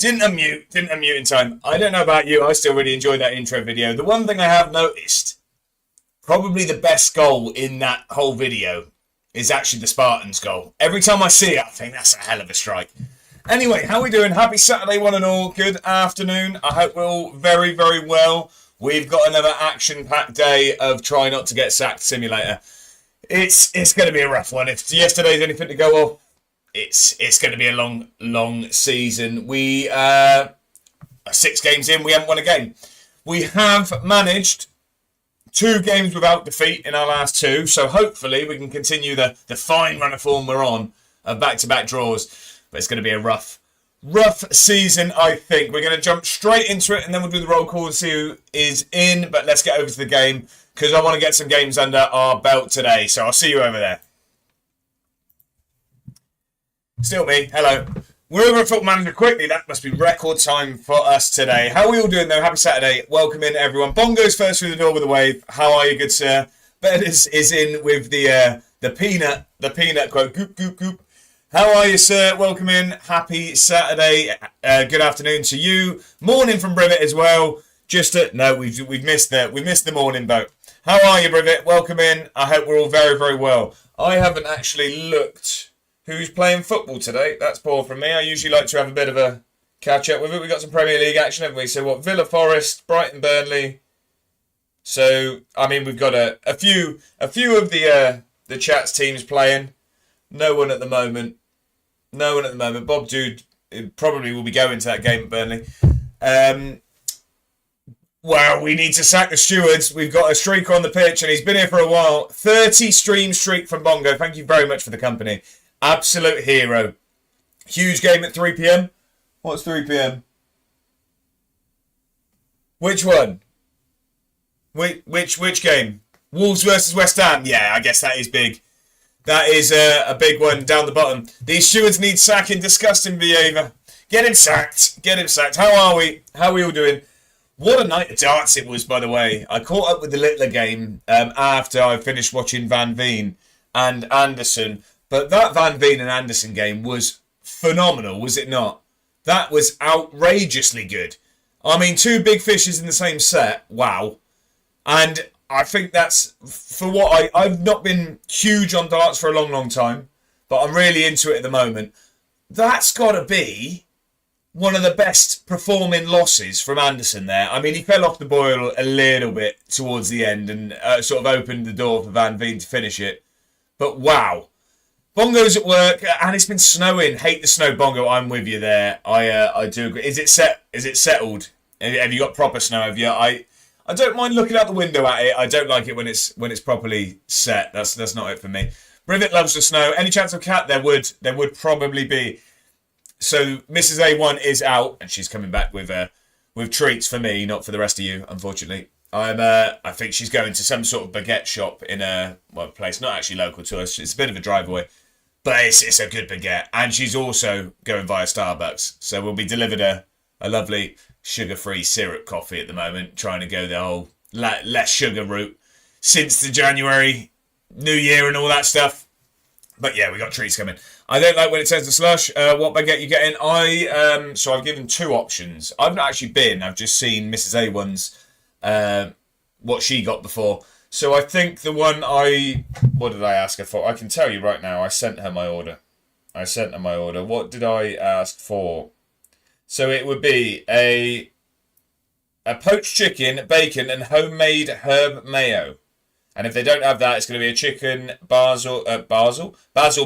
Didn't unmute in time. I don't know about you, I still really enjoyed that intro video. The one thing I have noticed, probably the best goal in that whole video, is actually the Spartans goal. Every time I see it, I think that's a hell of a strike. Anyway, how are we doing? Happy Saturday, one and all. Good afternoon. I hope we're all very, very well. We've got another action-packed day of Try Not to Get Sacked Simulator. It's going to be a rough one. If yesterday's anything to go off, it's going to be a long season. We are 6 games in. We haven't won a game. We have managed 2 games without defeat in our last 2. So hopefully we can continue the fine run of form we're on of back-to-back draws. But it's going to be a rough season, I think. We're going to jump straight into it and then we'll do the roll call and see who is in. But let's get over to the game because I want to get some games under our belt today. So I'll see you over there. Still me. Hello. We're over at Football Manager quickly. That must be record time for us today. How are we all doing though? Happy Saturday. Welcome in everyone. Bongo's first through the door with a wave. How are you, good sir? Ben is in with the peanut quote. Goop, goop, goop. How are you, sir? Welcome in. Happy Saturday. Good afternoon to you. Morning from Brivet as well. We've missed the morning boat. How are you, Brivet? Welcome in. I hope we're all very, very well. I haven't actually looked who's playing football today. That's poor from me. I usually like to have a bit of a catch up with it. We've got some Premier League action, haven't we? So what? Villa Forest, Brighton, Burnley. So I mean, we've got a few of the chat's teams playing. No one at the moment. Bob Dude probably will be going to that game at Burnley. Well, we need to sack the stewards. We've got a streaker on the pitch, and he's been here for a while. 30 stream streak from Bongo. Thank you very much for the company. Absolute hero. Huge game at 3 p.m. What's 3 p.m? Which one? Which game? Wolves versus West Ham. Yeah, I guess that is big. That is a big one down the bottom. These stewards need sacking. Disgusting behaviour. Get him sacked. How are we? How are we all doing? What a night of darts it was, by the way. I caught up with the Littler game after I finished watching Van Veen and Anderson. But that Van Veen and Anderson game was phenomenal, was it not? That was outrageously good. I mean, 2 big fishes in the same set. Wow. And I think that's, for what I've not been huge on darts for a long time, but I'm really into it at the moment. That's got to be one of the best performing losses from Anderson there. I mean, he fell off the boil a little bit towards the end and sort of opened the door for Van Veen to finish it. But wow. Bongo's at work and it's been snowing. Hate the snow, Bongo. I'm with you there. I do agree. Is it settled? Have you got proper snow? Have you? I don't mind looking out the window at it. I don't like it when it's properly set. That's not it for me. Rivet loves the snow. Any chance of cat? There would probably be. So Mrs. A1 is out and she's coming back with treats for me, not for the rest of you, unfortunately. I think she's going to some sort of baguette shop in a place not actually local to us. It's a bit of a drive away, but it's a good baguette. And she's also going via Starbucks, so we'll be delivered a lovely sugar-free syrup coffee at the moment, trying to go the whole less sugar route since the January New Year and all that stuff. But yeah, we got treats coming. I don't like when it turns to slush. What baguette you getting? So I've given 2 options. I've not actually been. I've just seen Mrs. A1's what she got before. So I think the one what did I ask her for? I can tell you right now. I sent her my order. What did I ask for? So it would be a poached chicken, bacon, and homemade herb mayo. And if they don't have that, it's going to be a chicken, basil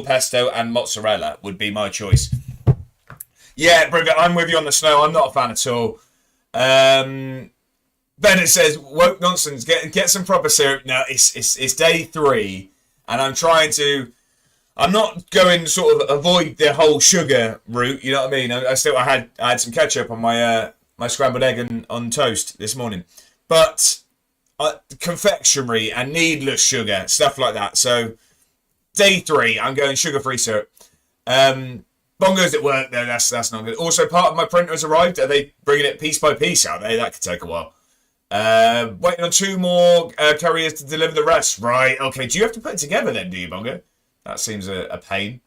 pesto, and mozzarella would be my choice. Yeah, Bridget, I'm with you on the snow. I'm not a fan at all. Bennett says, woke nonsense, get some proper syrup. Now, it's day 3, and I'm not going to sort of avoid the whole sugar route, you know what I mean? I had some ketchup on my scrambled egg on toast this morning. But confectionery and needless sugar, stuff like that. So, day 3, I'm going sugar-free syrup. Bongo's at work, though, that's not good. Also, part of my printer has arrived. Are they bringing it piece by piece, are they? That could take a while. Waiting on 2 more couriers to deliver the rest. Right, okay. Do you have to put it together then, do you, Bongo? That seems a pain.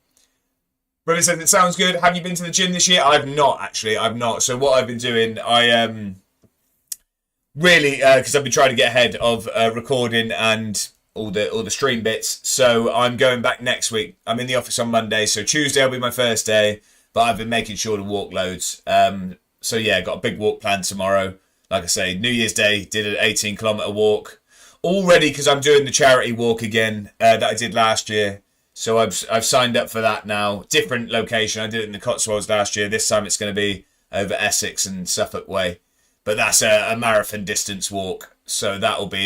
Brilliant says, it sounds good. Have you been to the gym this year? I've not, actually. I've not. So what I've been doing, I really, because I've been trying to get ahead of recording and all the stream bits. So I'm going back next week. I'm in the office on Monday. So Tuesday will be my first day. But I've been making sure to walk loads. So yeah, got a big walk planned tomorrow. Like I say, New Year's Day, did an 18-kilometre walk. Already, because I'm doing the charity walk again that I did last year. So I've signed up for that now. Different location. I did it in the Cotswolds last year. This time it's going to be over Essex and Suffolk way. But that's a marathon distance walk. So that'll be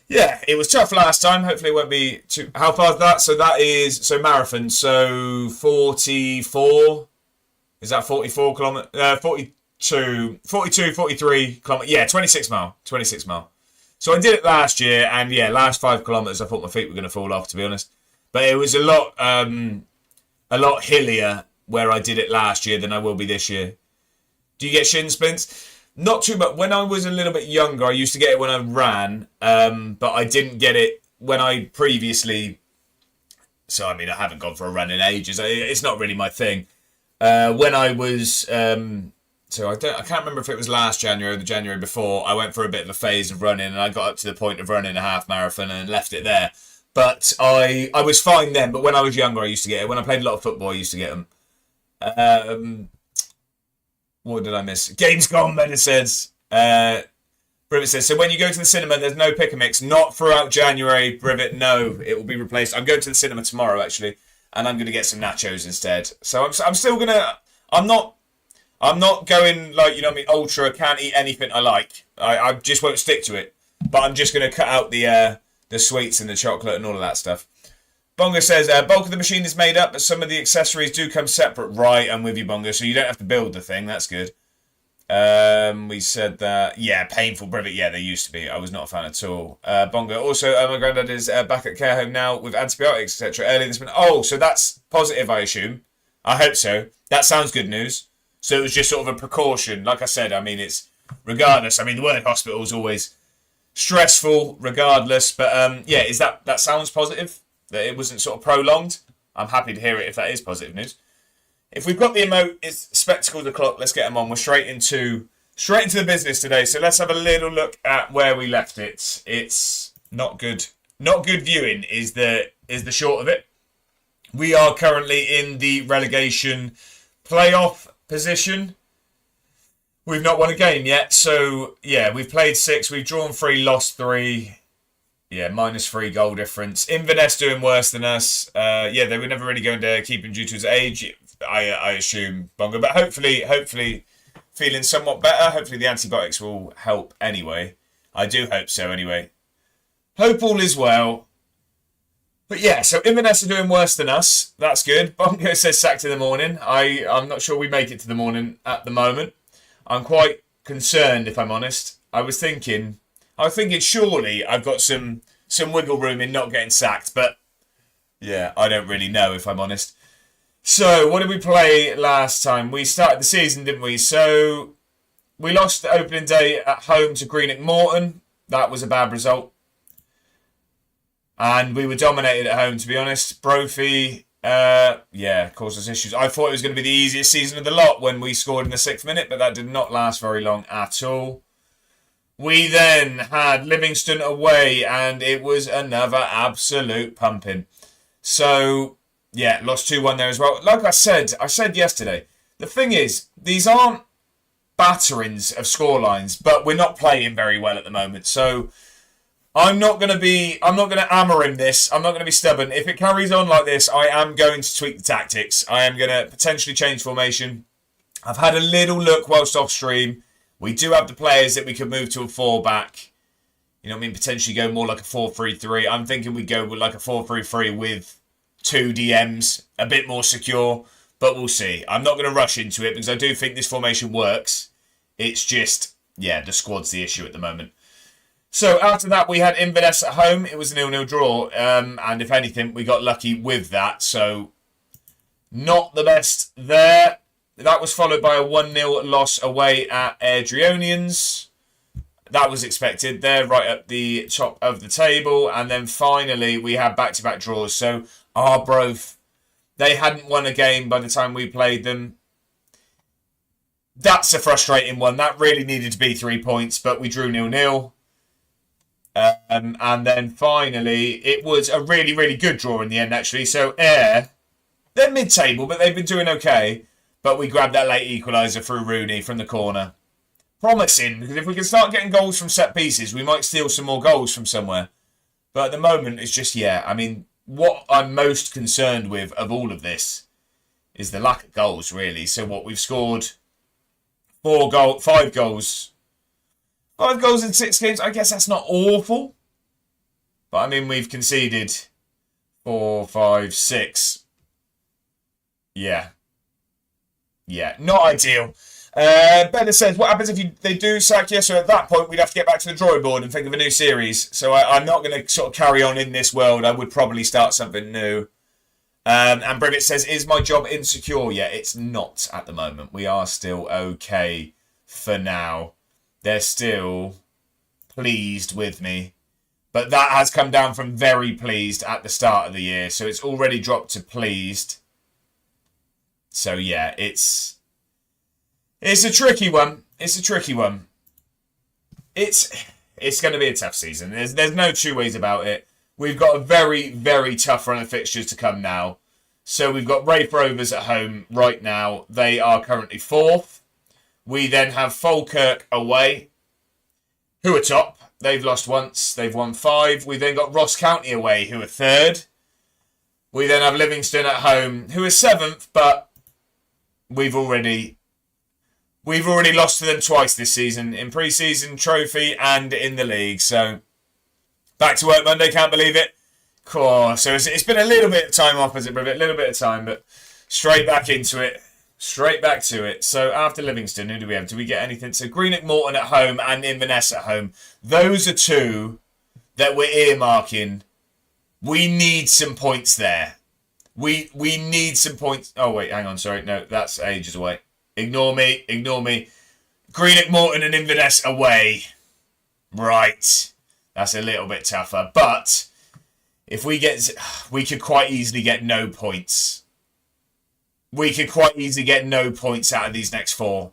yeah, it was tough last time. Hopefully it won't be too... How far is that? So that is... So marathon. So 44... Is that 44 kilometres? 42, 43 kilometres. Yeah, 26 mile. 26 mile. So I did it last year. And yeah, last 5 kilometres, I thought my feet were going to fall off, to be honest. But it was a lot hillier where I did it last year than I will be this year. Do you get shin splints? Not too much. When I was a little bit younger, I used to get it when I ran, but I didn't get it when I previously... So, I mean, I haven't gone for a run in ages. It's not really my thing. When I was... So I can't remember if it was last January or the January before, I went for a bit of a phase of running, and I got up to the point of running a half marathon and left it there. But I was fine then, but when I was younger, I used to get it. When I played a lot of football, I used to get them. What did I miss? Games gone, Ben says. Brivet says, so when you go to the cinema, there's no pick and mix. Not throughout January, Brivet, no. It will be replaced. I'm going to the cinema tomorrow, actually, and I'm going to get some nachos instead. So I'm still going to... I'm not going, like, you know what I mean, ultra, can't eat anything I like. I just won't stick to it. But I'm just going to cut out the sweets and the chocolate and all of that stuff. Bongo says, bulk of the machine is made up, but some of the accessories do come separate. Right, I'm with you, Bongo. So you don't have to build the thing. That's good. We said that, yeah, painful Brevet. Yeah, they used to be. I was not a fan at all. Bongo, also, my granddad is back at care home now with antibiotics, etc. Earlier this morning. Oh, so that's positive, I assume. I hope so. That sounds good news. So it was just sort of a precaution. Like I said, I mean, it's regardless. I mean, the word hospital is always stressful regardless. But yeah, that sounds positive? That it wasn't sort of prolonged? I'm happy to hear it if that is positive news. If we've got the emote, it's spectacles o'clock. Let's get them on. We're straight into the business today. So let's have a little look at where we left it. It's not good. Not good viewing is the short of it. We are currently in the relegation playoff position. We've not won a game yet. So yeah, we've played 6. We've drawn 3, lost 3. Yeah, -3 goal difference. Inverness doing worse than us. Yeah, they were never really going to keep him due to his age, I assume, Bongo. But hopefully feeling somewhat better. Hopefully the antibiotics will help anyway. I do hope so anyway. Hope all is well. But yeah, so Inverness are doing worse than us. That's good. Bongo says sacked in the morning. I'm not sure we make it to the morning at the moment. I'm quite concerned, if I'm honest. I was thinking surely I've got some wiggle room in not getting sacked, but yeah, I don't really know, if I'm honest. So, what did we play last time? We started the season, didn't we? So, we lost the opening day at home to Greenock Morton. That was a bad result. And we were dominated at home, to be honest. Brophy, yeah, caused us issues. I thought it was going to be the easiest season of the lot when we scored in the 6th minute, but that did not last very long at all. We then had Livingston away, and it was another absolute pumping. So, yeah, lost 2-1 there as well. Like I said yesterday, the thing is, these aren't batterings of scorelines, but we're not playing very well at the moment. So, I'm not going to hammer him this. I'm not going to be stubborn. If it carries on like this, I am going to tweak the tactics. I am going to potentially change formation. I've had a little look whilst off stream. We do have the players that we could move to a 4-back. You know what I mean? Potentially go more like a 4-3-3. I'm thinking we go with like a 4-3-3 with 2 DMs. A bit more secure. But we'll see. I'm not going to rush into it because I do think this formation works. It's just, yeah, the squad's the issue at the moment. So after that, we had Inverness at home. It was a 0-0 draw. And if anything, we got lucky with that. So not the best there. That was followed by a 1-0 loss away at Airdrieonians. That was expected. They're right at the top of the table. And then finally, we had back-to-back draws. So Arbroath, They hadn't won a game by the time we played them. That's a frustrating one. That really needed to be 3 points, but we drew 0-0. And then finally, it was a really, really good draw in the end, actually. So, they're mid-table, but they've been doing okay. But we grabbed that late equaliser through Rooney from the corner. Promising, because if we can start getting goals from set pieces, we might steal some more goals from somewhere. But at the moment, it's just, I mean, what I'm most concerned with of all of this is the lack of goals, really. So what, we've scored 5 goals. 5 goals in 6 games. I guess that's not awful. But, I mean, we've conceded 4, 5, 6. Yeah, not ideal. Bennett says, what happens if they do sack you? So at that point, we'd have to get back to the drawing board and think of a new series. So I'm not going to sort of carry on in this world. I would probably start something new. And Brivett says, is my job insecure? Yeah, it's not at the moment. We are still okay for now. They're still pleased with me. But that has come down from very pleased at the start of the year. So it's already dropped to pleased. So yeah, it's a tricky one. It's going to be a tough season. There's no two ways about it. We've got a very, very tough run of fixtures to come now. So we've got Raith Rovers at home right now. They are currently 4th. We then have Falkirk away, who are top. They've lost once. They've won 5. We then got Ross County away, who are 3rd. We then have Livingston at home, who are 7th, but we've already lost to them twice this season, in pre-season trophy and in the league. So back to work Monday, can't believe it. Cool. So it's been a little bit of time off, has it, Brivett? A little bit of time, but straight back into it. Straight back to it. So after Livingston, who do we have? Do we get anything? So Greenock Morton at home and Inverness at home. Those are 2 that we're earmarking. We need some points there. We need some points. Oh, wait, hang on. Sorry. No, that's ages away. Ignore me. Greenock Morton and Inverness away. Right. That's a little bit tougher. But if we could quite easily get no points. We could quite easily get no points out of these next 4.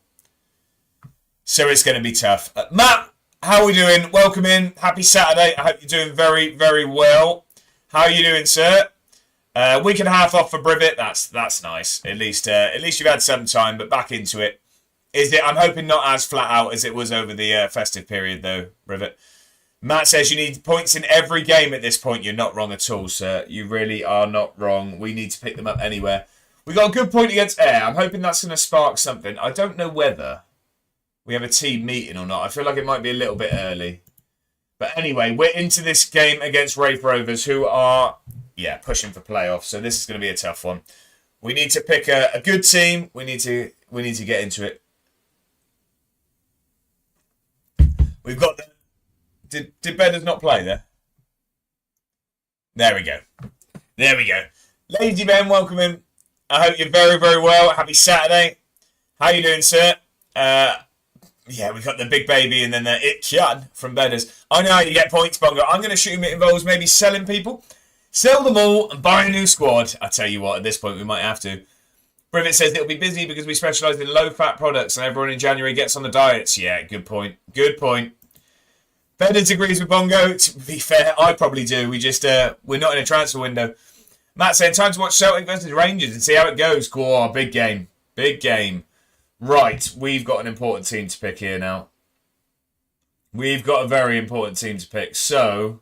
So it's going to be tough. Matt, how are we doing? Welcome in. Happy Saturday. I hope you're doing very, very well. How are you doing, sir? Week and a half off for Brivett. That's nice. At least you've had some time, but back into it. I'm hoping not as flat out as it was over the festive period, though, Brivett. Matt says you need points in every game at this point. You're not wrong at all, sir. You really are not wrong. We need to pick them up anywhere. We got a good point against Ayr. I'm hoping that's going to spark something. I don't know whether we have a team meeting or not. I feel like it might be a little bit early. But anyway, we're into this game against Raith Rovers, who are, pushing for playoffs. So this is going to be a tough one. We need to pick a good team. We need to get into it. We've got Did Bedders not play there? There we go. Lazy Ben, welcome in. I hope you're very, very well. Happy Saturday. How you doing, sir? We've got the big baby and then the Itchan from Bedders. I know how you get points, Bongo. I'm going to assume it involves maybe selling people. Sell them all and buy a new squad. I tell you what, at this point we might have to. Brivett says it'll be busy because we specialise in low-fat products and everyone in January gets on the diets. Yeah, good point. Bedders agrees with Bongo. To be fair, I probably do. We just, we're not in a transfer window. Matt saying, time to watch Celtic versus Rangers and see how it goes. Cool, big game. Right, we've got an important team to pick here now. We've got a very important team to pick. So,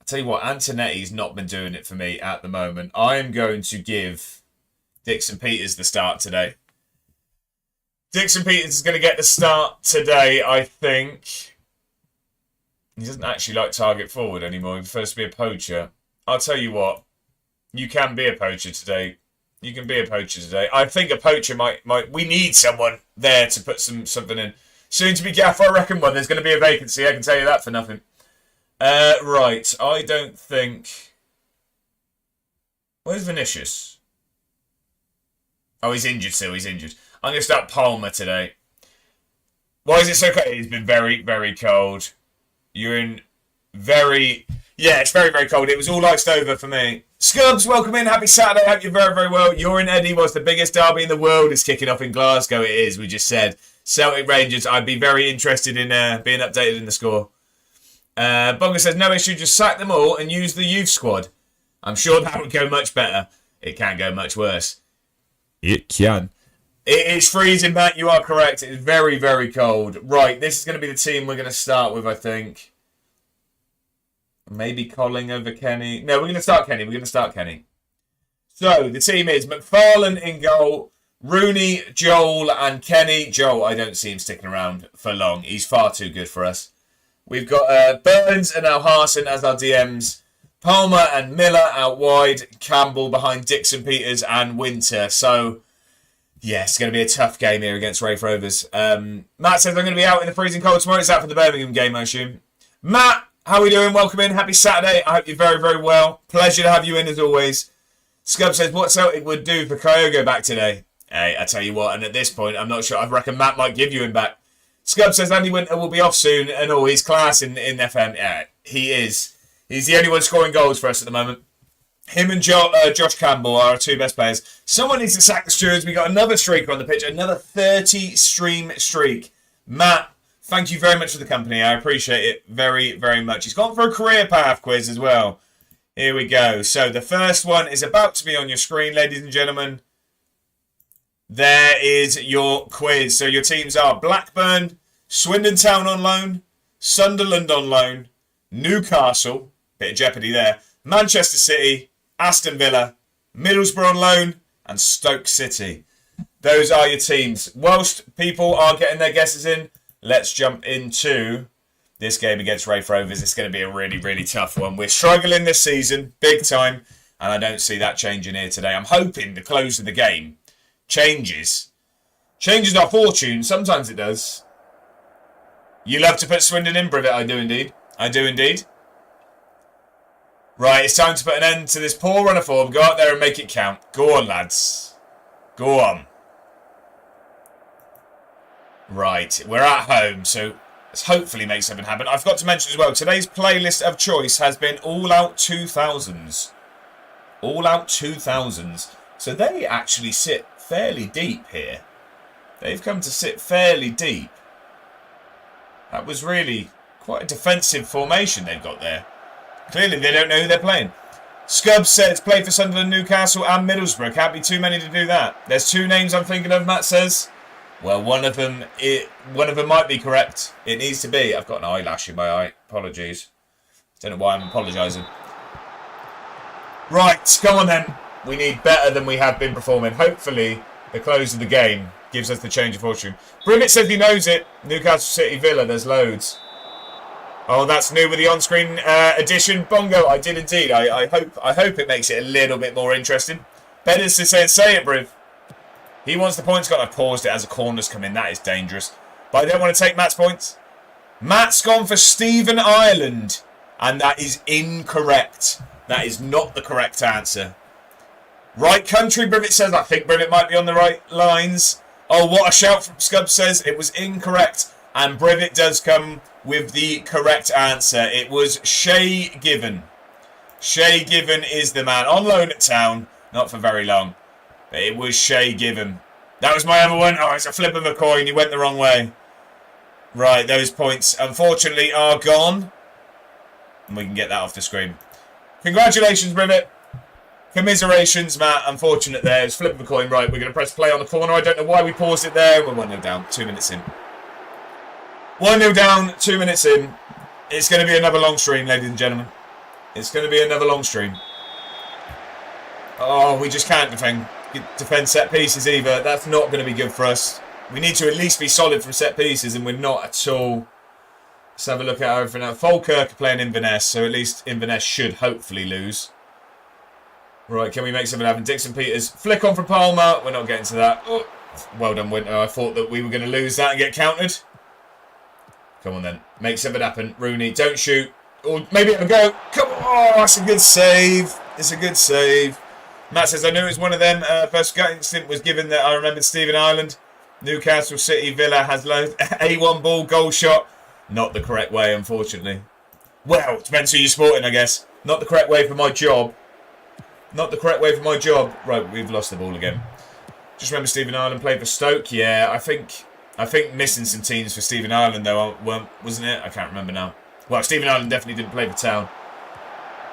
I'll tell you what, Antonetti's not been doing it for me at the moment. I am going to give Dixon Peters the start today. Dixon Peters is going to get the start today, I think. He doesn't actually like target forward anymore. He prefers to be a poacher. I'll tell you what. You can be a poacher today. I think a poacher might. We need someone there to put something in. Soon to be gaffer, I reckon. Well, there's going to be a vacancy. I can tell you that for nothing. Right. I don't think. Where's Vinicius? Oh, he's injured still. I'm going to start Palmer today. Why is it so cold? It's been very, very cold. You're in very... Yeah, it's very, very cold. It was all iced over for me. Scubs, welcome in. Happy Saturday. Hope you're very, very well. You're in Eddie. What's the biggest derby in the world? Is kicking off in Glasgow. It is. We just said Celtic Rangers. I'd be very interested in being updated in the score. Bonga says, no issue. Just sack them all and use the youth squad. I'm sure that would go much better. It can go much worse. It can. It is freezing, Matt. You are correct. It is very, very cold. Right. This is going to be the team we're going to start with, I think. Maybe Colling over Kenny. No, we're going to start Kenny. So, the team is McFarlane in goal, Rooney, Joel, and Kenny. Joel, I don't see him sticking around for long. He's far too good for us. We've got Burns and Alharson as our DMs. Palmer and Miller out wide. Campbell behind Dixon, Peters, and Winter. So, yeah, it's going to be a tough game here against Raith Rovers. Matt says I'm going to be out in the freezing cold tomorrow. It's out for the Birmingham game, I assume. Matt! How are we doing? Welcome in. Happy Saturday. I hope you're very, very well. Pleasure to have you in as always. Scub says, what Celtic would do for Kyogo back today? Hey, I tell you what, and at this point, I'm not sure. I reckon Matt might give you him back. Scub says, Andy Winter will be off soon, and he's class in FM. Yeah, he is. He's the only one scoring goals for us at the moment. Him and Josh Campbell are our two best players. Someone needs to sack the stewards. We got another streaker on the pitch, another 30-stream streak. Matt, thank you very much for the company. I appreciate it very, very much. He's gone for a career path quiz as well. Here we go. So the first one is about to be on your screen, ladies and gentlemen. There is your quiz. So your teams are Blackburn, Swindon Town on loan, Sunderland on loan, Newcastle, bit of jeopardy there, Manchester City, Aston Villa, Middlesbrough on loan, and Stoke City. Those are your teams. Whilst people are getting their guesses in, let's jump into this game against Raith Rovers. It's going to be a really, really tough one. We're struggling this season, big time, and I don't see that changing here today. I'm hoping the close of the game changes our fortune. Sometimes it does. You love to put Swindon in, Brivet. I do indeed. Right, it's time to put an end to this poor run of form. Go out there and make it count. Go on, lads. Go on. Right, we're at home, so let's hopefully make something happen. I forgot to mention as well, today's playlist of choice has been All Out 2000s. All Out 2000s. So they actually sit fairly deep here. They've come to sit fairly deep. That was really quite a defensive formation they've got there. Clearly they don't know who they're playing. Scub says, play for Sunderland, Newcastle and Middlesbrough. Can't be too many to do that. There's two names I'm thinking of, Matt says. Well, one of them might be correct. It needs to be. I've got an eyelash in my eye. Apologies. Don't know why I'm apologising. Right, come on then. We need better than we have been performing. Hopefully, the close of the game gives us the change of fortune. Brivet says he knows it. Newcastle City Villa, there's loads. Oh, that's new with the on-screen addition. Bongo, I did indeed. I hope it makes it a little bit more interesting. Betters is saying, say it, Briv. He wants the points. Got to paused it as a corner's come in. That is dangerous. But I don't want to take Matt's points. Matt's gone for Stephen Ireland. And that is incorrect. That is not the correct answer. Right country, Brivet says. I think Brivet might be on the right lines. Oh, what a shout from Scub says. It was incorrect. And Brivet does come with the correct answer. It was Shay Given. Shay Given is the man. On loan at Town. Not for very long. But it was Shay Given. That was my other one. Oh, it's a flip of a coin. You went the wrong way. Right, those points, unfortunately, are gone. And we can get that off the screen. Congratulations, Brivet. Commiserations, Matt. Unfortunate there. It's flip of a coin. Right, we're going to press play on the corner. I don't know why we paused it there. We're 1-0 down. 2 minutes in. 1-0 down. 2 minutes in. It's going to be another long stream, ladies and gentlemen. It's going to be another long stream. Oh, we just can't defend set pieces either. That's not going to be good for us. We need to at least be solid from set pieces, and we're not at all. Let's have a look at everything else. Falkirk are playing Inverness, so at least Inverness should hopefully lose. Right, can we make something happen? Dixon Peters, flick on from Palmer. We're not getting to that. Oh, well done, Winter. I thought that we were going to lose that and get countered. Come on then. Make something happen. Rooney, don't shoot. Or maybe it'll go. Come on. Oh, that's a good save. It's a good save. Matt says, I knew it was one of them. First gut instinct was given that I remembered Stephen Ireland. Newcastle City Villa has loads. A1 ball, goal shot. Not the correct way, unfortunately. Well, it depends who you're sporting, I guess. Not the correct way for my job. Not the correct way for my job. Right, we've lost the ball again. Just remember Stephen Ireland played for Stoke. Yeah, I think missing some teams for Stephen Ireland though, wasn't it? I can't remember now. Well, Stephen Ireland definitely didn't play for Town.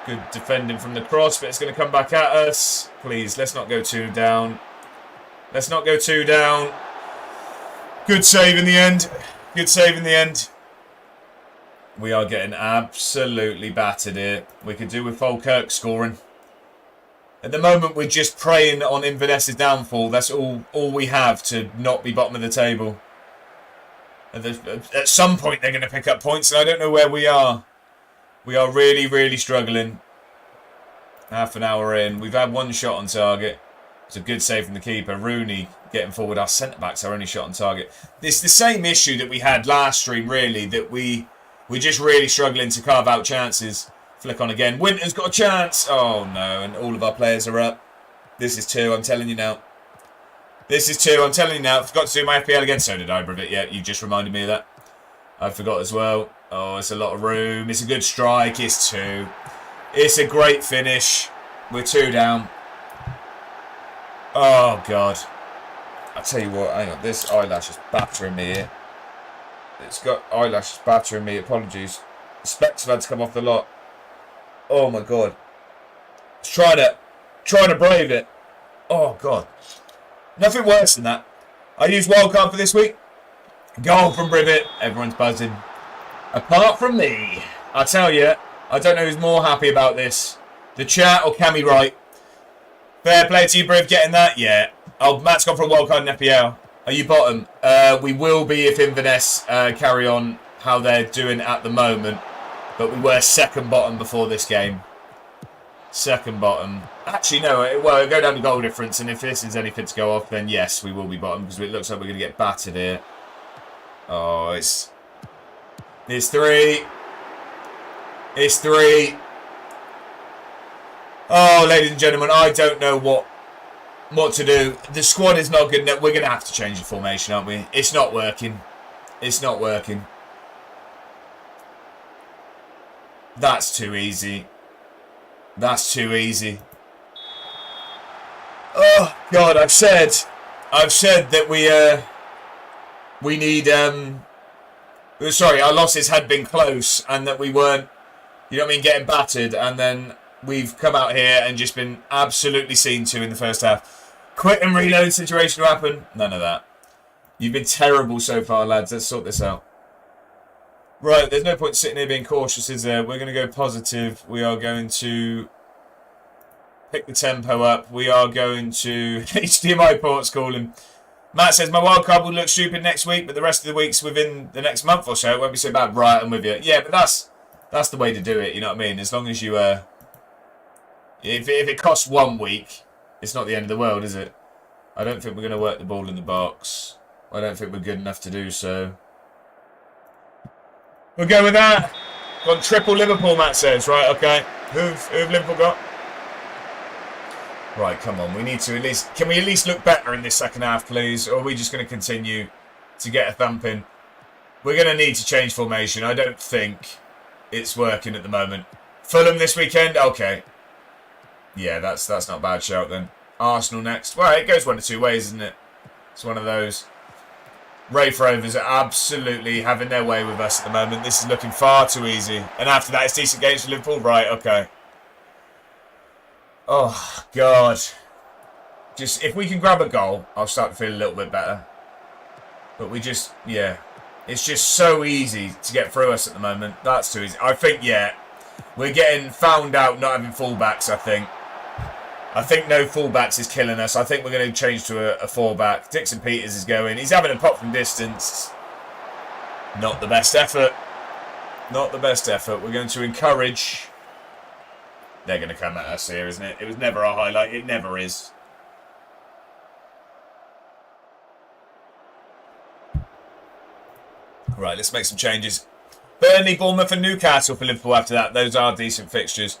Good defending from the cross, but it's going to come back at us. Please, let's not go 2 down. Let's not go 2 down. Good save in the end. Good save in the end. We are getting absolutely battered here. We could do with Falkirk scoring. At the moment, we're just preying on Inverness's downfall. That's all we have to not be bottom of the table. At some point, they're going to pick up points, and I don't know where we are. We are really, really struggling. Half an hour in. We've had 1 shot on target. It's a good save from the keeper. Rooney getting forward. Our centre-backs are only shot on target. It's the same issue that we had last stream, really, that we're just really struggling to carve out chances. Flick on again. Winter's got a chance. Oh, no. And all of our players are up. This is 2, I'm telling you now. This is 2, I'm telling you now. I forgot to do my FPL again. So did I, Bravit. Yeah, you just reminded me of that. I forgot as well. Oh, it's a lot of room. It's a good strike. It's 2. It's a great finish. We're 2 down. Oh, God. I tell you what, hang on. This eyelash is battering me here. It's got eyelashes battering me. Apologies. The specs have had to come off the lot. Oh, my God. It's trying to brave it. Oh, God. Nothing worse than that. I used wildcard for this week. Goal from Bravit. Everyone's buzzing. Apart from me. I tell you, I don't know who's more happy about this. The chat or Cammy Wright. Fair play to you, Briv, getting that? Yeah. Oh, Matt's gone for a wildcard in FPL. Are you bottom? We will be if Inverness carry on how they're doing at the moment. But we were second bottom before this game. Second bottom. Actually, no. Well, it'll go down to goal difference. And if this is anything to go off, then yes, we will be bottom. Because it looks like we're going to get battered here. Oh, it's 3. It's 3. Oh, ladies and gentlemen, I don't know what to do. The squad is not good enough. We're going to have to change the formation, aren't we? It's not working. It's not working. That's too easy. That's too easy. Oh, God, I've said that we need, sorry, our losses had been close and that we weren't, you know what I mean, getting battered, and then we've come out here and just been absolutely seen to in the first half. Quit and reload situation to happen. None of that. You've been terrible so far, lads. Let's sort this out. Right, there's no point sitting here being cautious, is there? We're going to go positive. We are going to pick the tempo up. We are going to HDMI ports calling. Matt says, my wildcard will look stupid next week, but the rest of the weeks within the next month or so, it won't be so bad. Right, I'm with you. Yeah, but that's the way to do it, you know what I mean? As long as you, if it costs 1 week, it's not the end of the world, is it? I don't think we're going to work the ball in the box. I don't think we're good enough to do so. We'll go with that. Got triple Liverpool, Matt says. Right, okay. Who've Liverpool got? Right, come on. We need to at least... Can we at least look better in this second half, please? Or are we just going to continue to get a thumping? We're going to need to change formation. I don't think it's working at the moment. Fulham this weekend? Okay. Yeah, that's not a bad shout then. Arsenal next. Well, it goes one of 2 ways, isn't it? It's one of those. Rafe Rovers are absolutely having their way with us at the moment. This is looking far too easy. And after that, it's decent games for Liverpool. Right, okay. Oh, God. Just, if we can grab a goal, I'll start to feel a little bit better. But we just, yeah. It's just so easy to get through us at the moment. That's too easy. I think, yeah, we're getting found out not having fullbacks, I think. I think no fullbacks is killing us. I think we're going to change to a 4-back. Dixon Peters is going. He's having a pop from distance. Not the best effort. Not the best effort. We're going to encourage. They're going to come at us here, isn't it? It was never a highlight. It never is. Right, let's make some changes. Burnley, Bournemouth and Newcastle for Liverpool after that. Those are decent fixtures.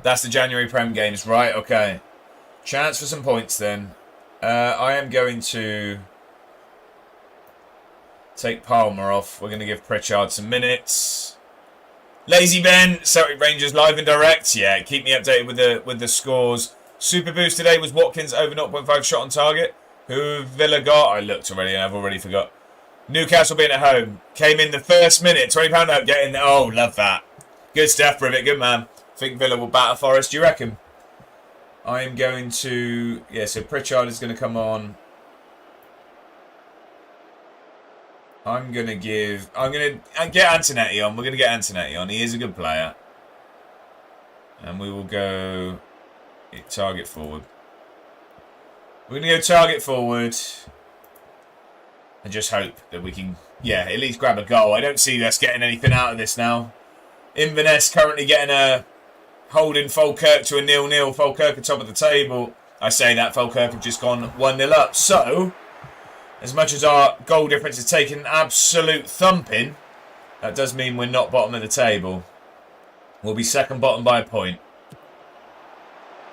That's the January Prem games. Right, okay. Chance for some points then. I am going to take Palmer off. We're going to give Pritchard some minutes. Lazy Ben, Celtic Rangers live and direct. Yeah, keep me updated with the scores. Super boost today was Watkins over 0.5 shot on target. Who Villa got? I looked already and I've already forgot. Newcastle being at home. Came in the first minute. £20 up. Getting. Oh, love that. Good stuff, Privet. Good man. Think Villa will batter Forest. Do you reckon? I am going to... Yeah, so Pritchard is going to come on. I'm going to get Antonetti on. We're going to get Antonetti on. He is a good player. And we will go target forward. We're going to go target forward. And just hope that we can, at least grab a goal. I don't see us getting anything out of this now. Inverness currently getting a holding Falkirk to a 0-0. Falkirk at top of the table. I say that Falkirk have just gone 1-0 up. So, as much as our goal difference has taken an absolute thumping, that does mean we're not bottom of the table. We'll be second bottom by a point.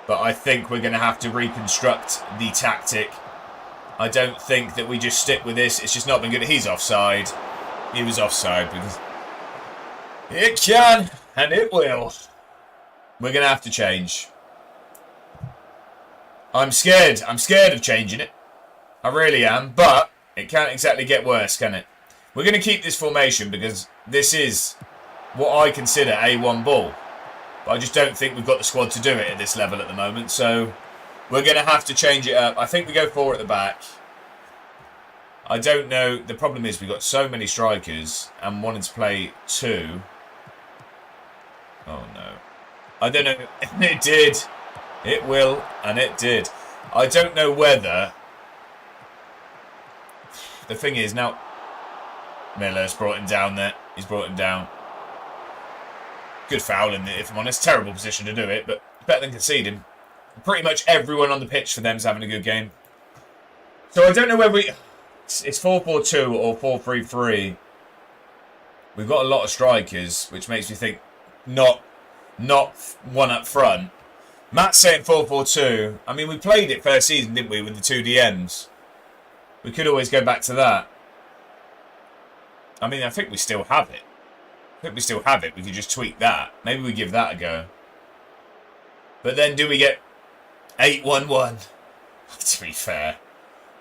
But I think we're going to have to reconstruct the tactic. I don't think that we just stick with this. It's just not been good. He's offside. He was offside because it can and it will. We're going to have to change. I'm scared. I'm scared of changing it. I really am. But it can't exactly get worse, can it? We're going to keep this formation because this is what I consider A1 ball. But I just don't think we've got the squad to do it at this level at the moment. So we're going to have to change it up. I think we go 4 at the back. I don't know. The problem is we've got so many strikers and wanting to play 2. Oh, no. I don't know. It did. It will, and it did. I don't know whether... The thing is, now... Miller's brought him down there. He's brought him down. Good foul in there, if I'm honest. Terrible position to do it, but better than conceding. Pretty much everyone on the pitch for them is having a good game. So I don't know whether we... It's 4-4-2 or 4-3-3. We've got a lot of strikers, which makes me think not one up front. Matt's saying 4-4-2. I mean, we played it first season, didn't we, with the 2 DMs? We could always go back to that. I mean, I think we still have it. We could just tweak that. Maybe we give that a go. But then do we get 8-1-1?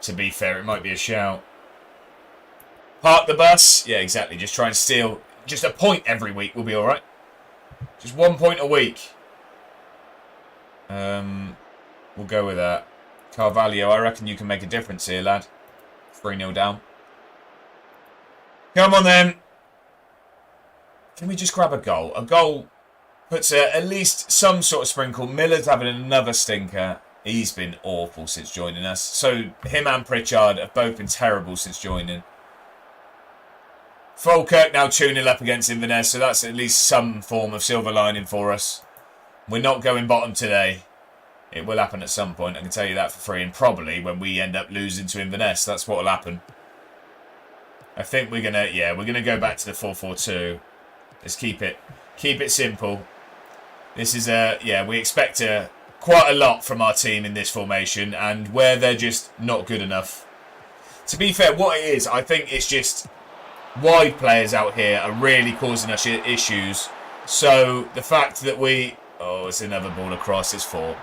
To be fair, it might be a shout. Park the bus. Yeah, exactly. Just try and steal. Just a point every week will be alright. Just 1 point a week. We'll go with that. Carvalho, I reckon you can make a difference here, lad. 3-0 down. Come on then. Can we just grab a goal? A goal puts at least some sort of sprinkle. Miller's having another stinker. He's been awful since joining us. So him and Pritchard have both been terrible since joining. Falkirk now 2-0 up against Inverness. So that's at least some form of silver lining for us. We're not going bottom today. It will happen at some point. I can tell you that for free. And probably when we end up losing to Inverness. That's what will happen. I think we're going to go back to the 4-4-2. Let's keep it simple. This is we expect quite a lot from our team in this formation, and where they're just not good enough. To be fair, what it is, I think it's just wide players out here are really causing us issues. So the fact that it's another ball across. It's 4.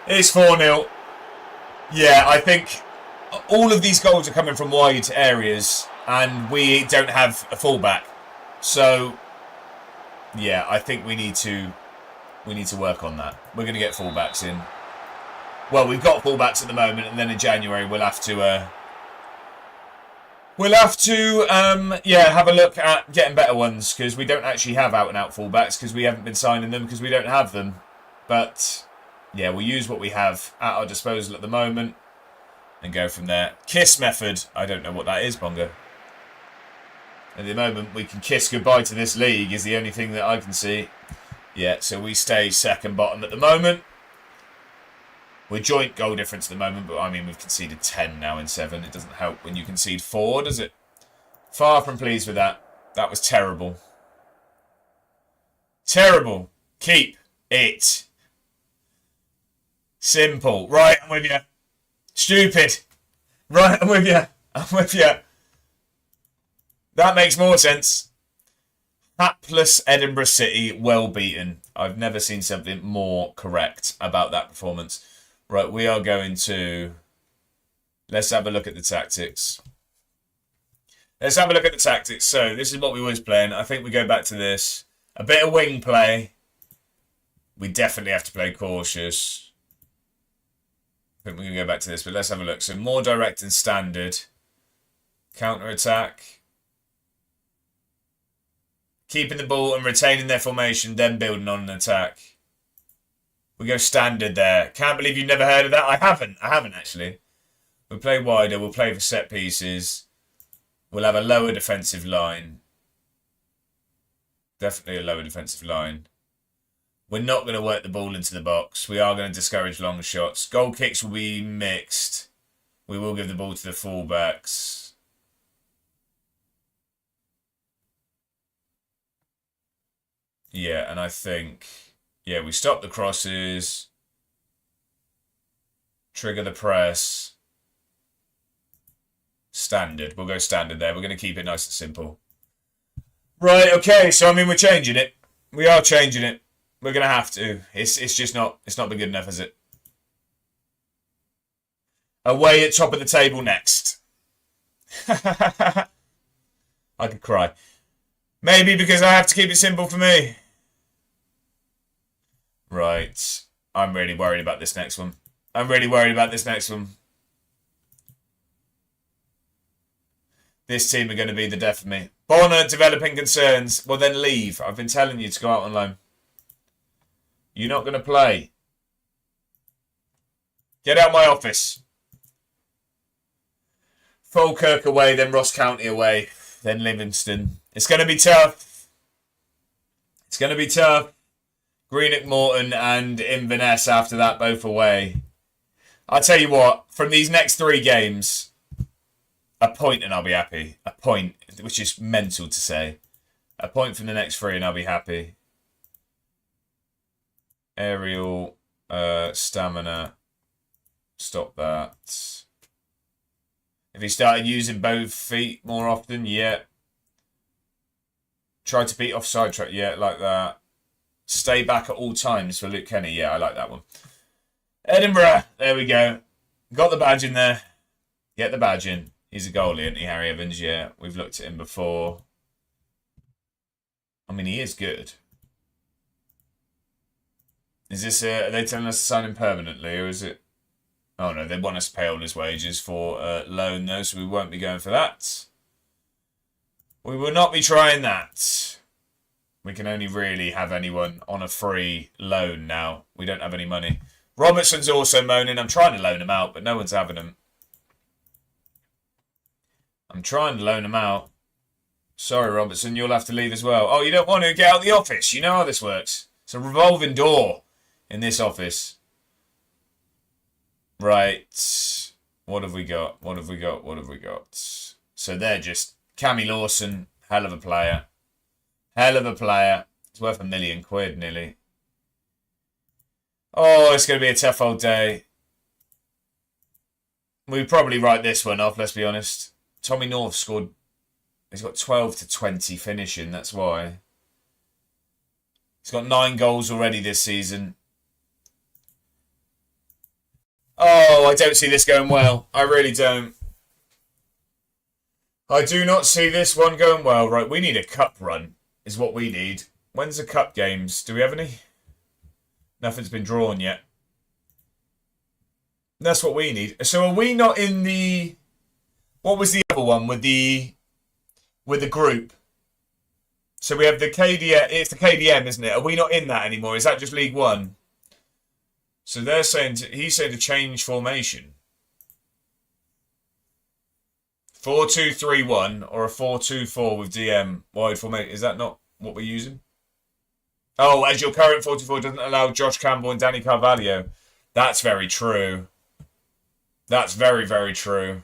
It's 4-0. Yeah, I think all of these goals are coming from wide areas, and we don't have a fullback. So, yeah, I think we need to work on that. We're going to get fullbacks in. Well, we've got fullbacks at the moment, and then in January we'll have to have a look at getting better ones, because we don't actually have out and out fullbacks because we haven't been signing them because we don't have them. But yeah, we'll use what we have at our disposal at the moment and go from there. Kiss method. I don't know what that is, Bongo. At the moment, we can kiss goodbye to this league is the only thing that I can see. Yeah, so we stay second bottom at the moment. We're joint goal difference at the moment, but I mean, we've conceded 10 now in 7. It doesn't help when you concede 4, does it? Far from pleased with that. That was terrible. Terrible. Keep it simple. Right, I'm with you. Stupid. Right, I'm with you. That makes more sense. Hapless Edinburgh City, well beaten. I've never seen something more correct about that performance. Right, we are going to... Let's have a look at the tactics. Let's have a look at the tactics. So, this is what we was playing. I think we go back to this. A bit of wing play. We definitely have to play cautious. I think we can go back to this, but let's have a look. So, more direct and standard. Counter-attack. Keeping the ball and retaining their formation, then building on an attack. We go standard there. Can't believe you've never heard of that. I haven't actually. We'll play wider. We'll play for set pieces. We'll have a lower defensive line. Definitely a lower defensive line. We're not going to work the ball into the box. We are going to discourage long shots. Goal kicks will be mixed. We will give the ball to the fullbacks. Yeah, and I think... Yeah, we stop the crosses. Trigger the press. Standard. We'll go standard there. We're going to keep it nice and simple. Right, okay. So, I mean, we're changing it. We are changing it. We're going to have to. It's just not... It's not been good enough, has it? Away at top of the table next. I could cry. Maybe because I have to keep it simple for me. Right. I'm really worried about this next one. This team are going to be the death of me. Bonner, developing concerns. Well, then leave. I've been telling you to go out on loan. You're not going to play. Get out of my office. Falkirk away, then Ross County away, then Livingston. It's going to be tough. Greenock Morton and Inverness after that, both away. I'll tell you what, from these next 3 games, a point and I'll be happy. A point, which is mental to say. A point from the next 3 and I'll be happy. Aerial, stamina. Stop that. If he started using both feet more often, yeah. Try to beat offside track, yeah, like that. Stay back at all times for Luke Kenny, yeah, I like that one. Edinburgh, there we go. Got the badge in there. Get the badge in. He's a goalie, isn't he, Harry Evans? Yeah, we've looked at him before. I mean, he is good. Is this, are they telling us to sign him permanently, or is it... Oh, no, they want us to pay all his wages for loan, though, so we won't be going for that. We will not be trying that. We can only really have anyone on a free loan now. We don't have any money. Robertson's also moaning. I'm trying to loan him out, but no one's having him. I'm trying to loan him out. Sorry, Robertson, you'll have to leave as well. Oh, you don't want to get out of the office. You know how this works. It's a revolving door in this office. Right. What have we got? So they're just... Cammy Lawson, hell of a player. It's worth £1 million nearly. Oh, it's going to be a tough old day. We probably write this one off, let's be honest. Tommy North scored... He's got 12 to 20 finishing, that's why. He's got 9 goals already this season. Oh, I don't see this going well. I really don't. I do not see this one going well. Right, we need a cup run, is what we need. When's the cup games? Do we have any? Nothing's been drawn yet. That's what we need. So are we not in the... What was the other one with the group? So we have the KDM. It's the KDM, isn't it? Are we not in that anymore? Is that just League One? So they're saying... He said to change formation. 4-2-3-1 or a 4-2-4 with DM wide formation. Is that not what we're using? Oh, as your current 4-2-4 doesn't allow Josh Campbell and Danny Carvalho. That's very true. That's very, very true.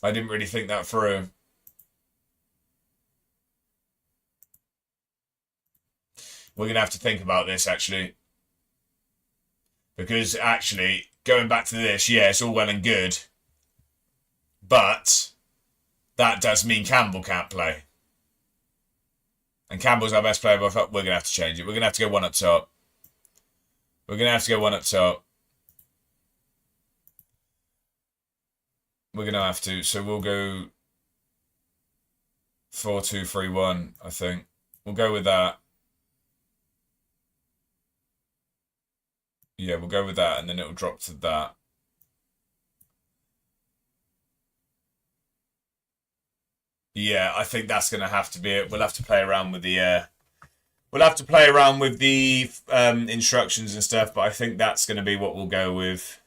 I didn't really think that through. We're going to have to think about this, actually. Because, actually, going back to this, yeah, it's all well and good. But that does mean Campbell can't play. And Campbell's our best player by far. We're going to have to change it. We're going to have to go one up top. We're going to have to go one up top. We're going to have to. So we'll go 4-2-3-1, I think. We'll go with that. Yeah, we'll go with that, and then it'll drop to that. Yeah, I think that's going to have to be it. We'll have to play around with the instructions and stuff, but I think that's going to be what we'll go with.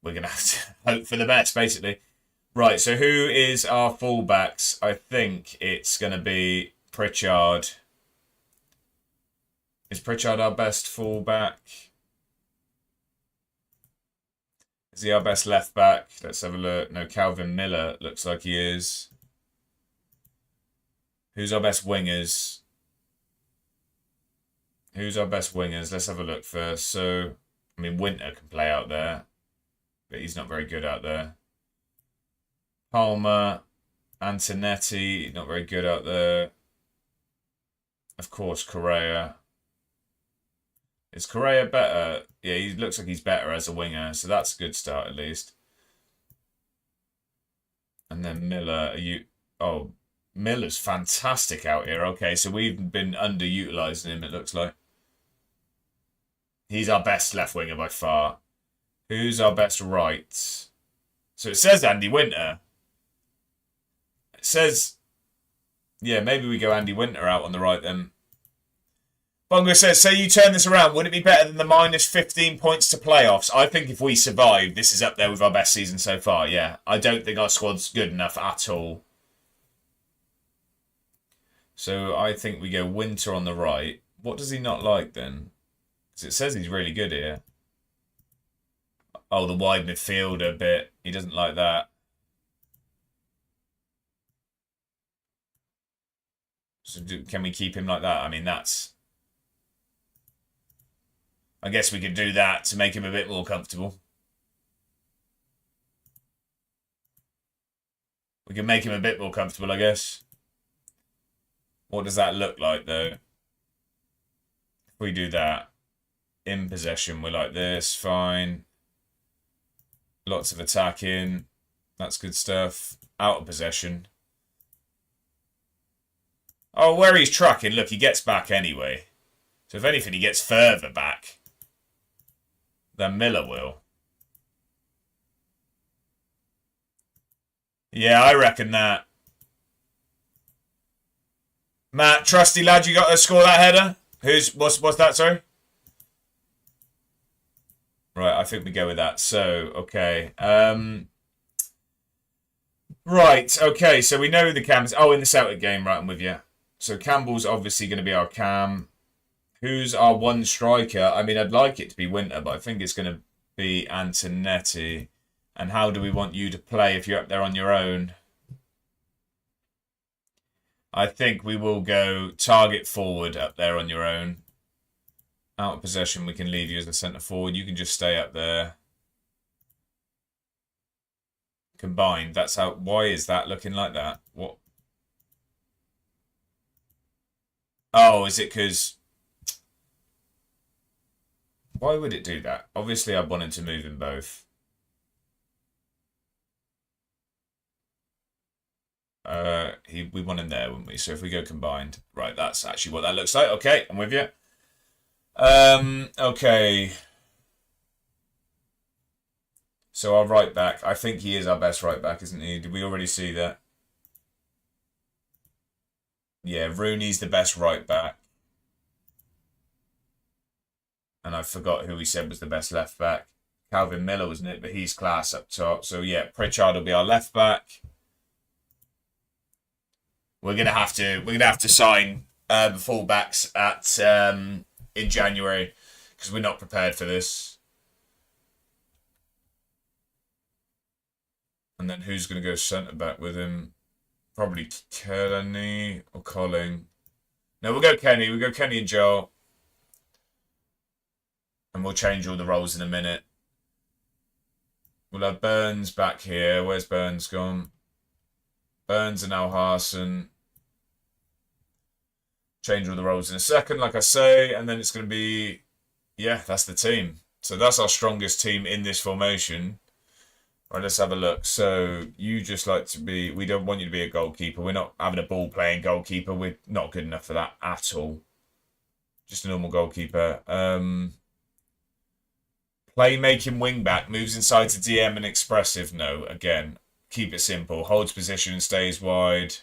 We're going to have to hope for the best, basically. Right, so who is our fullbacks? I think it's going to be Pritchard. Is Pritchard our best fullback? Is he our best left back? Let's have a look. No, Calvin Miller looks like he is. Who's our best wingers? Who's our best wingers? Let's have a look first. So, I mean, Winter can play out there, but he's not very good out there. Palmer, Antonetti, not very good out there. Of course, Correa. Is Correa better? Yeah, he looks like he's better as a winger, so that's a good start at least. And then Miller, oh, Miller's fantastic out here. Okay, so we've been underutilising him, it looks like. He's our best left winger by far. Who's our best right? So it says Andy Winter. It says, yeah, maybe we go Andy Winter out on the right then. Bongo says, say you turn this around, would it be better than the minus 15 points to playoffs? I think if we survive, this is up there with our best season so far, yeah. I don't think our squad's good enough at all. So I think we go Winter on the right. What does he not like then? Because it says he's really good here. Oh, the wide midfielder bit. He doesn't like that. So can we keep him like that? I mean, that's... I guess we could do that to make him a bit more comfortable. We can make him a bit more comfortable, I guess. What does that look like, though? If we do that, in possession, we're like this, fine. Lots of attacking. That's good stuff. Out of possession. Oh, where he's trucking, look, he gets back anyway. So if anything, he gets further back than Miller will. Yeah, I reckon that. Matt, trusty lad, you got to score that header? What's that, sorry? Right, I think we go with that. So, okay. Right, okay, so we know the cams. Oh, in the Celtic game, right, I'm with you. So Campbell's obviously going to be our cam. Who's our one striker? I mean, I'd like it to be Winter, but I think it's going to be Antonetti. And how do we want you to play if you're up there on your own? I think we will go target forward up there on your own. Out of possession, we can leave you as a centre forward. You can just stay up there. Combined, that's how... Why is that looking like that? What? Oh, is it because... Why would it do that? Obviously, I wanted to move them both. We want him there, wouldn't we? So if we go combined, right, that's actually what that looks like. Okay, I'm with you. Okay. So our right back, I think he is our best right back, isn't he? Did we already see that? Yeah, Rooney's the best right back. And I forgot who we said was the best left back. Calvin Miller, wasn't it? But he's class up top. So yeah, Pritchard will be our left back. We're gonna have to sign the fullbacks at in January because we're not prepared for this. And then who's gonna go centre back with him? Probably Kenny or Colin. No, we'll go Kenny. We'll go Kenny and Joel. And we'll change all the roles in a minute. We'll have Burns back here. Where's Burns gone? Burns and Alharson. change all the roles in a second, like I say, and then it's going to be, yeah, that's the team. So that's our strongest team in this formation. Right, let's have a look. So you just like to be, we don't want you to be a goalkeeper. We're not having a ball playing goalkeeper. We're not good enough for that at all. Just a normal goalkeeper. Playmaking wingback, moves inside to DM and expressive. No, again, keep it simple. Holds position and stays wide.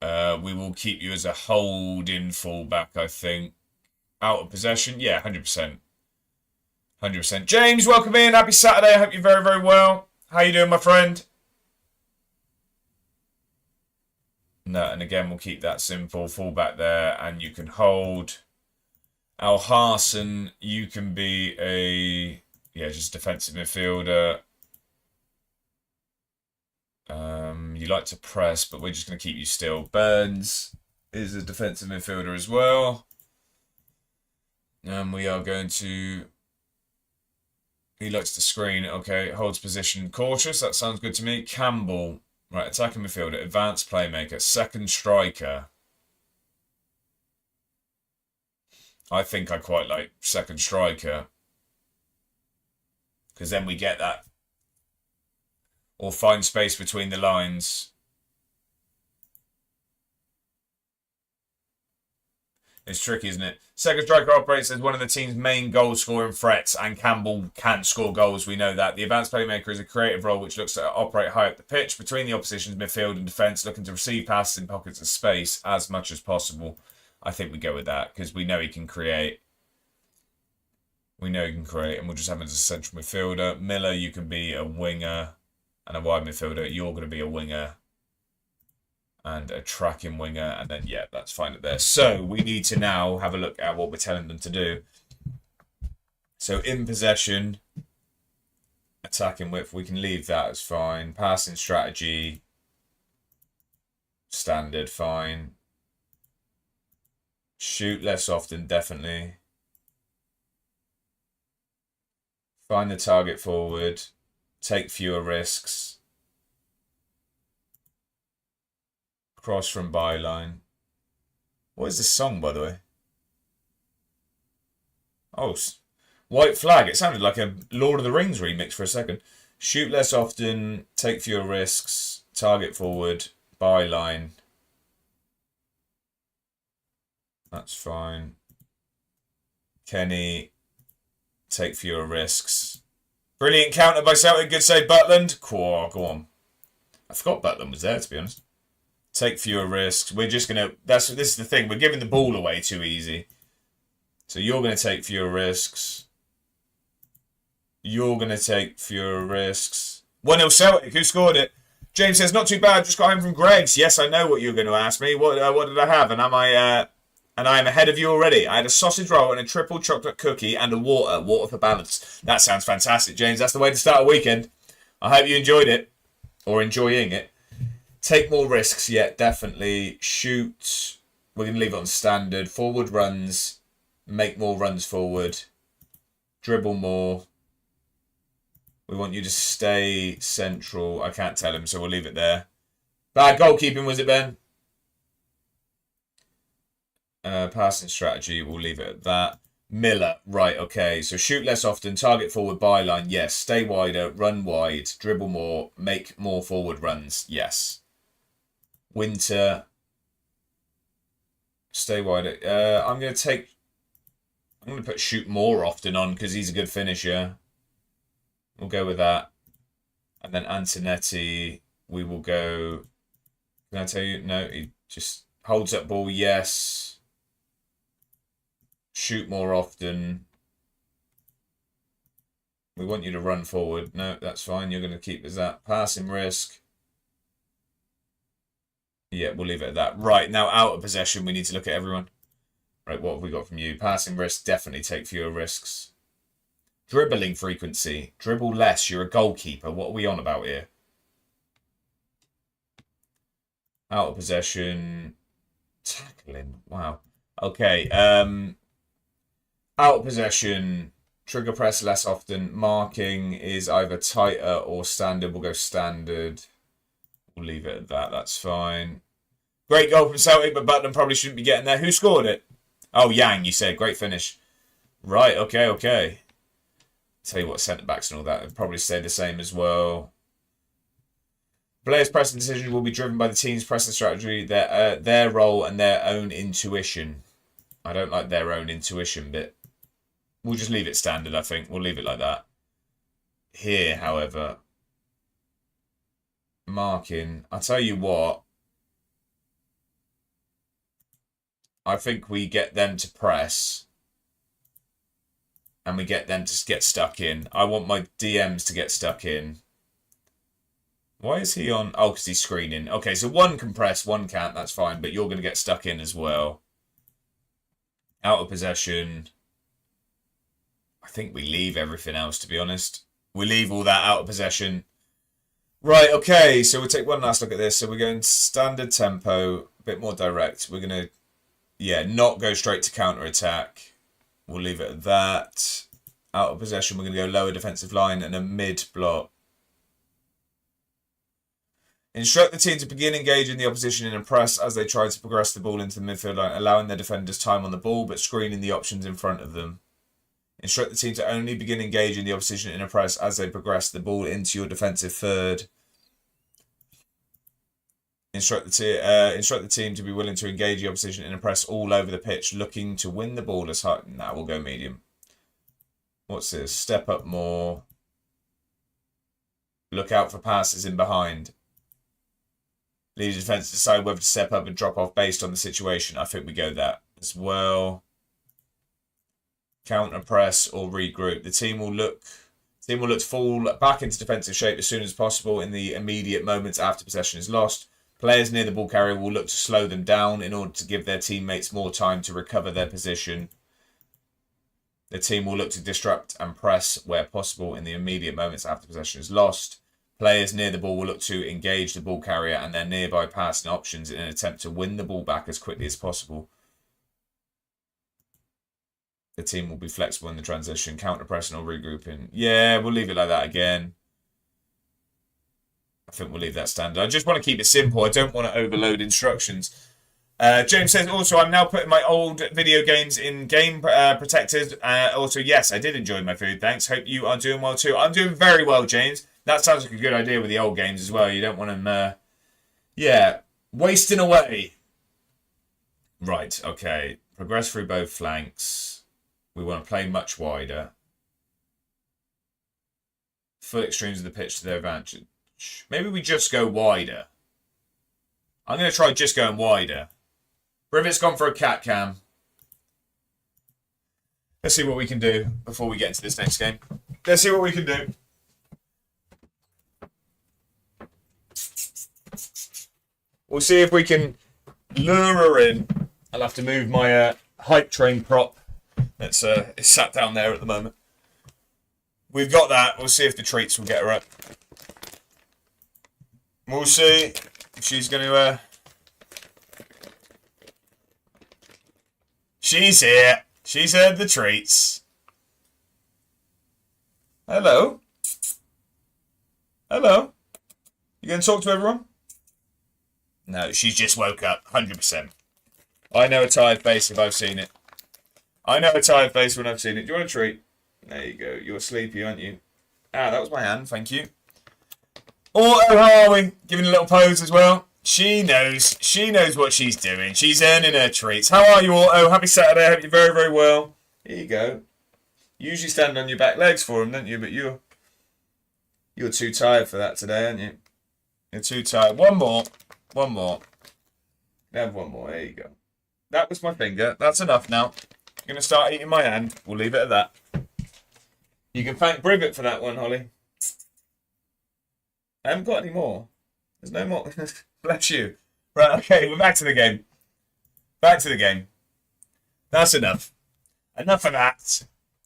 We will keep you as a holding fullback, I think. Out of possession, yeah, 100%. 100%. James, welcome in. Happy Saturday. I hope you're very, very well. How you doing, my friend? No, and again, we'll keep that simple. Fullback there, and you can hold. Al Harson, you can be a, yeah, just defensive midfielder. You like to press, but we're just going to keep you still. Burns is a defensive midfielder as well. And we are going to... He likes to screen. Okay, holds position. Cautious, that sounds good to me. Campbell, right, attacking midfielder. Advanced playmaker. Second striker. I think I quite like second striker. Because then we get that. Or find space between the lines. It's tricky, isn't it? Second striker operates as one of the team's main goal-scoring threats, and Campbell can't score goals, we know that. The advanced playmaker is a creative role which looks to operate high up the pitch between the opposition's midfield and defence, looking to receive passes in pockets of space as much as possible. I think we go with that, because we know he can create. We know he can create, and we'll just have him as a central midfielder. Miller, you can be a winger and a wide midfielder. You're going to be a winger and a tracking winger, and then, yeah, that's fine there. So we need to now have a look at what we're telling them to do. So in possession, attacking width, we can leave that as fine. Passing strategy, standard, fine. Shoot less often, definitely. Find the target forward. Take fewer risks. Cross from byline. What is this song, by the way? Oh, White Flag. It sounded like a Lord of the Rings remix for a second. Shoot less often. Take fewer risks. Target forward. Byline. That's fine. Kenny. Take fewer risks. Brilliant counter by Celtic. Good save, Butland. Cool, go on. I forgot Butland was there, to be honest. Take fewer risks. We're just going to... This is the thing. We're giving the ball away too easy. So you're going to take fewer risks. You're going to take fewer risks. 1-0 Celtic. Who scored it? James says, not too bad. Just got home from Greg's. Yes, I know what you're going to ask me. What did I have? And I am ahead of you already. I had a sausage roll and a triple chocolate cookie and a water for balance. That sounds fantastic, James. That's the way to start a weekend. I hope you enjoyed it, or enjoying it. Take more risks, yeah, definitely. Shoot. We're going to leave it on standard. Forward runs. Make more runs forward. Dribble more. We want you to stay central. I can't tell him, so we'll leave it there. Bad goalkeeping, was it, Ben? Passing strategy, we'll leave it at that. Miller, right, okay. So shoot less often, target forward, byline, yes. Stay wider, run wide, dribble more, make more forward runs, yes. Winter, stay wider. I'm going to put shoot more often on because he's a good finisher. We'll go with that. And then Antonetti, we will go... Can I tell you? No, he just holds up ball, yes. Shoot more often. We want you to run forward. No, that's fine. You're going to keep as that. Passing risk. Yeah, we'll leave it at that. Right, now out of possession, we need to look at everyone. Right, what have we got from you? Passing risk, definitely take fewer risks. Dribbling frequency. Dribble less. You're a goalkeeper. What are we on about here? Out of possession. Tackling. Wow. Okay. Out of possession. Trigger press less often. Marking is either tighter or standard. We'll go standard. We'll leave it at that. That's fine. Great goal from Celtic, but Butland probably shouldn't be getting there. Who scored it? Oh, Yang, you said. Great finish. Right, okay. Tell you what, centre-backs and all that would probably stay the same as well. Players' pressing decisions will be driven by the team's pressing strategy, their role, and their own intuition. I don't like their own intuition bit. We'll just leave it standard, I think. We'll leave it like that. Here, however, marking. I'll tell you what. I think we get them to press. And we get them to get stuck in. I want my DMs to get stuck in. Why is he on? Oh, because he's screening. Okay, so one can press, one can't. That's fine. But you're going to get stuck in as well. Out of possession. I think we leave everything else, to be honest. We leave all that out of possession. Right, okay. So we'll take one last look at this. So we're going standard tempo. A bit more direct. We're going to, not go straight to counter-attack. We'll leave it at that. Out of possession, we're going to go lower defensive line and a mid-block. Instruct the team to begin engaging the opposition in a press as they try to progress the ball into the midfield line, allowing their defenders time on the ball but screening the options in front of them. Instruct the team to only begin engaging the opposition in a press as they progress the ball into your defensive third. Instruct the team to be willing to engage the opposition in a press all over the pitch, looking to win the ball as high. Nah, we'll go medium. What's this? Step up more. Look out for passes in behind. Leave the defence to decide whether to step up and drop off based on the situation. I think we go that as well. Counter press or regroup. The team will look to fall back into defensive shape as soon as possible in the immediate moments after possession is lost. Players near the ball carrier will look to slow them down in order to give their teammates more time to recover their position. The team will look to disrupt and press where possible in the immediate moments after possession is lost. Players near the ball will look to engage the ball carrier and their nearby passing options in an attempt to win the ball back as quickly as possible. The team will be flexible in the transition, counter-pressing or regrouping. Yeah, we'll leave it like that again. I think we'll leave that standard. I just want to keep it simple. I don't want to overload instructions. James says, also, I'm now putting my old video games in game protected. Also, yes, I did enjoy my food. Thanks. Hope you are doing well too. I'm doing very well, James. That sounds like a good idea with the old games as well. You don't want them, wasting away. Right, okay. Progress through both flanks. We want to play much wider. Full extremes of the pitch to their advantage. Maybe we just go wider. I'm going to try just going wider. Rivet's gone for a cat cam. Let's see what we can do before we get into this next game. Let's see what we can do. We'll see if we can lure her in. I'll have to move my hype train prop. It's sat down there at the moment. We've got that. We'll see if the treats will get her up. We'll see if she's going to... She's here. She's heard the treats. Hello. Hello. You going to talk to everyone? No, she's just woke up. 100%. I know a tired face if I've seen it. I know a tired face when I've seen it. Do you want a treat? There you go. You're sleepy, aren't you? Ah, that was my hand. Thank you. Auto, how are we? Giving a little pose as well. She knows. She knows what she's doing. She's earning her treats. How are you, Auto? Happy Saturday. I hope you're very, very well. Here you go. You usually stand on your back legs for them, don't you? But you're too tired for that today, aren't you? You're too tired. One more. One more. Have one more. There you go. That was my finger. That's enough now. I'm going to start eating my hand. We'll leave it at that. You can thank Brivet for that one, Holly. I haven't got any more. There's no more. Bless you. Right, okay, we're back to the game. Back to the game. That's enough. Enough of that.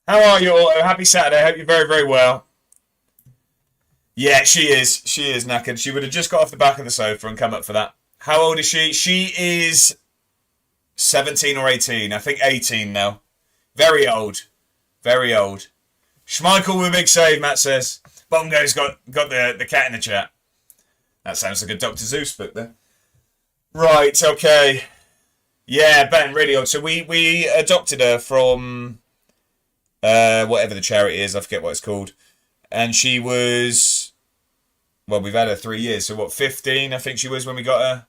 How are you all? Happy Saturday. I hope you're very, very well. Yeah, she is. She is knackered. She would have just got off the back of the sofa and come up for that. How old is she? She is 17 or 18. I think 18 now. Very old. Very old. Schmeichel with a big save, Matt says. Bongo's got the cat in the chat. That sounds like a Dr. Zeus book there. Right, okay. Yeah, Ben, really old. So we adopted her from whatever the charity is, I forget what it's called. And she was, well, we've had her 3 years, so what, 15 I think she was when we got her.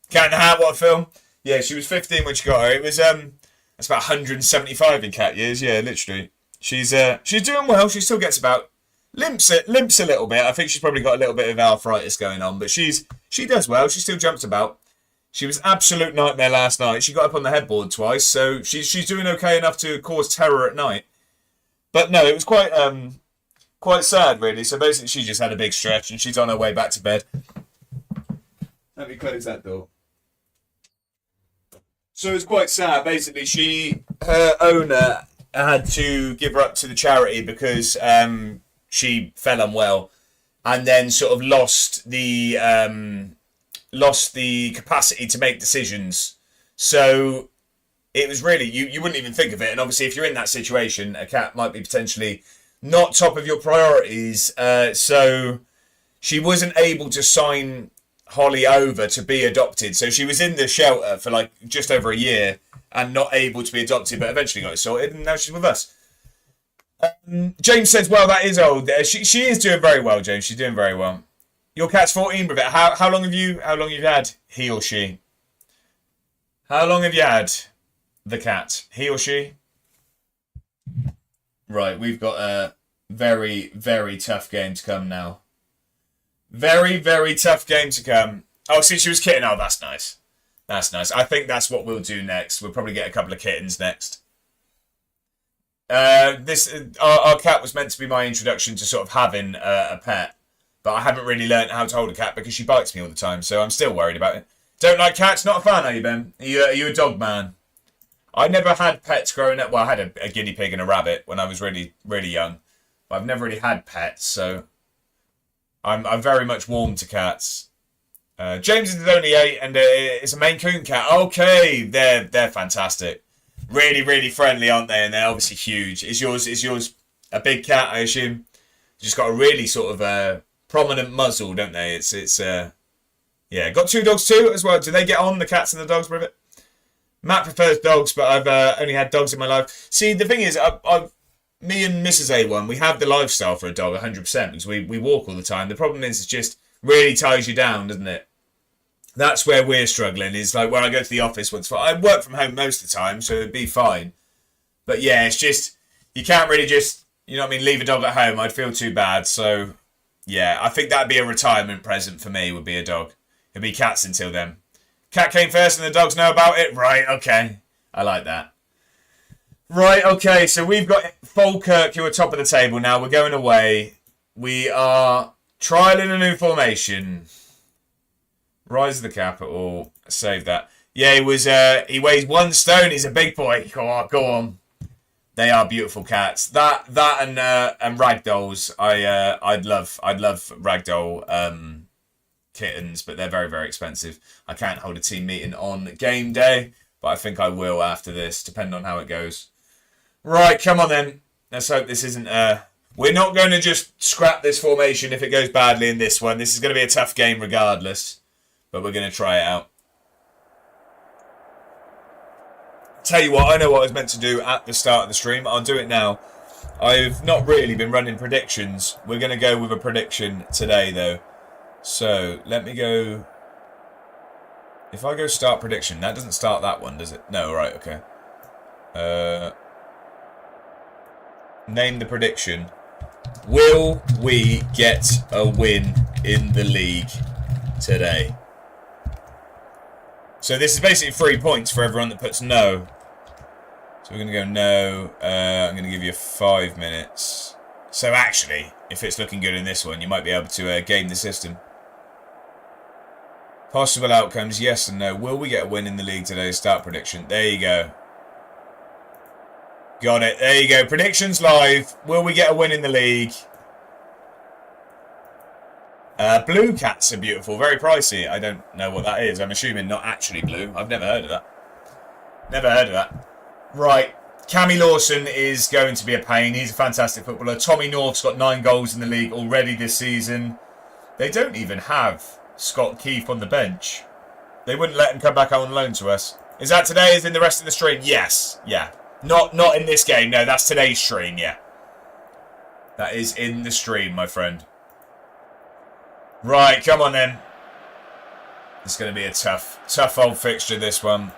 Cat in the Hat, what a film. Yeah, she was 15 when she got her. It was that's about 175 in cat years, yeah, literally. She's doing well, she still gets about limps a little bit. I think she's probably got a little bit of arthritis going on, but she does well, she still jumps about. She was absolute nightmare last night. She got up on the headboard twice, so she's doing okay enough to cause terror at night. But no, it was quite sad really. So basically she just had a big stretch and she's on her way back to bed. Let me close that door. So it's quite sad. Basically, her owner had to give her up to the charity because she fell unwell, and then sort of lost the capacity to make decisions. So it was really you wouldn't even think of it. And obviously, if you're in that situation, a cat might be potentially not top of your priorities. So she wasn't able to sign Holly over to be adopted. So she was in the shelter for like just over a year and not able to be adopted, but eventually got it sorted and now she's with us. James says, well, that is old. She is doing very well, James. She's doing very well. Your cat's 14, Brevet. How long have you had he or she? How long have you had the cat? He or she? Right, we've got a very, very tough game to come now. Very, very tough game to come. Oh, see, she was kitten. Oh, that's nice. That's nice. I think that's what we'll do next. We'll probably get a couple of kittens next. Our cat was meant to be my introduction to sort of having a pet, but I haven't really learned how to hold a cat because she bites me all the time, so I'm still worried about it. Don't like cats? Not a fan, are you, Ben? Are you a dog man? I never had pets growing up. Well, I had a guinea pig and a rabbit when I was really, really young, but I've never really had pets, so I'm very much warm to cats. James is only 8 and it's a Maine Coon cat. Okay, they're fantastic. Really, really friendly, aren't they? And they're obviously huge. Is yours a big cat, I assume? Just got a really sort of prominent muzzle, don't they? It's yeah. Got 2 dogs too as well. Do they get on, the cats and the dogs, Rivet? Matt prefers dogs, but I've only had dogs in my life. See, the thing is, me and Mrs. A1, we have the lifestyle for a dog 100% because we walk all the time. The problem is, it just really ties you down, doesn't it? That's where we're struggling. Is like when I go to the office once. I work from home most of the time, so it'd be fine. But yeah, it's just you can't really just leave a dog at home. I'd feel too bad. So yeah, I think that'd be a retirement present for me. Would be a dog. It'd be cats until then. Cat came first, and the dogs know about it. Right? Okay, I like that. Right, okay, so we've got Falkirk, who are top of the table now. We're going away. We are trialling a new formation. Rise of the Capital. Save that. Yeah, he weighs 1 stone. He's a big boy. Go on. They are beautiful cats. That and ragdolls. I'd love ragdoll kittens, but they're very, very expensive. I can't hold a team meeting on game day, but I think I will after this, depending on how it goes. Right, come on then. Let's hope this isn't... We're not going to just scrap this formation if it goes badly in this one. This is going to be a tough game regardless. But we're going to try it out. Tell you what, I know what I was meant to do at the start of the stream. I'll do it now. I've not really been running predictions. We're going to go with a prediction today, though. So, let me go... If I go start prediction, that doesn't start that one, does it? No, right, okay. Name the prediction. Will we get a win in the league today? So this is basically 3 points for everyone that puts no. So we're going to go no. I'm going to give you 5 minutes. So actually, if it's looking good in this one, you might be able to game the system. Possible outcomes, yes and no. Will we get a win in the league today? Start prediction. There you go. Got it. There you go. Predictions live. Will we get a win in the league? Blue cats are beautiful. Very pricey. I don't know what that is. I'm assuming not actually blue. I've never heard of that. Right. Cammy Lawson is going to be a pain. He's a fantastic footballer. Tommy North's got 9 goals in the league already this season. They don't even have Scott Keefe on the bench. They wouldn't let him come back on loan to us. Is that today? Is in the rest of the stream? Yes. Yeah. Not in this game. No, that's today's stream. Yeah. That is in the stream, my friend. Right, come on then. It's going to be a tough old fixture, this one.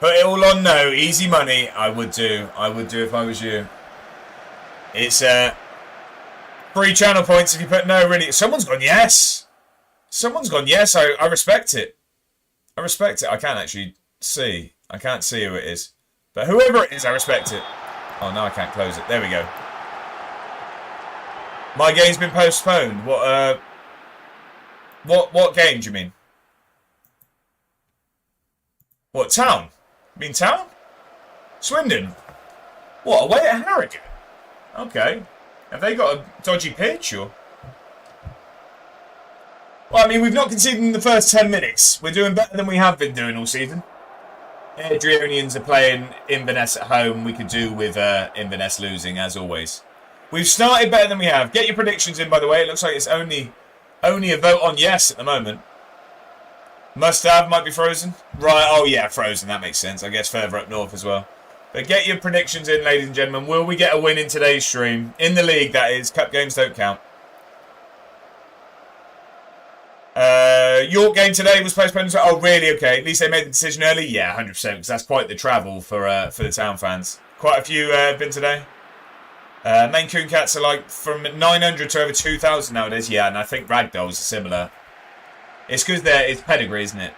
Put it all on no. Easy money. I would do if I was you. It's free channel points if you put no, really. Someone's gone yes. Someone's gone yes. I respect it. I respect it. I can't actually see. I can't see who it is. But whoever it is, I respect it. Oh, no, I can't close it. There we go. My game's been postponed. What game do you mean? What, Town? You mean Town? Swindon? What, away at Harrogate? Okay. Have they got a dodgy pitch, or? Well, I mean, we've not conceded in the first 10 minutes. We're doing better than we have been doing all season. Adrionians are playing Inverness at home. We could do with Inverness losing, as always. We've started better than we have. Get your predictions in, by the way. It looks like it's only a vote on yes at the moment. Must have might be frozen. Right, oh yeah, frozen. That makes sense. I guess further up north as well. But get your predictions in, ladies and gentlemen. Will we get a win in today's stream? In the league, that is. Cup games don't count. York game today was postponed. Oh, really? Okay. At least they made the decision early. Yeah, 100%. Because that's quite the travel for the Town fans. Quite a few have been today. Maine Coon Cats are like from 900 to over 2,000 nowadays. Yeah, and I think Ragdolls are similar. It's because it's pedigree, isn't it?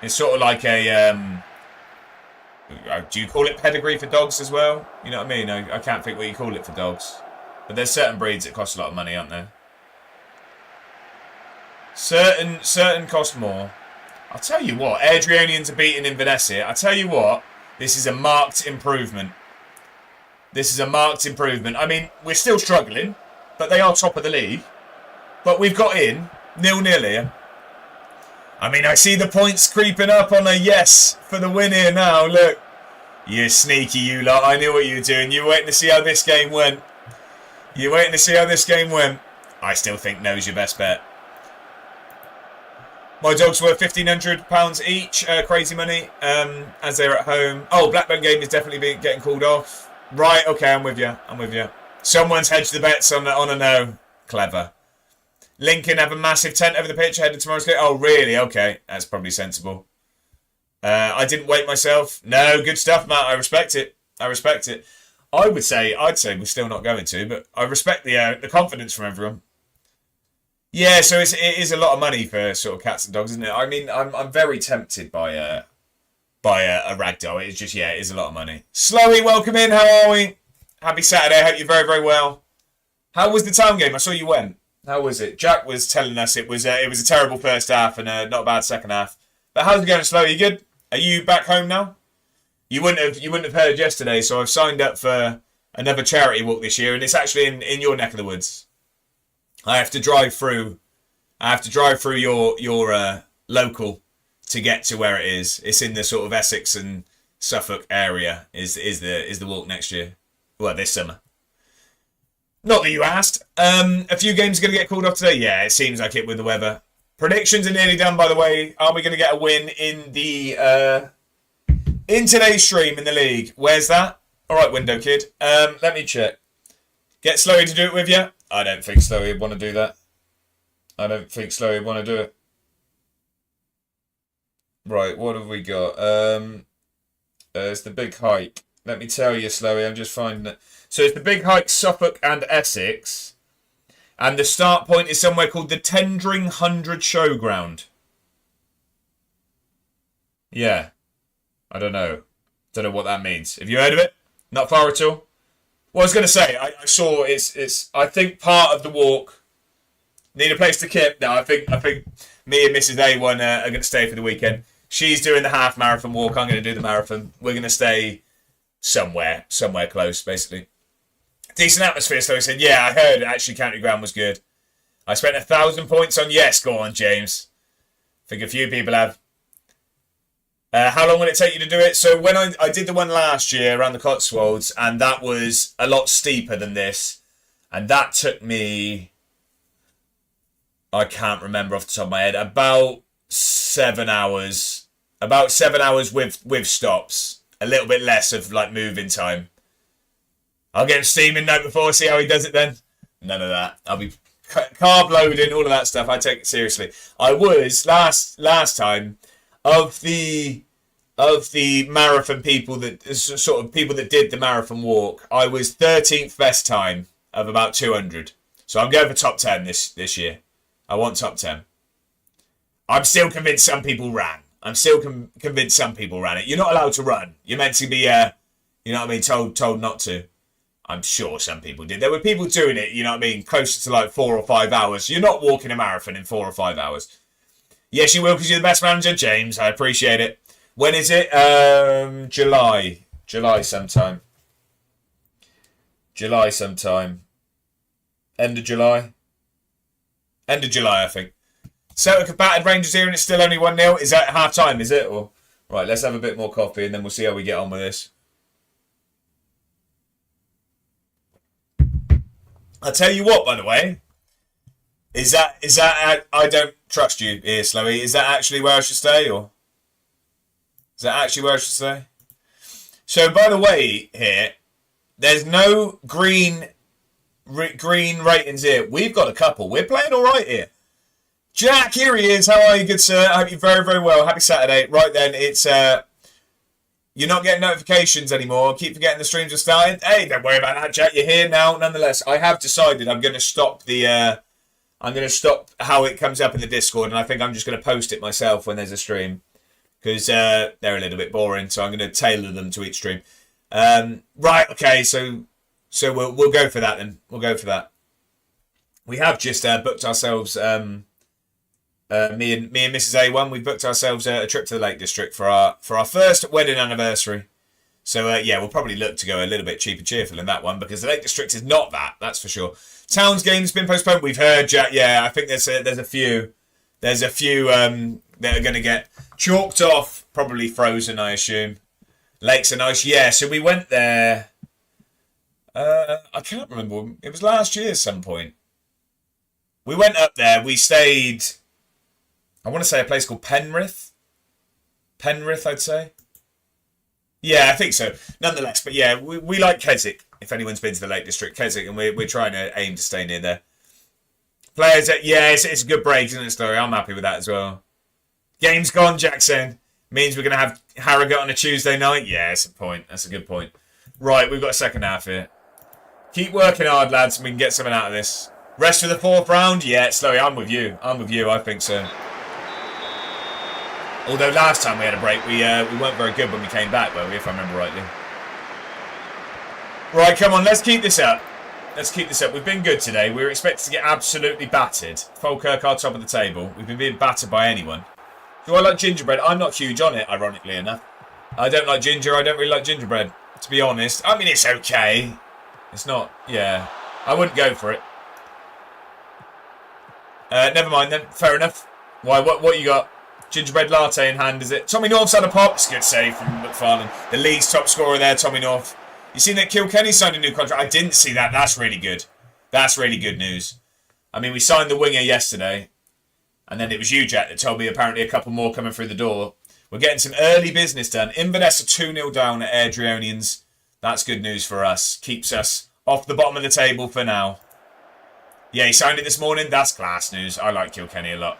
It's sort of like a... do you call it pedigree for dogs as well? You know what I mean? I can't think what you call it for dogs. But there's certain breeds that cost a lot of money, aren't there? Certain cost more. I'll tell you what, Adrionians are beating Inverness here. I'll tell you what, this is a marked improvement. This is a marked improvement. I mean, we're still struggling, but they are top of the league. But we've got in 0-0 here. I mean, I see the points creeping up on a yes for the win here now. Look, you sneaky you lot. I knew what you were doing. You were waiting to see how this game went. You're waiting to see how this game went. I still think no's your best bet. My dogs were £1,500 each, crazy money, as they're at home. Oh, Blackburn game is definitely getting called off. Right, okay, I'm with you. Someone's hedged the bets on a no. Clever. Lincoln have a massive tent over the pitch ahead of tomorrow's game. Oh, really? Okay, that's probably sensible. I didn't wait myself. No, good stuff, Matt. I respect it. I'd say we're still not going to, but I respect the confidence from everyone. Yeah, so it is a lot of money for sort of cats and dogs, isn't it? I mean, I'm very tempted by a ragdoll. It's just, yeah, it is a lot of money. Slowy, welcome in. How are we? Happy Saturday. Hope you're very, very well. How was the Town game? I saw you went. How was it? Jack was telling us it was a terrible first half and not a bad second half. But how's it going, Slowy? You good? Are you back home now? You wouldn't have heard yesterday, so I've signed up for another charity walk this year, and it's actually in your neck of the woods. I have to drive through your local to get to where it is. It's in the sort of Essex and Suffolk area. Is the walk next year? Well, this summer. Not that you asked. A few games are going to get called off today. Yeah, it seems like it with the weather. Predictions are nearly done, by the way. Are we going to get a win in the in today's stream in the league? Where's that? All right, window kid. Let me check. Get Slowy to do it with you. I don't think Slowy would want to do that. Right, what have we got? It's the big hike. Let me tell you, Slowy, I'm just finding it. So it's the big hike, Suffolk and Essex. And the start point is somewhere called the Tendring 100 Showground. Yeah. I don't know. Don't know what that means. Have you heard of it? Not far at all? Well, I was going to say, I saw it's. I think part of the walk. Need a place to camp. No, I think me and Mrs. A1 are going to stay for the weekend. She's doing the half marathon walk. I'm going to do the marathon. We're going to stay somewhere close, basically. Decent atmosphere. So he said, yeah, I heard actually County Ground was good. I spent 1,000 points on yes. Go on, James. I think a few people have. How long will it take you to do it? So when I did the one last year around the Cotswolds, and that was a lot steeper than this, and that took me, I can't remember off the top of my head, about 7 hours. About 7 hours with stops. A little bit less of like moving time. I'll get him steaming night before, see how he does it then. None of that. I'll be carb loading, all of that stuff. I take it seriously. I was last time of the marathon people that sort of people that did the marathon walk. I was 13th best time of about 200. So I'm going for top 10 this year. I want top 10. I'm still convinced some people ran. I'm still convinced some people ran it. You're not allowed to run. You're meant to be, you know what I mean, told not to. I'm sure some people did. There were people doing it, you know what I mean, closer to like 4 or 5 hours. You're not walking a marathon in 4 or 5 hours. Yes, you will, because you're the best manager, James. I appreciate it. When is it? July. July sometime. July sometime. End of July. End of July, I think. Celtic have battered Rangers here and it's still only 1-0. Is that half time, is it? Or right, let's have a bit more coffee and then we'll see how we get on with this. I'll tell you what, by the way. Is that I don't trust you here, Slowy. Is that actually where I should stay, or is that actually where I should stay? So, by the way, here, there's no green ratings here. We've got a couple. We're playing all right here. Jack, here he is. How are you, good sir? I hope you're very, very well. Happy Saturday. Right then, it's you're not getting notifications anymore. Keep forgetting the streams are starting. Hey, don't worry about that, Jack. You're here now. Nonetheless, I have decided I'm going to stop the. I'm going to stop how it comes up in the Discord, and I think I'm just going to post it myself when there's a stream, because they're a little bit boring. So I'm going to tailor them to each stream. Right. Okay. So we'll go for that then. We'll go for that. We have just booked ourselves. Me and Mrs. A1, we've booked ourselves a trip to the Lake District for our first wedding anniversary. So yeah, we'll probably look to go a little bit cheap and cheerful in that one, because the Lake District is not that's for sure. Towns game's been postponed. We've heard, Jack. Yeah, I think there's a few that are going to get chalked off, probably frozen, I assume. Lakes are nice. Yeah, so we went there. I can't remember. It was last year at some point. We went up there. We stayed. I want to say a place called Penrith. Penrith, I'd say. Yeah, I think so. Nonetheless, but yeah, we like Keswick. If anyone's been to the Lake District, Keswick, and we're trying to aim to stay near there. Players, yeah, it's a good break, isn't it, Story? I'm happy with that as well. Game's gone, Jackson. Means we're going to have Harrogate on a Tuesday night. Yeah, that's a point. That's a good point. Right, we've got a second half here. Keep working hard, lads, and we can get something out of this. Rest for the fourth round? Yeah, Slowy, I'm with you. I think so. Although last time we had a break, we weren't very good when we came back, were we, if I remember rightly. Right, come on, let's keep this up. Let's keep this up. We've been good today. We were expected to get absolutely battered. Falkirk are top of the table. We've been being battered by anyone. Do I like gingerbread? I'm not huge on it, ironically enough. I don't like ginger. I don't really like gingerbread, to be honest. I mean, it's okay. It's not, yeah. I wouldn't go for it. Never mind then. Fair enough. Why? What you got? Gingerbread latte in hand, is it? Tommy North's had a pop. It's a good save from McFarlane. The league's top scorer there, Tommy North. You seen that Kilkenny signed a new contract? I didn't see that. That's really good. That's really good news. I mean, we signed the winger yesterday. And then it was you, Jack, that told me apparently a couple more coming through the door. We're getting some early business done. Inverness are 2-0 down at Airdrieonians. That's good news for us. Keeps us off the bottom of the table for now. Yeah, he signed it this morning. That's class news. I like Kilkenny a lot.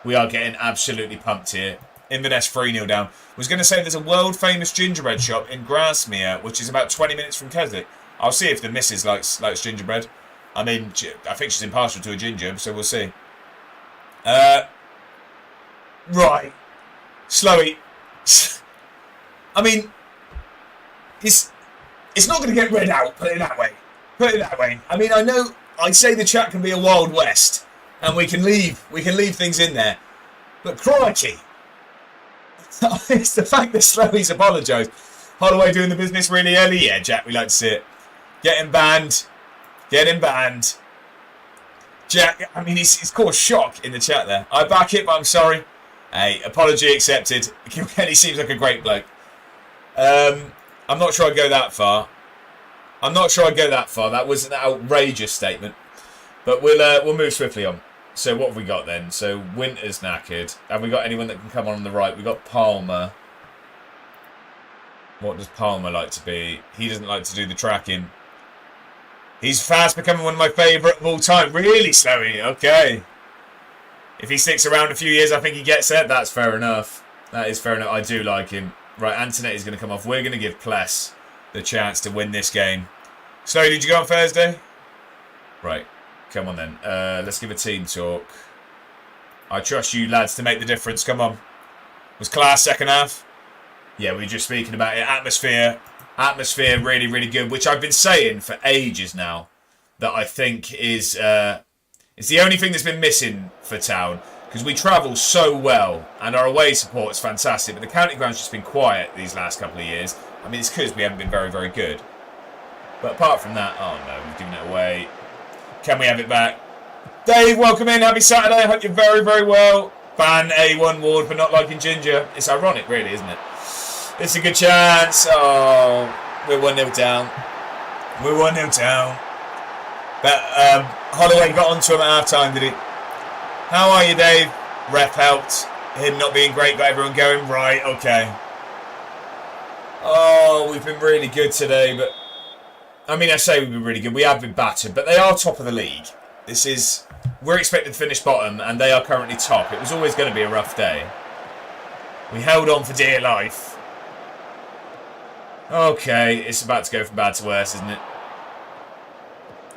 We are getting absolutely pumped here. Inverness 3-0 down. Was going to say there's a world-famous gingerbread shop in Grasmere, which is about 20 minutes from Keswick. I'll see if the missus likes gingerbread. I mean, I think she's impartial to a ginger, so we'll see. Right. Slowy. I mean, it's not going to get read out, put it that way. I mean, I know I say the chat can be a Wild West, and we can leave things in there. But crikey. It's the fact that Slowy's apologised. Holloway doing the business really early. Yeah, Jack, we like to see it. Get him banned. Jack, I mean, he's caused shock in the chat there. I back it, but I'm sorry. Hey, apology accepted. Kilkenny seems like a great bloke. I'm not sure I'd go that far. That was an outrageous statement. But we'll move swiftly on. So what have we got then? So Winter's knackered. Have we got anyone that can come on the right? We've got Palmer. What does Palmer like to be? He doesn't like to do the tracking. He's fast becoming one of my favourite of all time. Really, Slowy? Okay. If he sticks around a few years, I think he gets it. That's fair enough. That is fair enough. I do like him. Right, Antonetti's going to come off. We're going to give Pless the chance to win this game. Slowy, did you go on Thursday? Right. Come on then. Let's give a team talk. I trust you lads to make the difference. Come on. Was class second half? Yeah, we were just speaking about it. Atmosphere really, really good. Which I've been saying for ages now. That I think is it's the only thing that's been missing for Town. Because we travel so well. And our away support is fantastic. But the county ground's just been quiet these last couple of years. I mean, it's because we haven't been very, very good. But apart from that, oh no, we've given it away. Can we have it back? Dave, welcome in. Happy Saturday. I hope you're very, very well. Ban A1 Ward for not liking Ginger. It's ironic, really, isn't it? It's a good chance. Oh, we're 1-0 down. We're 1-0 down. But Holloway got onto him at half-time, did he? How are you, Dave? Ref helped. Him not being great got everyone going. Right, okay. Oh, we've been really good today, but... I mean, I say we've been really good. We have been battered, but they are top of the league. We're expected to finish bottom, and they are currently top. It was always going to be a rough day. We held on for dear life. Okay, it's about to go from bad to worse, isn't it?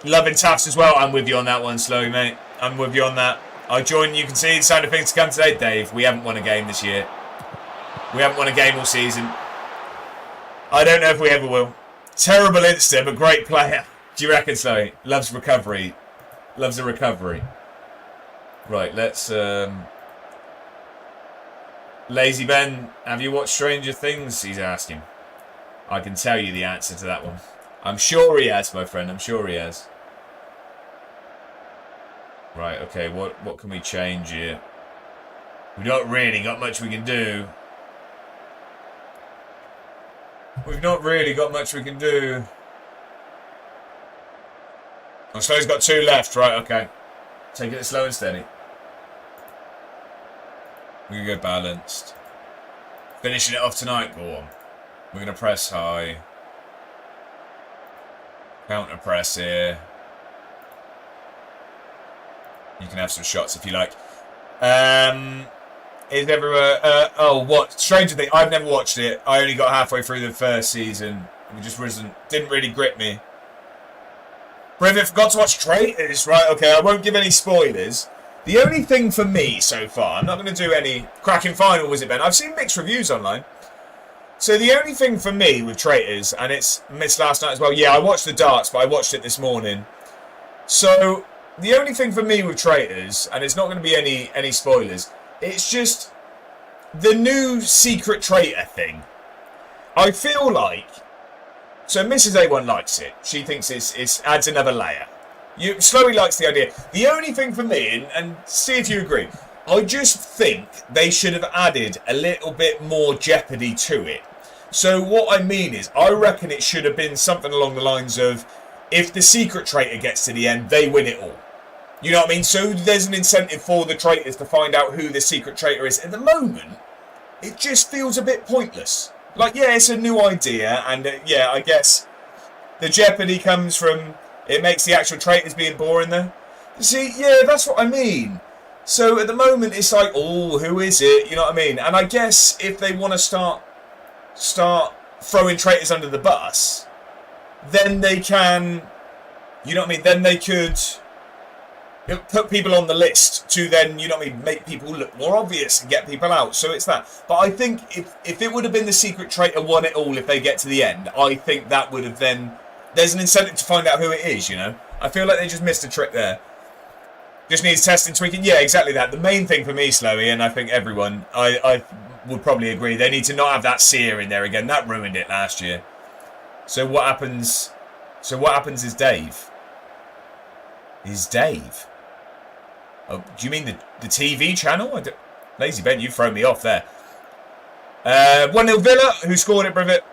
Loving Tafts as well. I'm with you on that one, Slowy, mate. I'm with you on that. I join you. Can see the sign of things to come today, Dave. We haven't won a game this year. We haven't won a game all season. I don't know if we ever will. Terrible Insta, but great player. Do you reckon so? Loves recovery. Loves a recovery. Right, let's... Lazy Ben, have you watched Stranger Things? He's asking. I can tell you the answer to that one. I'm sure he has, my friend. I'm sure he has. Right, okay, what can we change here? We've not really got much we can do. We've not really got much we can do. Oh, Slow's got 2 left. Right, okay. Take it slow and steady. We're going to go balanced. Finishing it off tonight. Go on. We're going to press high. Counter press here. You can have some shots if you like. Is everywhere? What? Stranger Things. I've never watched it. I only got halfway through the first season. It just didn't really grip me. Privet forgot to watch Traitors. Right, okay, I won't give any spoilers. The only thing for me so far, I'm not going to do any cracking final, was it, Ben? I've seen mixed reviews online. So the only thing for me with Traitors, and it's missed last night as well. Yeah, I watched the darts, but I watched it this morning. So the only thing for me with Traitors, and it's not going to be any spoilers, it's just the new secret traitor thing. I feel like... So Mrs. A1 likes it. She thinks it adds another layer. Slowly likes the idea. The only thing for me, and see if you agree, I just think they should have added a little bit more jeopardy to it. So what I mean is, I reckon it should have been something along the lines of, if the secret traitor gets to the end, they win it all. You know what I mean? So there's an incentive for the traitors to find out who the secret traitor is. At the moment, it just feels a bit pointless. Like, yeah, it's a new idea, and yeah, I guess the jeopardy comes from, it makes the actual traitors being boring there. You see, yeah, that's what I mean. So at the moment, it's like, oh, who is it? You know what I mean? And I guess if they want to start throwing traitors under the bus, then they can, you know what I mean? Then they could put people on the list to then, you know what I mean, make people look more obvious and get people out. So it's that. But I think if it would have been the secret traitor won it all if they get to the end, I think that would have then... There's an incentive to find out who it is, you know? I feel like they just missed a trick there. Just needs testing, tweaking. Yeah, exactly that. The main thing for me, Slowy, and I think everyone, I would probably agree, they need to not have that seer in there again. That ruined it last year. So what happens... So what happens is Dave. Is Dave... Oh, do you mean the TV channel? Lazy Ben, you've thrown me off there. 1-0 Villa. Who scored it, Privet?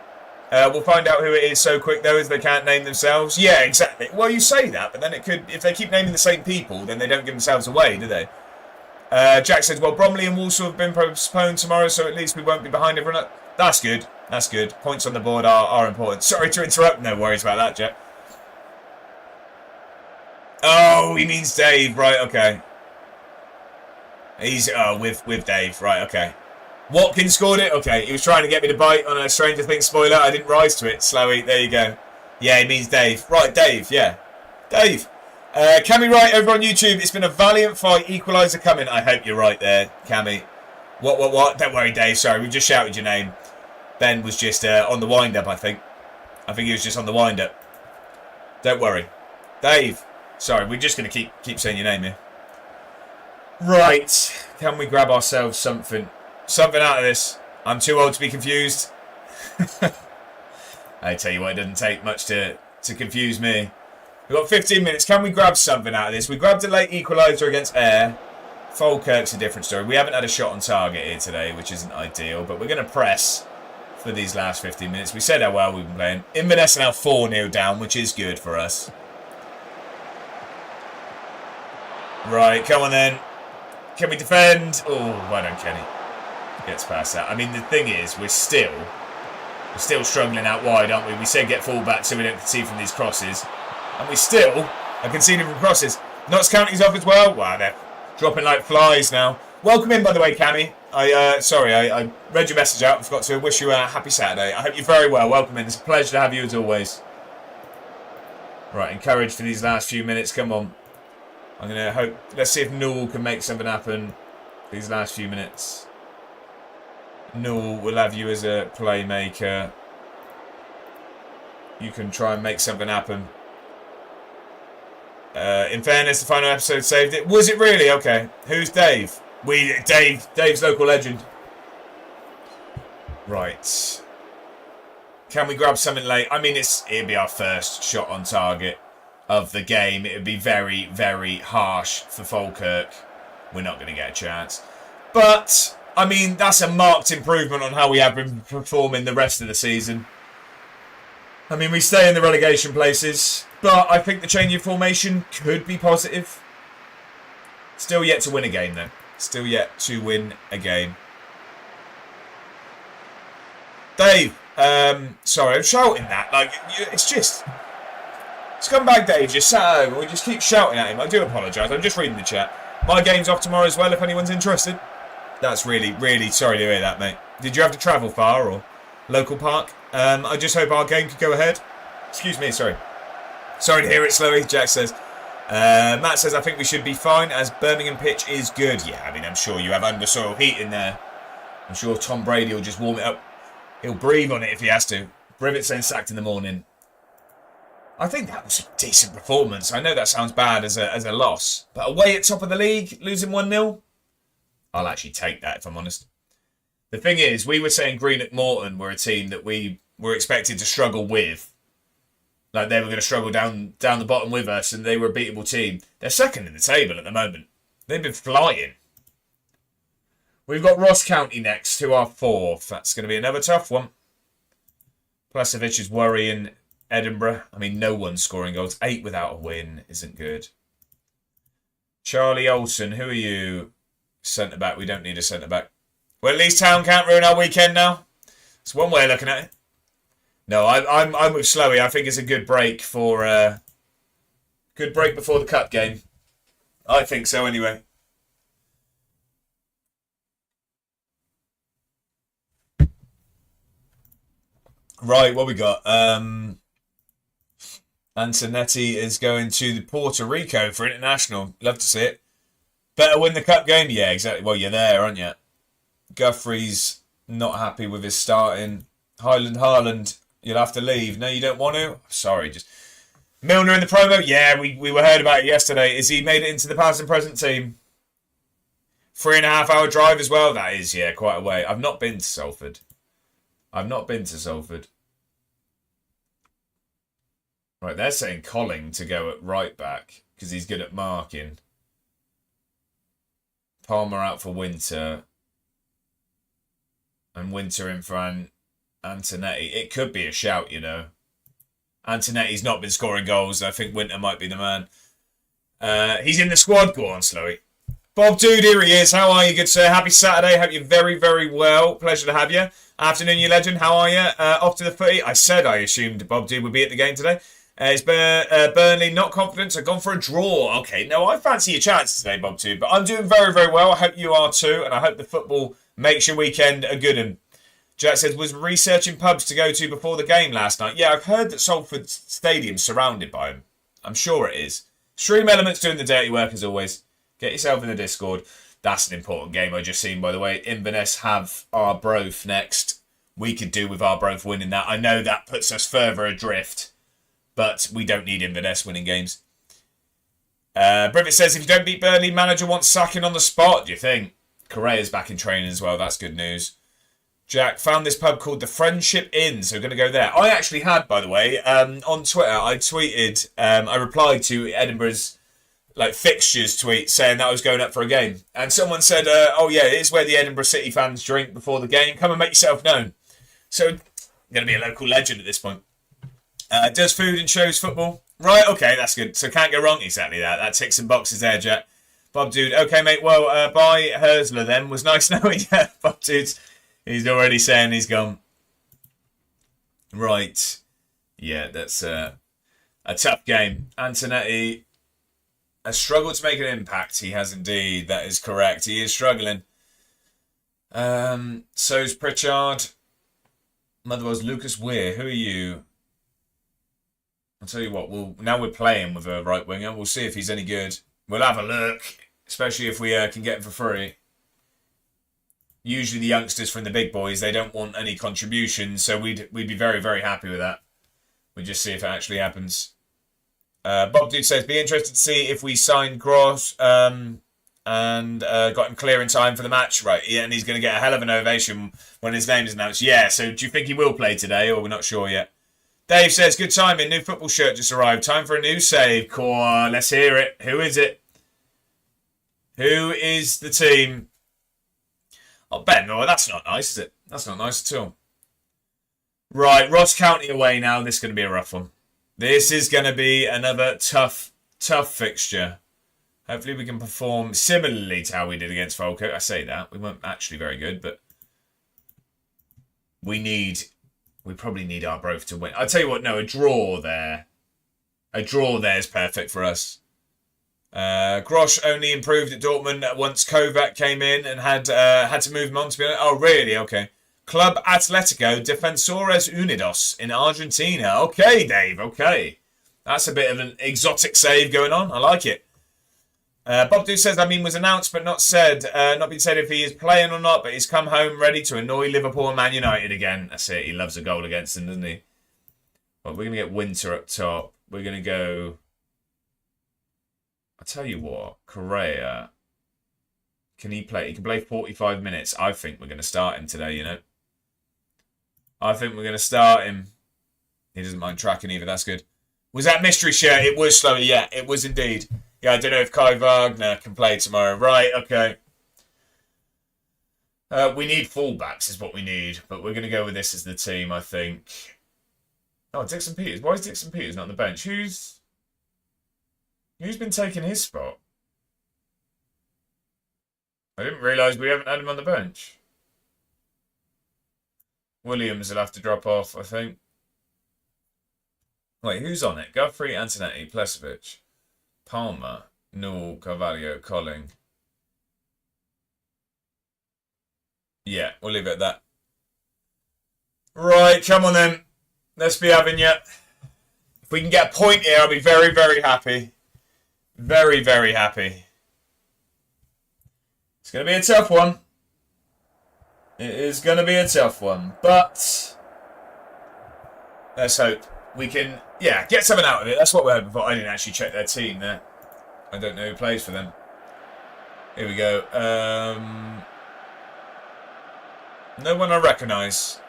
We'll find out who it is so quick, though, as they can't name themselves. Yeah, exactly. Well, you say that, but then it could... If they keep naming the same people, then they don't give themselves away, do they? Jack says, well, Bromley and Walsall have been postponed tomorrow, so at least we won't be behind everyone. That's good. That's good. Points on the board are important. Sorry to interrupt. No worries about that, Jack. Oh, he means Dave. Right, okay. He's... Oh, with Dave. Right, okay. Watkins scored it? Okay, he was trying to get me to bite on a Stranger Things spoiler. I didn't rise to it. Slowy, there you go. Yeah, he means Dave. Right, Dave, yeah. Dave. Cammy Wright over on YouTube. It's been a valiant fight. Equaliser coming. I hope you're right there, Cammy. What? Don't worry, Dave. Sorry, we just shouted your name. Ben was just on the wind-up, I think. I think he was just on the wind-up. Don't worry. Dave. Sorry, we're just going to keep saying your name here. Right. Can we grab ourselves something out of this? I'm too old to be confused. I tell you what, it doesn't take much to confuse me. We've got 15 minutes. Can we grab something out of this? We grabbed a late equaliser against Ayr. Falkirk's a different story. We haven't had a shot on target here today, which isn't ideal, but we're going to press for these last 15 minutes. We said how well we've been playing. Inverness are now 4-0 down, which is good for us. Right, come on then. Can we defend? Oh, well done, Kenny. Gets past that. I mean, the thing is, we're still struggling out wide, aren't we? We said get full back so we don't concede from these crosses. And we still are conceding from crosses. Notts County's off as well. Wow, they're dropping like flies now. Welcome in, by the way, Cammy. I read your message out. I forgot to wish you a happy Saturday. I hope you're very well. Welcome in. It's a pleasure to have you as always. Right, encouraged for these last few minutes. Come on. I'm going to hope... Let's see if Newell can make something happen these last few minutes. Newell will have you as a playmaker. You can try and make something happen. In fairness, the final episode saved it. Was it really? Okay. Who's Dave? Dave's local legend. Right. Can we grab something late? I mean, it'd be our first shot on target of the game. It would be very, very harsh for Falkirk. We're not going to get a chance. But, I mean, that's a marked improvement on how we have been performing the rest of the season. I mean, we stay in the relegation places, but I think the change of formation could be positive. Still yet to win a game, though. Still yet to win a game. Dave, sorry, I'm shouting that. Like, it's just... Scumbag Dave just sat over. We just keep shouting at him. I do apologise. I'm just reading the chat. My game's off tomorrow as well, if anyone's interested. That's really, really sorry to hear that, mate. Did you have to travel far or local park? I just hope our game could go ahead. Excuse me, sorry. Sorry to hear it, Slowy, Jack says. Matt says, I think we should be fine as Birmingham pitch is good. Yeah, I mean, I'm sure you have undersoil heat in there. I'm sure Tom Brady will just warm it up. He'll breathe on it if he has to. Brivet saying sacked in the morning. I think that was a decent performance. I know that sounds bad as a loss. But away at top of the league, losing 1-0, I'll actually take that if I'm honest. The thing is, we were saying Greenock Morton were a team that we were expected to struggle with. Like they were going to struggle down the bottom with us and they were a beatable team. They're second in the table at the moment. They've been flying. We've got Ross County next, who are fourth. That's going to be another tough one. Plasovic is worrying Edinburgh. I mean, no one's scoring goals. 8 without a win isn't good. Charlie Olsen, who are you? Centre-back. We don't need a centre-back. Well, at least Town can't ruin our weekend now. It's one way of looking at it. No, I'm with Slowy. I think it's a good break for... good break before the cup game. I think so, anyway. Right, what we got? Antonetti is going to Puerto Rico for international. Love to see it. Better win the cup game? Yeah, exactly. Well, you're there, aren't you? Guthries not happy with his starting. Haaland, you'll have to leave. No, you don't want to? Sorry, just... Milner in the promo? Yeah, we were heard about it yesterday. Is he made it into the past and present team? 3.5 hour drive as well? That is, yeah, quite a way. I've not been to Salford. Right, they're saying Colling to go at right back because he's good at marking. Palmer out for Winter. And Winter in for Antonetti. It could be a shout, you know. Antonetti's not been scoring goals. I think Winter might be the man. He's in the squad. Go on, Slowy. Bob Dude, here he is. How are you, good sir? Happy Saturday. Hope you're very, very well. Pleasure to have you. Afternoon, you legend. How are you? Off to the footy. I said I assumed Bob Dude would be at the game today. It's Burnley, not confident, so gone for a draw. Okay, no, I fancy your chances today, Bob Dude. But I'm doing very, very well. I hope you are too. And I hope the football makes your weekend a good one. Jack says, was researching pubs to go to before the game last night. Yeah, I've heard that Salford Stadium's surrounded by them. I'm sure it is. Stream Elements doing the dirty work as always. Get yourself in the Discord. That's an important game I just seen, by the way. Inverness have Arbroath next. We could do with Arbroath winning that. I know that puts us further adrift, but we don't need Inverness winning games. Brivet says, if you don't beat Burnley, manager wants sacking on the spot. Do you think? Correa's back in training as well. That's good news. Jack found this pub called the Friendship Inn, so we're going to go there. I actually had, by the way, on Twitter, I tweeted, I replied to Edinburgh's fixtures tweet saying that I was going up for a game. And someone said, oh yeah, it is where the Edinburgh City fans drink before the game. Come and make yourself known. So, I'm going to be a local legend at this point. Does food and shows football? Right, okay, that's good. So can't go wrong. Exactly that. That ticks some boxes there, Jack. Bob Dude, okay, mate, well, bye, Hersler then. Was nice knowing you. Bob Dude's... He's already saying he's gone. Right. Yeah, that's a tough game. Antonetti has struggled to make an impact. He has indeed. That is correct. He is struggling. So's Pritchard. Motherwell's Lucas Weir. Who are you? I'll tell you what. Now we're playing with a right winger. We'll see if he's any good. We'll have a look. Especially if we can get him for free. Usually the youngsters from the big boys, they don't want any contributions, so we'd be very, very happy with that. We just see if it actually happens. Bob Dude says, be interested to see if we signed Gross and got him clear in time for the match. Right, yeah, and he's going to get a hell of an ovation when his name is announced. Yeah, so do you think he will play today, or we're not sure yet? Dave says, good timing, new football shirt just arrived. Time for a new save. Come on, let's hear it. Who is it? Who is the team? Oh, Ben, no, that's not nice, is it? That's not nice at all. Right, Ross County away now. This is going to be a rough one. This is going to be another tough fixture. Hopefully we can perform similarly to how we did against Falkirk. I say that. We weren't actually very good, but we probably need Arbroath to win. I'll tell you what, no, a draw there. A draw there is perfect for us. Grosh only improved at Dortmund once Kovac came in and had to move him on to be honest. Oh, really? Okay. Club Atletico Defensores Unidos in Argentina. Okay, Dave. Okay. That's a bit of an exotic save going on. I like it. Bob Dude says, was announced but not said. Not been said if he is playing or not, but he's come home ready to annoy Liverpool and Man United again. That's it. He loves a goal against them, doesn't he? Well, we're going to get Winter up top. We're going to go... I'll tell you what, Correa, can he play? He can play 45 minutes. I think we're going to start him today, you know. I think we're going to start him. He doesn't mind tracking either, that's good. Was that mystery shirt? It was slower, yeah, it was indeed. Yeah, I don't know if Kai Wagner can play tomorrow. Right, okay. We need fullbacks is what we need, but we're going to go with this as the team, I think. Oh, Dixon Peters. Why is Dixon Peters not on the bench? Who's been taking his spot? I didn't realise we haven't had him on the bench. Williams will have to drop off, I think. Wait, who's on it? Guthrie, Antonetti, Plesovic, Palmer, Newell, Carvalho, Colling. Yeah, we'll leave it at that. Right, come on then. Let's be having you. If we can get a point here, I'll be very, very happy. Very, very happy. It's going to be a tough one. It is going to be a tough one. But let's hope we can, get something out of it. That's what we're hoping for. I didn't actually check their team there. I don't know who plays for them. Here we go. No one I recognise.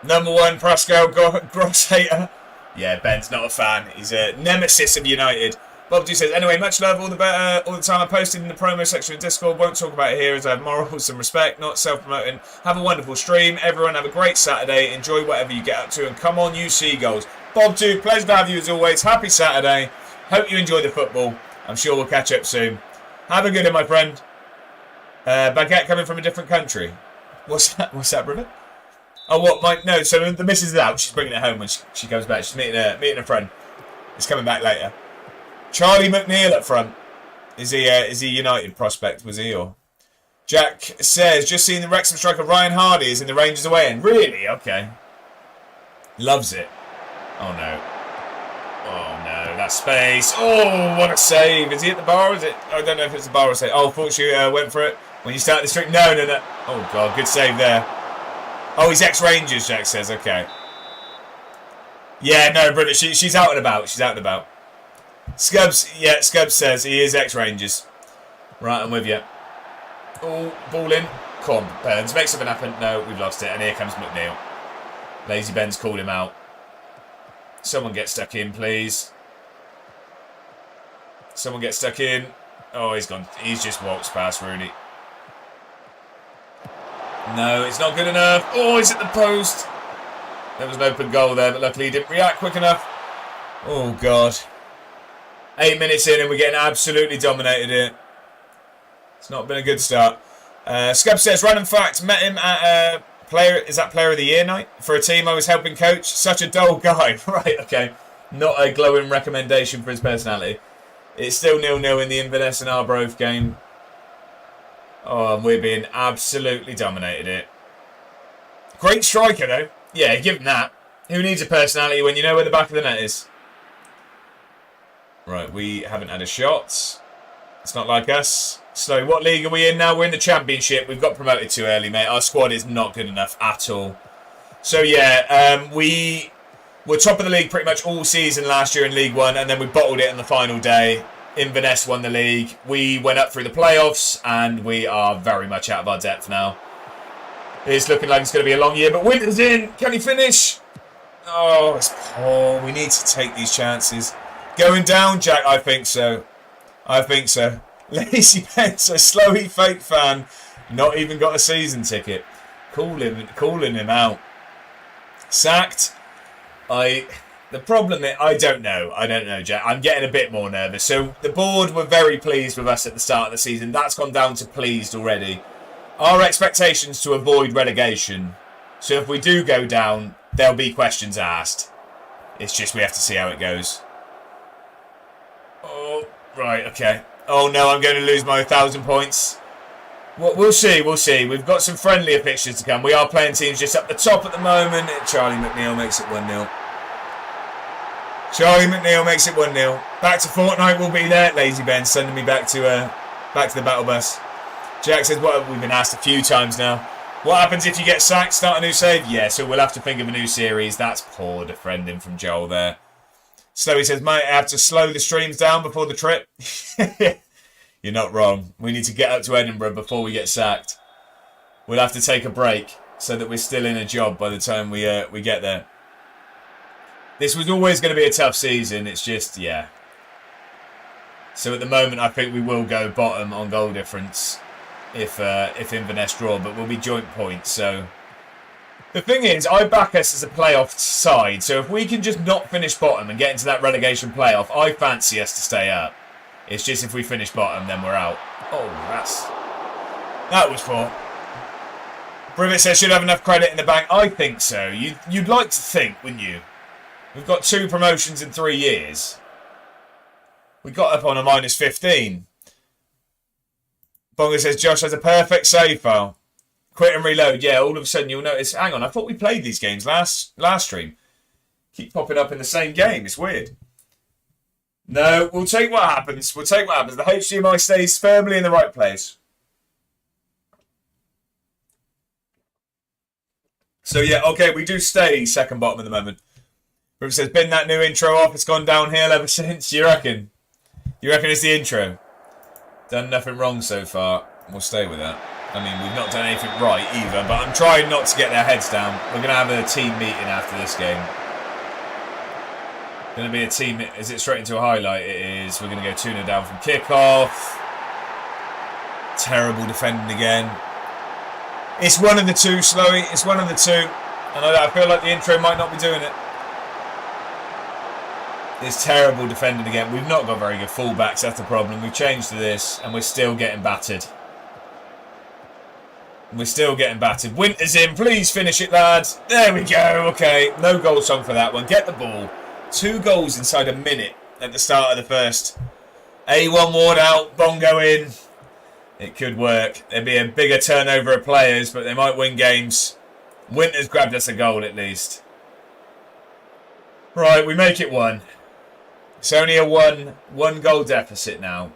Number one, Pascal Gross hater. Yeah, Ben's not a fan. He's a nemesis of United. Bob G says, anyway, much love, all the better, all the time. I posted in the promo section of Discord. Won't talk about it here as I have morals and respect, not self-promoting. Have a wonderful stream. Everyone have a great Saturday. Enjoy whatever you get up to. And come on, you Seagulls. Bob G, pleasure to have you as always. Happy Saturday. Hope you enjoy the football. I'm sure we'll catch up soon. Have a good one, my friend. Baguette coming from a different country. What's that, brother? Oh, what, Mike? No, so the missus is out. She's bringing it home when she comes back. She's meeting a friend. He's coming back later. Charlie McNeil up front. Is he United prospect, was he? Or Jack says, just seen the Wrexham striker Ryan Hardy is in the Rangers away end. Really? Okay. Loves it. Oh, no. Oh, no. That space. Oh, what a save. Is he at the bar? Is it? I don't know if it's the bar or save. Oh, Fortune went for it when you start the streak. No. Oh, God. Good save there. Oh, he's ex-Rangers, Jack says. Okay. Yeah, no, brother. She's out and about. She's out and about. Scubs says he is ex-Rangers. Right, I'm with you. Oh, ball in. Come on, Burns. Make something happen. No, we've lost it. And here comes McNeil. Lazy Ben's called him out. Someone get stuck in, please. Someone get stuck in. Oh, he's gone. He's just walked past Rooney. No, it's not good enough. Oh, he's at the post. There was an open goal there, but luckily he didn't react quick enough. Oh, God. 8 minutes in and we're getting absolutely dominated here. It's not been a good start. Scub says, random fact, met him at Player of the Year night for a team I was helping coach. Such a dull guy. Right, okay. Not a glowing recommendation for his personality. It's still 0-0 in the Inverness and Arbroath game. Oh, and we're being absolutely dominated here. Great striker, though. Yeah, give him that. Who needs a personality when you know where the back of the net is? Right, we haven't had a shot. It's not like us. So, what league are we in now? We're in the Championship. We've got promoted too early, mate. Our squad is not good enough at all. So, yeah, we were top of the league pretty much all season last year in League One, and then we bottled it on the final day. Inverness won the league. We went up through the playoffs, and we are very much out of our depth now. It's looking like it's going to be a long year, but Winter's in. Can he finish? Oh, it's poor. We need to take these chances. Going down, Jack? I think so. I think so. Lazy Pence, a slowy fake fan, not even got a season ticket. Calling him out. Sacked. The problem that I don't know, Jack. I'm getting a bit more nervous. So the board were very pleased with us at the start of the season. That's gone down to pleased already. Our expectations to avoid relegation. So if we do go down, there'll be questions asked. It's just we have to see how it goes. Oh, right, okay. Oh no, I'm going to lose my 1,000 points. Well, we'll see. We've got some friendlier fixtures to come. We are playing teams just up the top at the moment. Charlie McNeil makes it 1-0. Charlie McNeil makes it 1-0. Back to Fortnite, we'll be there. Lazy Ben sending me back to the battle bus. Jack says, "What? We've been asked a few times now. What happens if you get sacked? Start a new save? Yeah, so we'll have to think of a new series. That's poor defending from Joel there. Slowy says, might have to slow the streams down before the trip. You're not wrong. We need to get up to Edinburgh before we get sacked. We'll have to take a break so that we're still in a job by the time we get there. This was always going to be a tough season. It's just, yeah. So at the moment, I think we will go bottom on goal difference if Inverness draw, but we'll be joint points. So the thing is, I back us as a playoff side. So if we can just not finish bottom and get into that relegation playoff, I fancy us to stay up. It's just if we finish bottom, then we're out. Oh, that was poor. Privet says should have enough credit in the bank. I think so. You'd like to think, wouldn't you? We've got 2 promotions in 3 years. We got up on a -15. Bonga says Josh has a perfect save file. Quit and reload. Yeah, all of a sudden you'll notice. Hang on, I thought we played these games last stream. Keep popping up in the same game. It's weird. No, we'll take what happens. The HDMI stays firmly in the right place. So yeah, okay, we do stay second bottom at the moment. River says, been that new intro off, it's gone downhill ever since. You reckon? You reckon it's the intro? Done nothing wrong so far. We'll stay with that. I mean, we've not done anything right either, but I'm trying not to get their heads down. We're going to have a team meeting after this game. Going to be a team. Is it straight into a highlight? It is. We're going to go 2-0 down from kickoff. Terrible defending again. It's one of the two, Slowy. It's one of the two. And I feel like the intro might not be doing it. It's terrible defending again. We've not got very good fullbacks. That's the problem. We've changed to this, and we're still getting battered. We're still getting battered. Winter's in. Please finish it, lads. There we go. Okay. No goal song for that one. Get the ball. 2 goals inside a minute at the start of the first. A1 Ward out. Bongo in. It could work. There'd be a bigger turnover of players, but they might win games. Winter's grabbed us a goal at least. Right, we make it 1. It's only a one goal deficit now.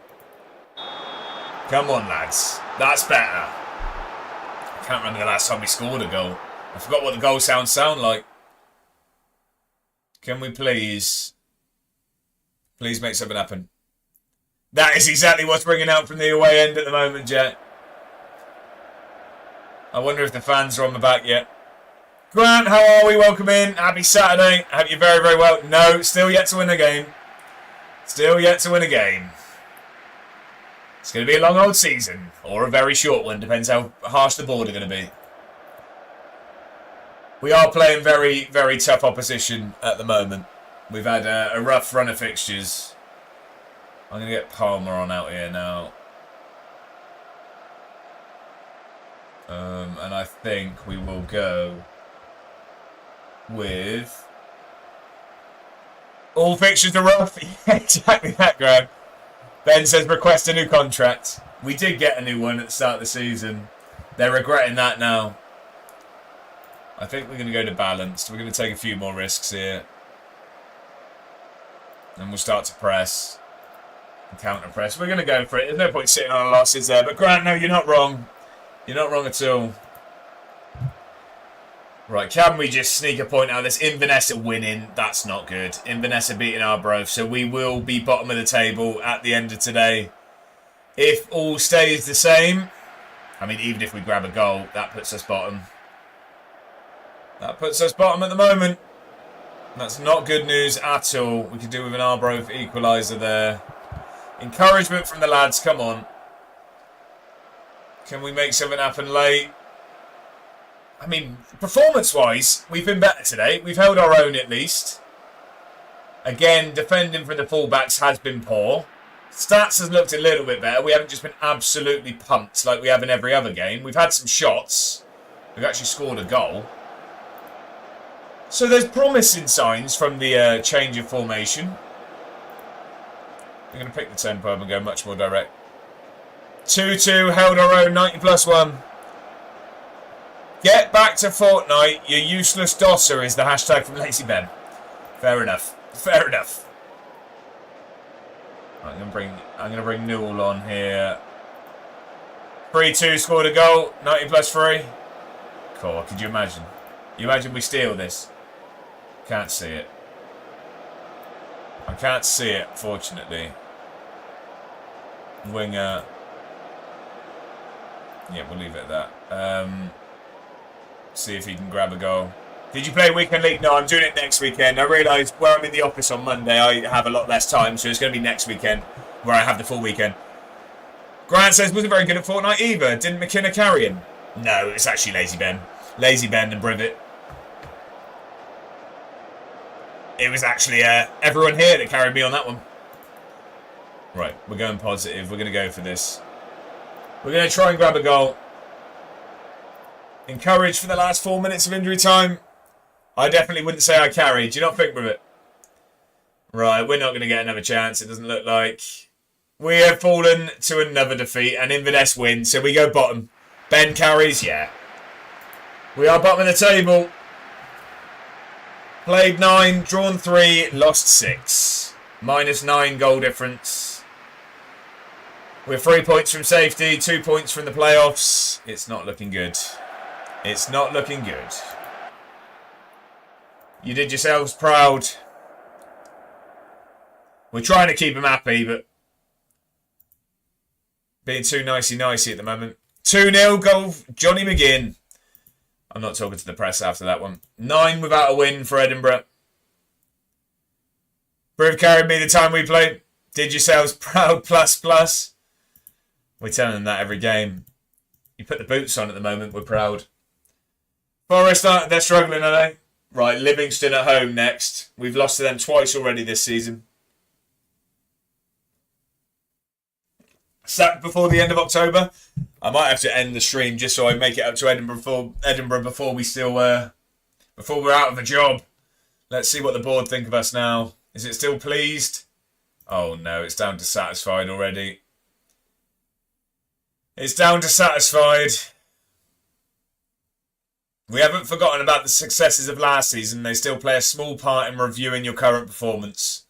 Come on, lads. That's better. I can't remember the last time we scored a goal. I forgot what the goal sound like. Can we please make something happen? That is exactly what's ringing out from the away end at the moment, Jet. I wonder if the fans are on the back yet. Grant, how are we? Welcome in. Happy Saturday. I hope you're very, very well. No, still yet to win a game. Still yet to win a game. It's going to be a long old season. Or a very short one. Depends how harsh the board are going to be. We are playing very, very tough opposition at the moment. We've had a rough run of fixtures. I'm going to get Palmer on out here now. And I think we will go with... All fixtures are rough. Yeah, exactly that, Graham. Ben says request a new contract. We did get a new one at the start of the season. They're regretting that now. I think we're going to go to balanced. We're going to take a few more risks here. And we'll start to press. And counter press. We're going to go for it. There's no point sitting on our losses there. But Grant, no, you're not wrong. You're not wrong at all. Right, can we just sneak a point out of this? Inverness are winning. That's not good. Inverness are beating Arbroath. So we will be bottom of the table at the end of today. If all stays the same. I mean, even if we grab a goal, that puts us bottom. That puts us bottom at the moment. That's not good news at all. We could do with an Arbroath equaliser there. Encouragement from the lads. Come on. Can we make something happen late? I mean, performance-wise, we've been better today. We've held our own at least. Again, defending from the fullbacks has been poor. Stats has looked a little bit better. We haven't just been absolutely pumped like we have in every other game. We've had some shots. We've actually scored a goal. So there's promising signs from the change of formation. We're going to pick the tempo up and go much more direct. 2-2, held our own, 90+1. Get back to Fortnite, you useless dosser is the hashtag from Lazy Ben. Fair enough. Fair enough. I'm gonna bring Newell on here. 3-2 scored a goal, 90+3. Cool, could you imagine? You imagine we steal this? Can't see it. I can't see it, fortunately. Winger. Yeah, we'll leave it at that. See if he can grab a goal. Did you play Weekend League? No, I'm doing it next weekend. I realise where I'm in the office on Monday, I have a lot less time, so it's going to be next weekend where I have the full weekend. Grant says, wasn't very good at Fortnite either. Didn't McKenna carry him? No, it's actually Lazy Ben. Lazy Ben and Privet. It was actually everyone here that carried me on that one. Right, we're going positive. We're going to go for this. We're going to try and grab a goal. Encouraged for the last 4 minutes of injury time. I definitely wouldn't say I carried. Do you not think, Privet? Right, we're not going to get another chance. It doesn't look like. We have fallen to another defeat and Inverness win, so we go bottom. Ben carries, yeah. We are bottom of the table. Played 9, drawn 3, lost 6. -9 goal difference. We're 3 points from safety, 2 points from the playoffs. It's not looking good. It's not looking good. You did yourselves proud. We're trying to keep them happy, but being too nicey-nicey at the moment. 2-0 goal, Johnny McGinn. I'm not talking to the press after that one. 9 without a win for Edinburgh. Briv carried me the time we played. Did yourselves proud plus plus. We're telling them that every game. You put the boots on at the moment, we're proud. Forest, they're struggling, are they? Right, Livingston at home next. We've lost to them twice already this season. Sacked before the end of October. I might have to end the stream just so I make it up to Edinburgh before we're out of a job. Let's see what the board think of us now. Is it still pleased? Oh no, it's down to satisfied already. It's down to satisfied. We haven't forgotten about the successes of last season. They still play a small part in reviewing your current performance.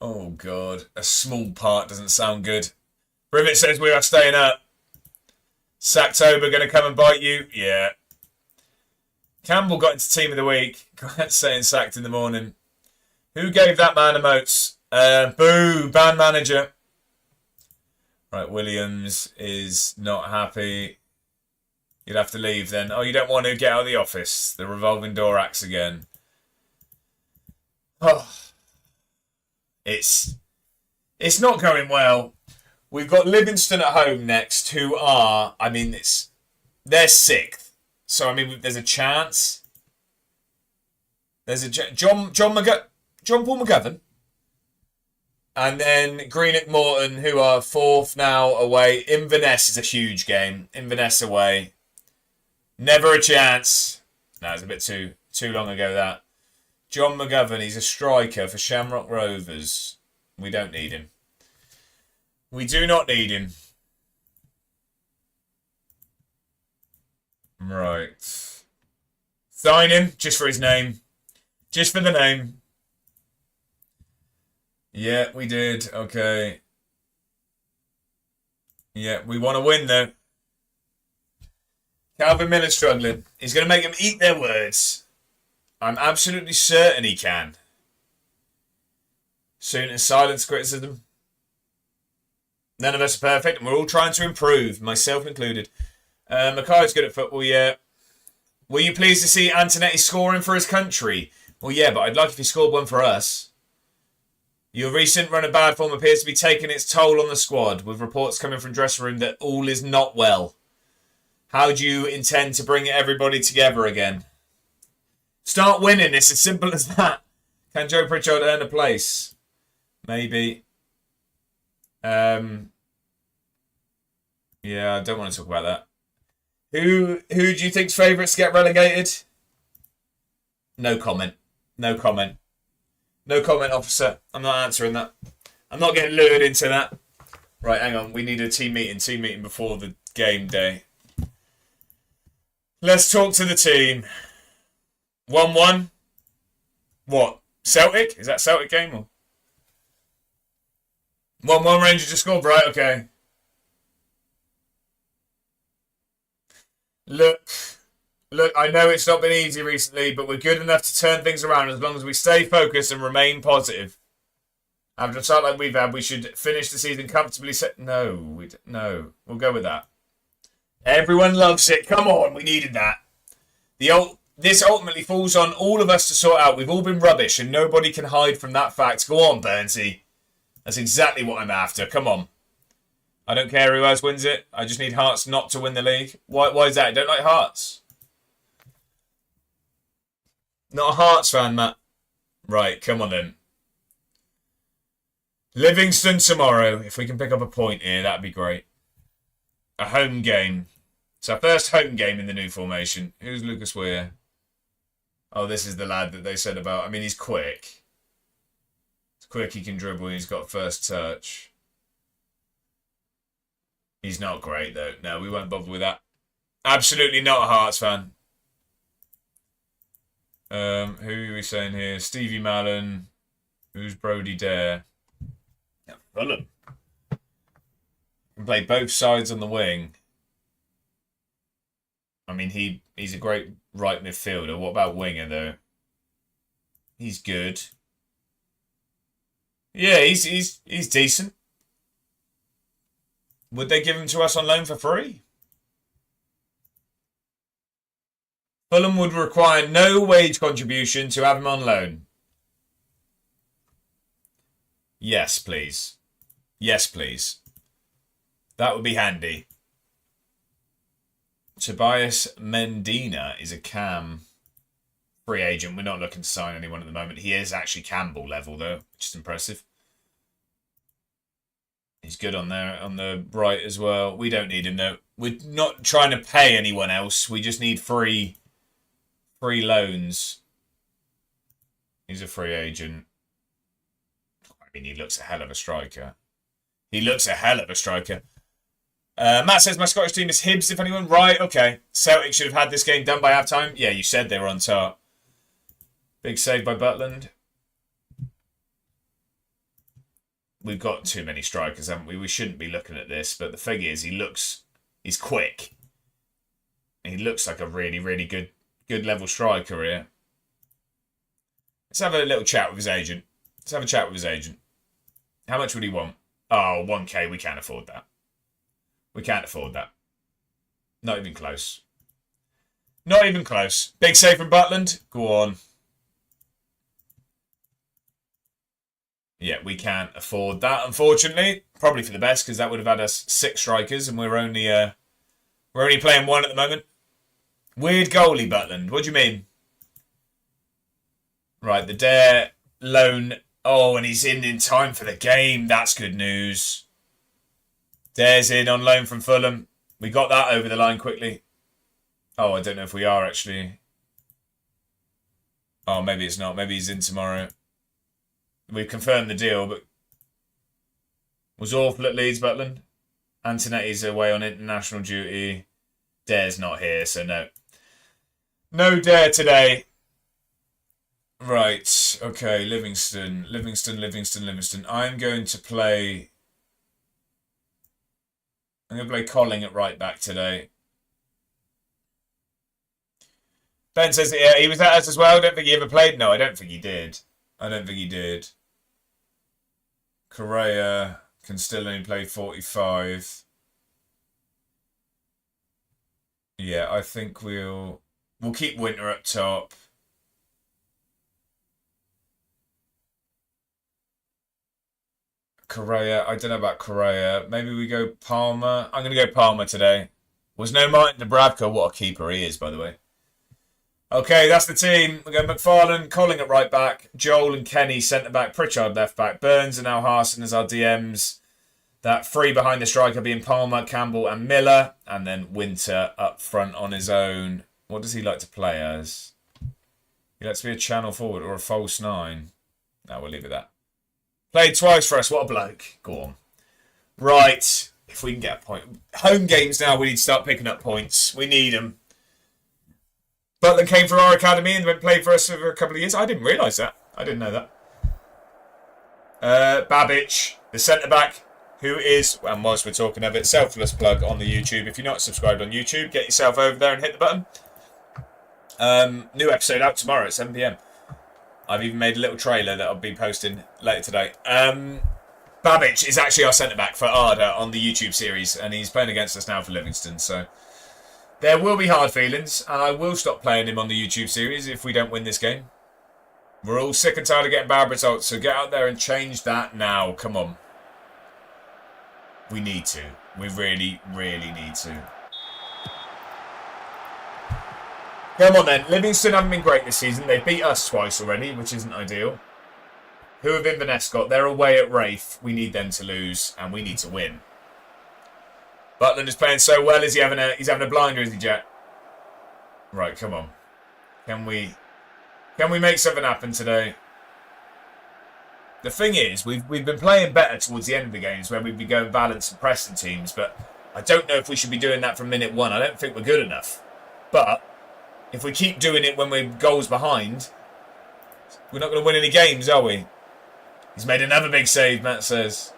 Oh God, a small part doesn't sound good. Rivet says we are staying up. Sacktober going to come and bite you? Yeah. Campbell got into Team of the Week. Saying sacked in the morning. Who gave that man emotes? Boo, band manager. Right, Williams is not happy. You'll have to leave then. Oh, you don't want to get out of the office. The revolving door acts again. Oh. It's not going well. We've got Livingston at home next, who are, they're sixth. So, there's a chance. There's a John Paul McGovern. And then Greenock Morton, who are fourth now away. Inverness is a huge game. Inverness away. Never a chance. No, it's a bit too long ago, that. John McGovern, he's a striker for Shamrock Rovers. We don't need him. We do not need him. Right. Sign him, just for his name. Just for the name. Yeah, we did. Okay. Yeah, we want to win, though. Calvin Miller's struggling. He's going to make them eat their words. I'm absolutely certain he can. Soon as silence criticism. None of us are perfect, and we're all trying to improve, myself included. Mackay's good at football, yeah. Were you pleased to see Antonetti scoring for his country? Well, yeah, but I'd like if he scored one for us. Your recent run of bad form appears to be taking its toll on the squad, with reports coming from dressing room that all is not well. How do you intend to bring everybody together again? Start winning. It's as simple as that. Can Joe Pritchard earn a place? Maybe. Yeah, I don't want to talk about that. Who do you think's favourites to get relegated? No comment. No comment. No comment, officer. I'm not answering that. I'm not getting lured into that. Right, hang on. We need a team meeting before the game day. Let's talk to the team. 1-1. What? Celtic? Is that Celtic game? Or 1-1 Rangers just scored. Right, okay. Look, I know it's not been easy recently, but we're good enough to turn things around as long as we stay focused and remain positive. After a start like we've had, we should finish the season comfortably. No, we'll go with that. Everyone loves it. Come on, we needed that. This ultimately falls on all of us to sort out. We've all been rubbish, and nobody can hide from that fact. Go on, Burnsy. That's exactly what I'm after. Come on. I don't care who else wins it. I just need Hearts not to win the league. Why is that? I don't like Hearts. Not a Hearts fan, Matt. Right, come on then. Livingston tomorrow. If we can pick up a point here, that'd be great. A home game. It's our first home game in the new formation. Who's Lucas Weir? Oh, this is the lad that they said about. He's quick. He's quick, he can dribble, he's got first touch. He's not great, though. No, we won't bother with that. Absolutely not a Hearts fan. Who are we saying here? Stevie Mallon. Who's Brody Dare? Yeah, Fulham. Can play both sides on the wing. He's a great right midfielder. What about winger, though? He's good. Yeah, he's decent. Would they give him to us on loan for free? Fulham would require no wage contribution to have him on loan. Yes, please. Yes, please. That would be handy. Tobias Mendina is a cam free agent. We're not looking to sign anyone at the moment. He is actually Campbell level, though, which is impressive. He's good on there, on the right as well. We don't need him, though. We're not trying to pay anyone else. We just need free loans. He's a free agent. I mean, he looks a hell of a striker. He looks a hell of a striker. Matt says, my Scottish team is Hibs, if anyone. Right, okay. Celtic should have had this game done by half-time. Yeah, you said they were on top. Big save by Butland. We've got too many strikers, haven't we? We shouldn't be looking at this, but the thing is, he's quick. He looks like a really, really good level striker here. Let's have a little chat with his agent. Let's have a chat with his agent. How much would he want? Oh, 1k. We can't afford that. We can't afford that. Not even close. Not even close. Big save from Butland. Go on. Yeah, we can't afford that, unfortunately. Probably for the best, because that would have had us 6 strikers, and we're only playing 1 at the moment. Weird goalie, Butland. What do you mean? Right, the Dare loan. Oh, and he's in time for the game. That's good news. Dare's in on loan from Fulham. We got that over the line quickly. Oh, I don't know if we are, actually. Oh, maybe it's not. Maybe he's in tomorrow. We've confirmed the deal, but was awful at Leeds, Butland. Antonetti's away on international duty. Dare's not here, so no. No Dare today. Right, okay, Livingston. I'm going to play Colling at right back today. Ben says, yeah, he was at us as well. I don't think he ever played. No, I don't think he did. Correa can still only play 45. Yeah, I think we'll keep Winter up top. Correa, I don't know about Correa. Maybe we go Palmer. I'm going to go Palmer today. Was no Martin Dubravka. What a keeper he is, by the way. Okay, that's the team. We're going McFarlane, Colling at right back, Joel and Kenny centre back, Pritchard left back, Burns and Al Harson as our DMs. That 3 behind the striker being Palmer, Campbell and Miller. And then Winter up front on his own. What does he like to play as? He likes to be a channel forward or a false 9. No, we'll leave it at that. Played twice for us. What a bloke. Go on. Right. If we can get a point. Home games now, we need to start picking up points. We need them. Butland came from our academy and went played for us for a couple of years. I didn't realise that. I didn't know that. Babic, the centre-back, who is, and whilst we're talking of it, selfless plug on the YouTube. If you're not subscribed on YouTube, get yourself over there and hit the button. New episode out tomorrow at 7 PM. I've even made a little trailer that I'll be posting later today. Babic is actually our centre-back for Arda on the YouTube series, and he's playing against us now for Livingston, so there will be hard feelings, and I will stop playing him on the YouTube series if we don't win this game. We're all sick and tired of getting bad results, so get out there and change that now. Come on. We need to. We really, really need to. Come on then. Livingston haven't been great this season. They beat us twice already, which isn't ideal. Who have Inverness got? They're away at Wraith. We need them to lose, and we need to win. Butland is playing so well. He's having a blinder, is he, Jack? Right, come on. Can we make something happen today? The thing is, we've been playing better towards the end of the games where we'd be going balanced and pressing teams, but I don't know if we should be doing that from minute 1. I don't think we're good enough. But if we keep doing it when we're goals behind, we're not going to win any games, are we? He's made another big save, Matt says.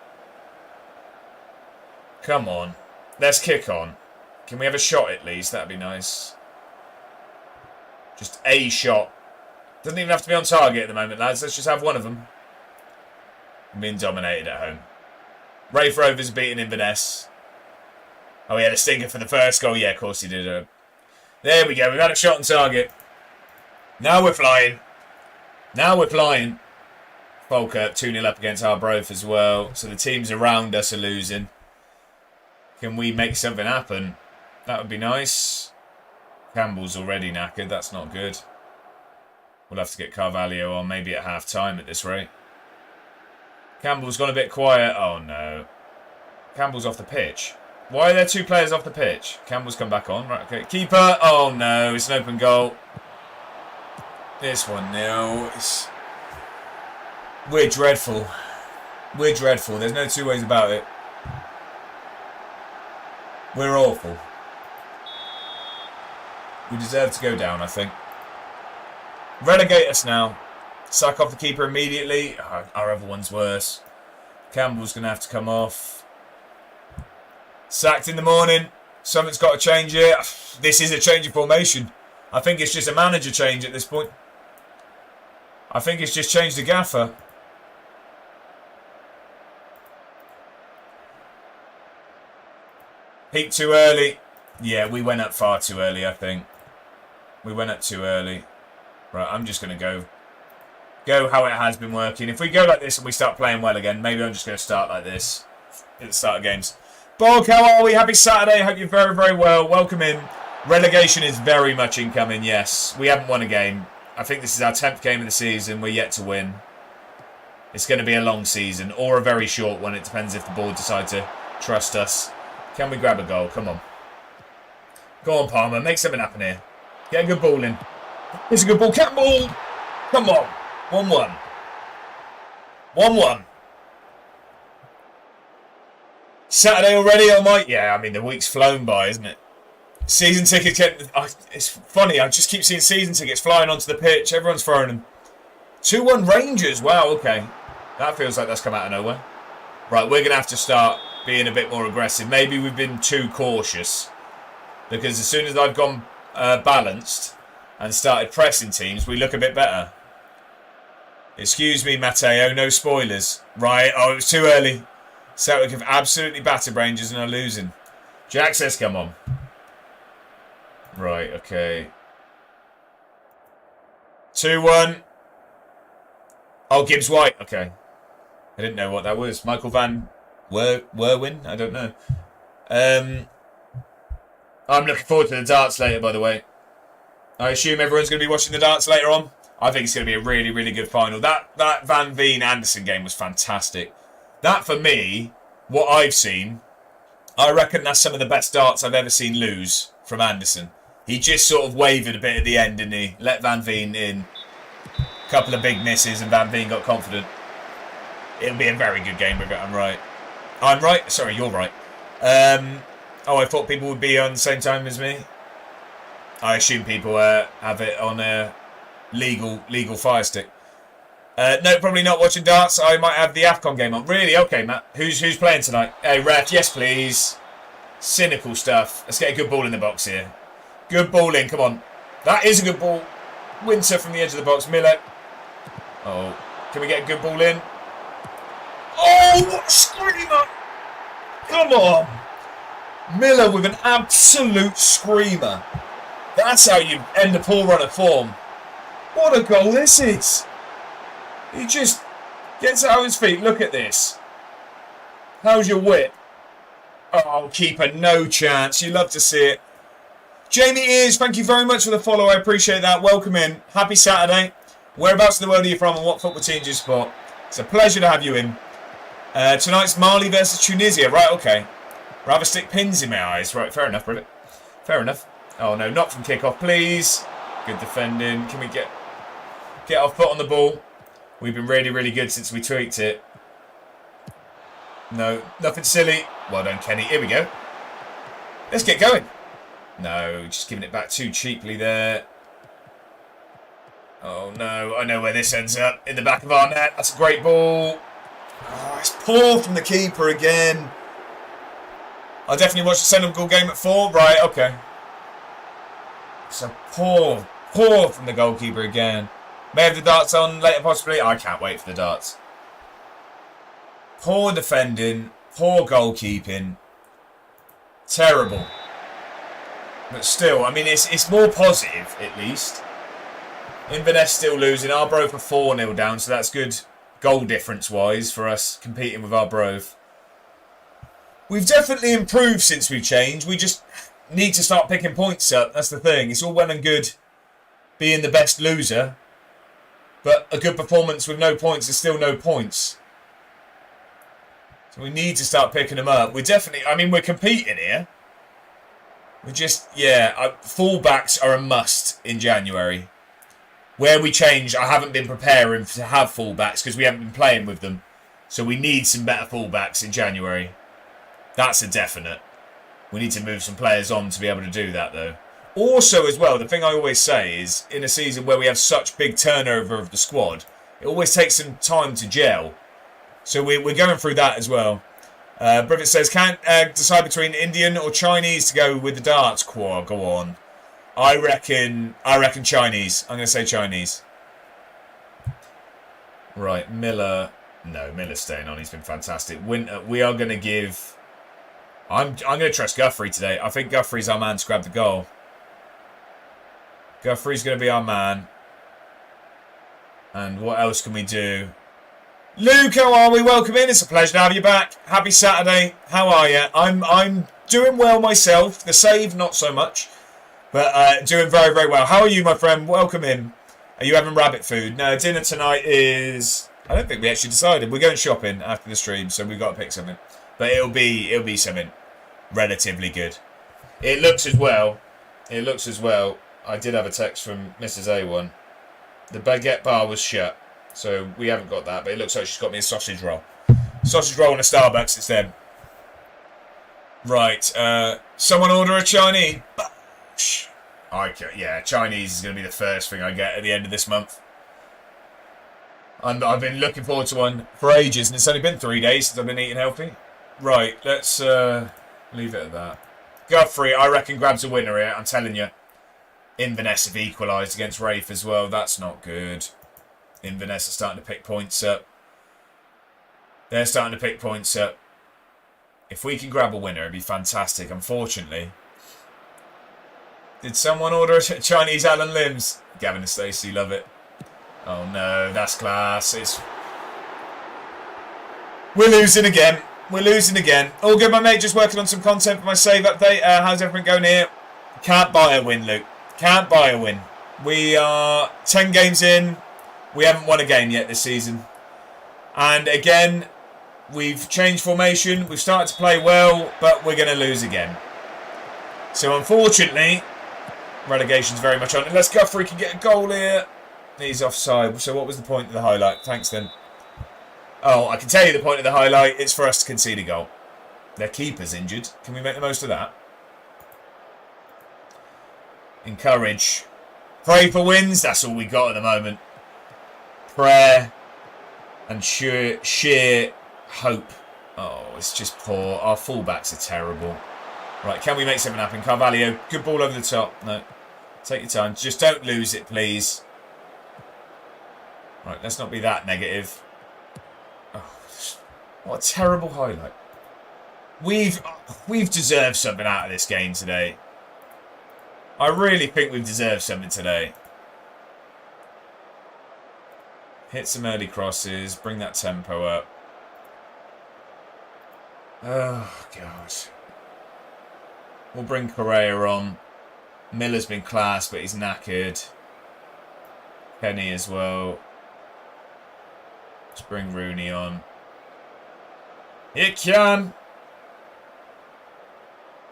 Come on. Let's kick on. Can we have a shot at least? That'd be nice. Just a shot. Doesn't even have to be on target at the moment, lads. Let's just have one of them. I'm being dominated at home. Rafe Rovers beating Inverness. Oh, he had a stinker for the first goal. Yeah, of course he did. There we go. We've had a shot on target. Now we're flying. Falkirk 2-0 up against Arbroath as well. So the teams around us are losing. Can we make something happen? That would be nice. Campbell's already knackered. That's not good. We'll have to get Carvalho on maybe at half-time at this rate. Campbell's gone a bit quiet. Oh, no. Campbell's off the pitch. Why are there 2 players off the pitch? Campbell's come back on. Right, okay. Keeper. Oh, no. It's an open goal. It's 1-0. We're dreadful. We're dreadful. There's no 2 ways about it. We're awful. We deserve to go down, I think. Relegate us now. Sack off the keeper immediately. Our other one's worse. Campbell's going to have to come off. Sacked in the morning. Something's got to change here. This is a change of formation. I think it's just a manager change at this point. I think it's just changed the gaffer. Peaked too early. Yeah, we went up far too early, I think. We went up too early. Right, I'm just going to go how it has been working. If we go like this and we start playing well again, maybe I'm just going to start like this at the start of games. Bog, how are we? Happy Saturday. Hope you're very, very well. Welcome in. Relegation is very much incoming, yes. We haven't won a game. I think this is our 10th game of the season. We're yet to win. It's going to be a long season or a very short one. It depends if the board decide to trust us. Can we grab a goal? Come on. Go on, Palmer. Make something happen here. Get a good ball in. Here's a good ball. Campbell! Come on. 1-1. 1-1. Saturday already, oh my... Yeah, I mean, the week's flown by, isn't it? Season tickets get... It's funny, I just keep seeing season tickets flying onto the pitch. Everyone's throwing them. 2-1 Rangers. Wow, okay. That feels like that's come out of nowhere. Right, we're going to have to start being a bit more aggressive. Maybe we've been too cautious. Because as soon as I've gone balanced and started pressing teams, we look a bit better. Excuse me, Matteo, no spoilers. Right, oh, it was too early. Celtic have absolutely battered Rangers and are losing. Jack says, come on. Right, okay. 2-1. Oh, Gibbs White. Okay. I didn't know what that was. Michael Van Werwin? I don't know. I'm looking forward to the darts later, by the way. I assume everyone's going to be watching the darts later on. I think it's going to be a really, really good final. That Van Veen-Anderson game was fantastic. That, for me, what I've seen, I reckon that's some of the best darts I've ever seen lose from Anderson. He just sort of wavered a bit at the end, didn't he? Let Van Veen in. A couple of big misses and Van Veen got confident. It'll be a very good game, if I'm right. I'm right? Sorry, you're right. Oh, I thought people would be on the same time as me. I assume people have it on a legal Fire Stick. No, probably not watching darts. I might have the AFCON game on. Really? Okay, Matt. Who's playing tonight? Hey, ref. Yes, please. Cynical stuff. Let's get a good ball in the box here. Good ball in. Come on. That is a good ball. Winter from the edge of the box. Miller. Oh, can we get a good ball in? Oh, what a screamer! Come on. Miller with an absolute screamer. That's how you end a poor run of form. What a goal this is. He just gets out of his feet. Look at this. How's your whip? Oh, keeper, no chance. You love to see it. Jamie Ears, thank you very much for the follow. I appreciate that. Welcome in. Happy Saturday. Whereabouts in the world are you from and what football team do you support? It's a pleasure to have you in. Tonight's Mali versus Tunisia. Right, okay. Rather stick pins in my eyes. Right, fair enough, Brilliant. Fair enough. Oh, no, not from kickoff, please. Good defending. Can we get our foot on the ball? We've been really, really good since we tweaked it. No, nothing silly. Well done, Kenny. Here we go. Let's get going. No, just giving it back too cheaply there. Oh, no. I know where this ends up. In the back of our net. That's a great ball. Oh, it's poor from the keeper again. I'll definitely watch the Senegal game at 4. Right, okay. So poor from the goalkeeper again. May have the darts on later possibly. I can't wait for the darts. Poor defending. Poor goalkeeping. Terrible. But still, I mean, it's more positive, at least. Inverness still losing. Arbroath are 4-0 down, so that's good. goal difference-wise for us competing with Arbroath. We've definitely improved since we changed. We just need to start picking points up. That's the thing. It's all well and good being the best loser, but a good performance with no points is still no points. So we need to start picking them up. We're definitely, I mean, we're competing here. We're just, fullbacks are a must in January. Where we change, I haven't been preparing to have fullbacks because we haven't been playing with them. So we need some better fullbacks in January. That's a definite. We need to move some players on to be able to do that, though. Also, as well, the thing I always say is, in a season where we have such big turnover of the squad, it always takes some time to gel. So we're going through that as well. Brivet says, can't decide between Indian or Chinese to go with the darts. Go on. I reckon Chinese. I'm going to say Chinese. Right, Miller. No, Miller's staying on. He's been fantastic. Winter, we are going to give... I'm going to trust Guthrie today. I think Guthrie's our man to grab the goal. Guthrie's going to be our man. And what else can we do? Luke, how are we? Welcome in. It's a pleasure to have you back. Happy Saturday. How are you? I'm doing well myself. The save, not so much. But doing very, very well. How are you, my friend? Welcome in. Are you having rabbit food? No, dinner tonight is... I don't think we actually decided. We're going shopping after the stream, so we've got to pick something. But it'll be something relatively good. It looks as well. I did have a text from Mrs. A1. The baguette bar was shut, so we haven't got that. But it looks like she's got me a sausage roll. Sausage roll and a Starbucks instead. Right. Someone order a Chinese. Yeah, Chinese is going to be the first thing I get at the end of this month. I've been looking forward to one for ages, and it's only been 3 days since I've been eating healthy. Right, let's leave it at that. Guthrie, I reckon, grabs a winner here. I'm telling you. Inverness have equalised against Rafe as well. That's not good. Inverness are starting to pick points up. They're starting to pick points up. If we can grab a winner, it'd be fantastic. Unfortunately. Did someone order a Chinese Alan Limbs? Gavin and Stacey love it. Oh no, that's class. We're losing again. All good, my mate. Just working on some content for my save update. How's everything going here? Can't buy a win, Luke. Can't buy a win. We are 10 games in. We haven't won a game yet this season. And again, we've changed formation. We've started to play well, but we're going to lose again. So unfortunately, relegation's very much on. Unless Guthrie can get a goal here. He's offside. So what was the point of the highlight? Thanks then. Oh, I can tell you the point of the highlight. It's for us to concede a goal. Their keeper's injured. Can we make the most of that? Encourage. Pray for wins. That's all we got at the moment. Prayer and sheer hope. Oh, it's just poor. Our fullbacks are terrible. Right, can we make something happen? Carvalho, good ball over the top. No, take your time. Just don't lose it, please. Right, let's not be that negative. Oh, what a terrible highlight. We've deserved something out of this game today. I really think we've deserved something today. Hit some early crosses, bring that tempo up. Oh, God. We'll bring Correa on. Miller's been class, but he's knackered. Penny as well. Let's bring Rooney on. It can.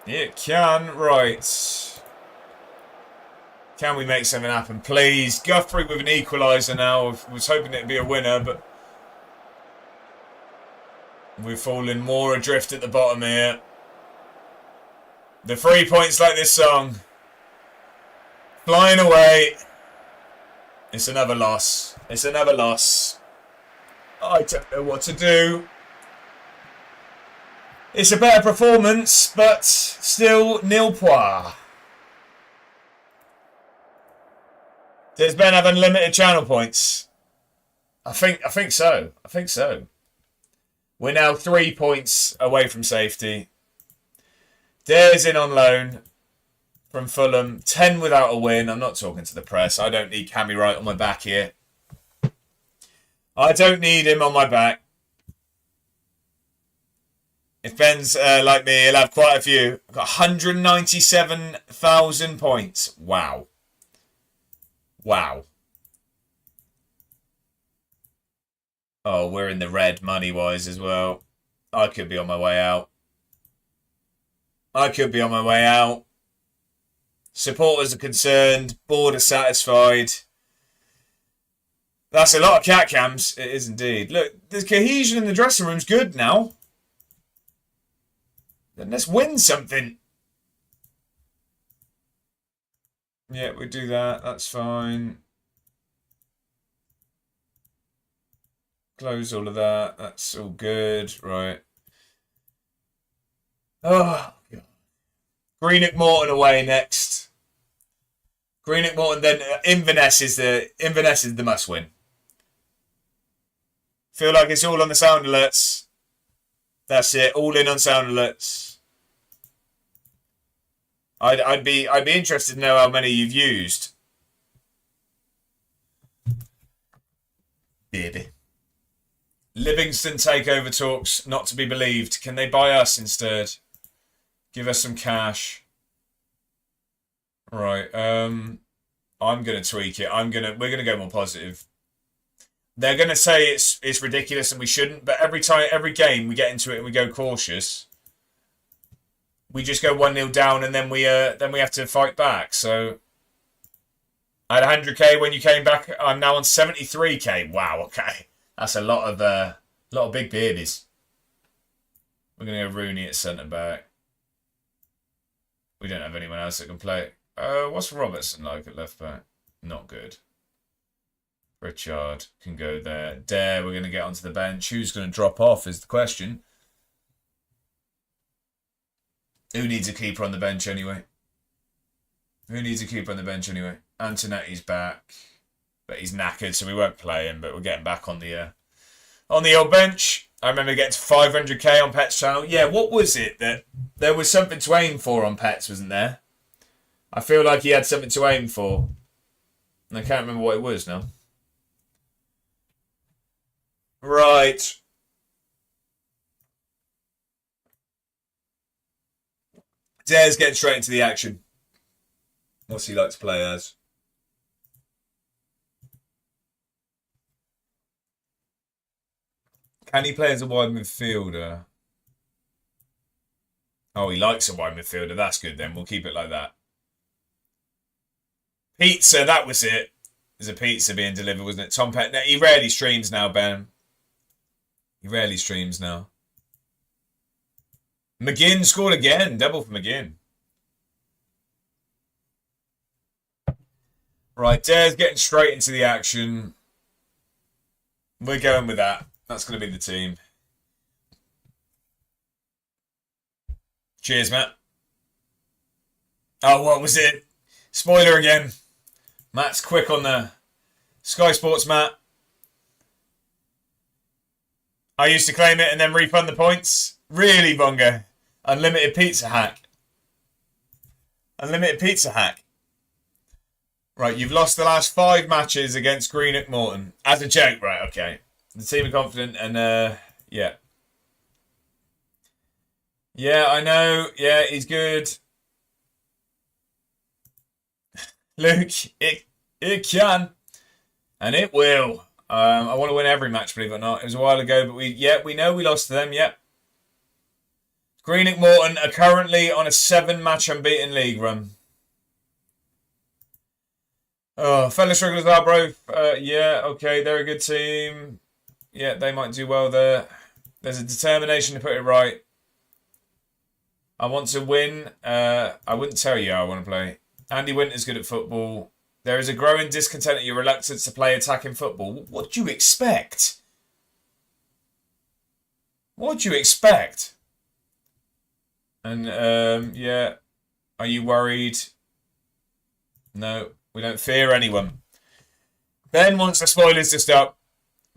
Right. Can we make something happen, please? Guthrie with an equaliser now. I was hoping it'd be a winner, but we're falling more adrift at the bottom here. The 3 points like this song. Flying away. It's another loss. I don't know what to do. It's a better performance, but still nil points. Does Ben have unlimited channel points? I think so. We're now 3 points away from safety. Dare's in on loan from Fulham. 10 without a win. I'm not talking to the press. I don't need Cammy Wright on my back here. I don't need him on my back. If Ben's like me, he'll have quite a few. I've got 197,000 points. Wow. Wow. Oh, we're in the red money-wise as well. I could be on my way out. I could be on my way out. Supporters are concerned. Board are satisfied. That's a lot of cat cams. It is indeed. Look, the cohesion in the dressing room's good now. Then let's win something. Yeah, we do that. That's fine. Close all of that. That's all good. Right. Oh, God. Greenock Morton away next. Greenock Morton, then Inverness is the must win. Feel like it's all on the sound alerts. That's it. All in on sound alerts. I'd be interested to know how many you've used. Baby. Livingston takeover talks, not to be believed. Can they buy us instead? Give us some cash. Right. I'm gonna tweak it. We're gonna go more positive. They're gonna say it's ridiculous and we shouldn't, but every game we get into it and we go cautious. We just go 1-0 down and then we have to fight back. So I had 100k when you came back. I'm now on 73k. Wow. Okay. That's a lot of big babies. We're going to go Rooney at centre back. We don't have anyone else that can play. What's Robertson like at left back? Not good. Richard can go there. Dare, we're going to get onto the bench. Who's going to drop off is the question. Who needs a keeper on the bench anyway? Antonetti's back. But he's knackered, so we won't play him. But we're getting back on the old bench. I remember getting to 500k on Pet's channel. Yeah, what was it that there was something to aim for on Pet's, wasn't there? I feel like he had something to aim for, and I can't remember what it was now. Right. Dare's getting straight into the action. What's he like to play as? Can he play as a wide midfielder? Oh, he likes a wide midfielder. That's good then. We'll keep it like that. Pizza, that was it. There's a pizza being delivered, wasn't it? Tom Pett. No, he rarely streams now, Ben. He rarely streams now. McGinn scored again. Double for McGinn. Right, Dare's getting straight into the action. We're going with that. That's going to be the team. Cheers, Matt. Oh, what was it? Spoiler again. Matt's quick on the Sky Sports, Matt. I used to claim it and then refund the points. Really, Bonga? Unlimited pizza hack. Unlimited pizza hack. Right, you've lost the last 5 matches against Greenock Morton. As a joke, right, okay. The team are confident and, yeah. Yeah, I know. Yeah, he's good. Luke, it can. And it will. I want to win every match, believe it or not. It was a while ago, but we know we lost to them, yep. Greenock Morton are currently on a 7-match unbeaten league run. Oh, fellow strugglers are, bro. Yeah, okay, they're a good team. Yeah, they might do well there. There's a determination to put it right. I want to win. I wouldn't tell you how I want to play. Andy Winter's good at football. There is a growing discontent at your reluctance to play attacking football. What do you expect? What do you expect? And, yeah. Are you worried? No, we don't fear anyone. Ben wants the spoilers to stop.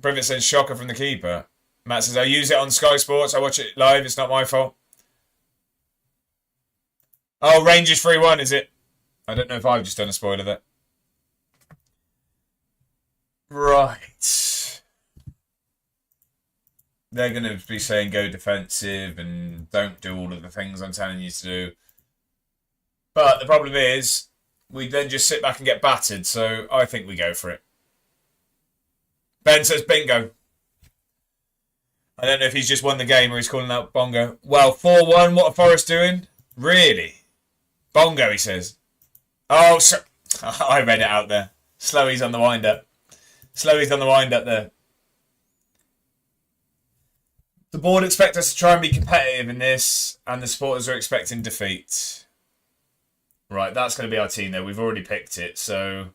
Privet says shocker from the keeper. Matt says, I use it on Sky Sports. I watch it live. It's not my fault. Oh, Rangers 3-1, is it? I don't know if I've just done a spoiler there. Right. They're going to be saying go defensive and don't do all of the things I'm telling you to do. But the problem is, we then just sit back and get battered, so I think we go for it. Ben says bingo. I don't know if he's just won the game or he's calling out bongo. Well, 4-1, what are Forest doing? Really? Bongo, he says. Oh, so I read it out there. Slowy's on the wind-up. Slowy's on the wind-up there. The board expect us to try and be competitive in this, and the supporters are expecting defeat. Right, that's going to be our team, though. We've already picked it, so...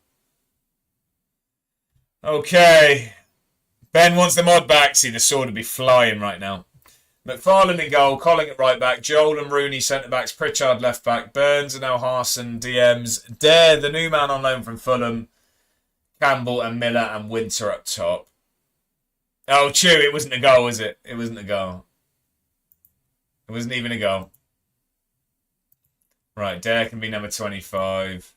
Okay. Ben wants the mod back. See, the sword would be flying right now. McFarlane in goal, Colling at right back, Joel and Rooney centre backs, Pritchard left back, Burns and Elharson DMs, Dare, the new man on loan from Fulham, Campbell and Miller and Winter up top. Oh, Chew, it wasn't a goal, was it? It wasn't a goal. It wasn't even a goal. Right, Dare can be number 25.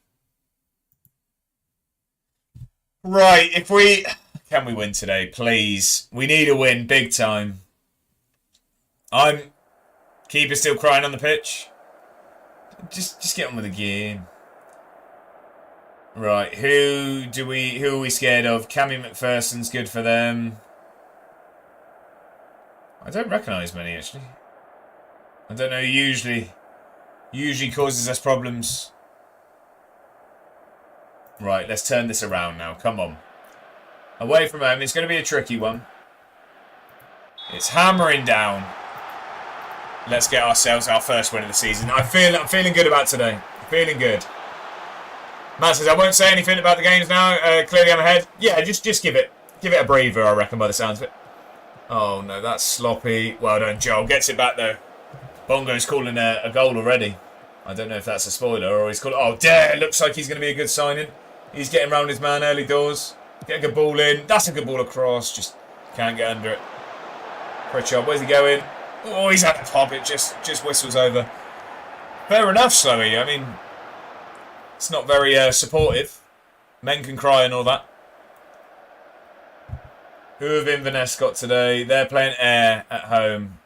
Right, if we... Can we win today, please? We need a win, big time. Keeper still crying on the pitch. Just get on with the game. Right, who are we scared of? Cammy McPherson's good for them. I don't recognise many actually. I don't know, usually causes us problems. Right, let's turn this around now. Come on. Away from home, it's going to be a tricky one. It's hammering down. Let's get ourselves our first win of the season. I'm feeling good about today. I'm feeling good. Matt says, I won't say anything about the games now. Clearly I'm ahead. Yeah, just give it a breather, I reckon, by the sounds of it. Oh, no, that's sloppy. Well done, Joel. Gets it back, though. Bongo's calling a goal already. I don't know if that's a spoiler or he's calling... Oh, Dare. Looks like he's going to be a good signing. He's getting round his man early doors. Get a good ball in. That's a good ball across. Just can't get under it. Pritchard, where's he going? Oh, he's had a pop. It just whistles over. Fair enough, Slowy. I mean, it's not very supportive. Men can cry and all that. Who have Inverness got today? They're playing Ayr at home.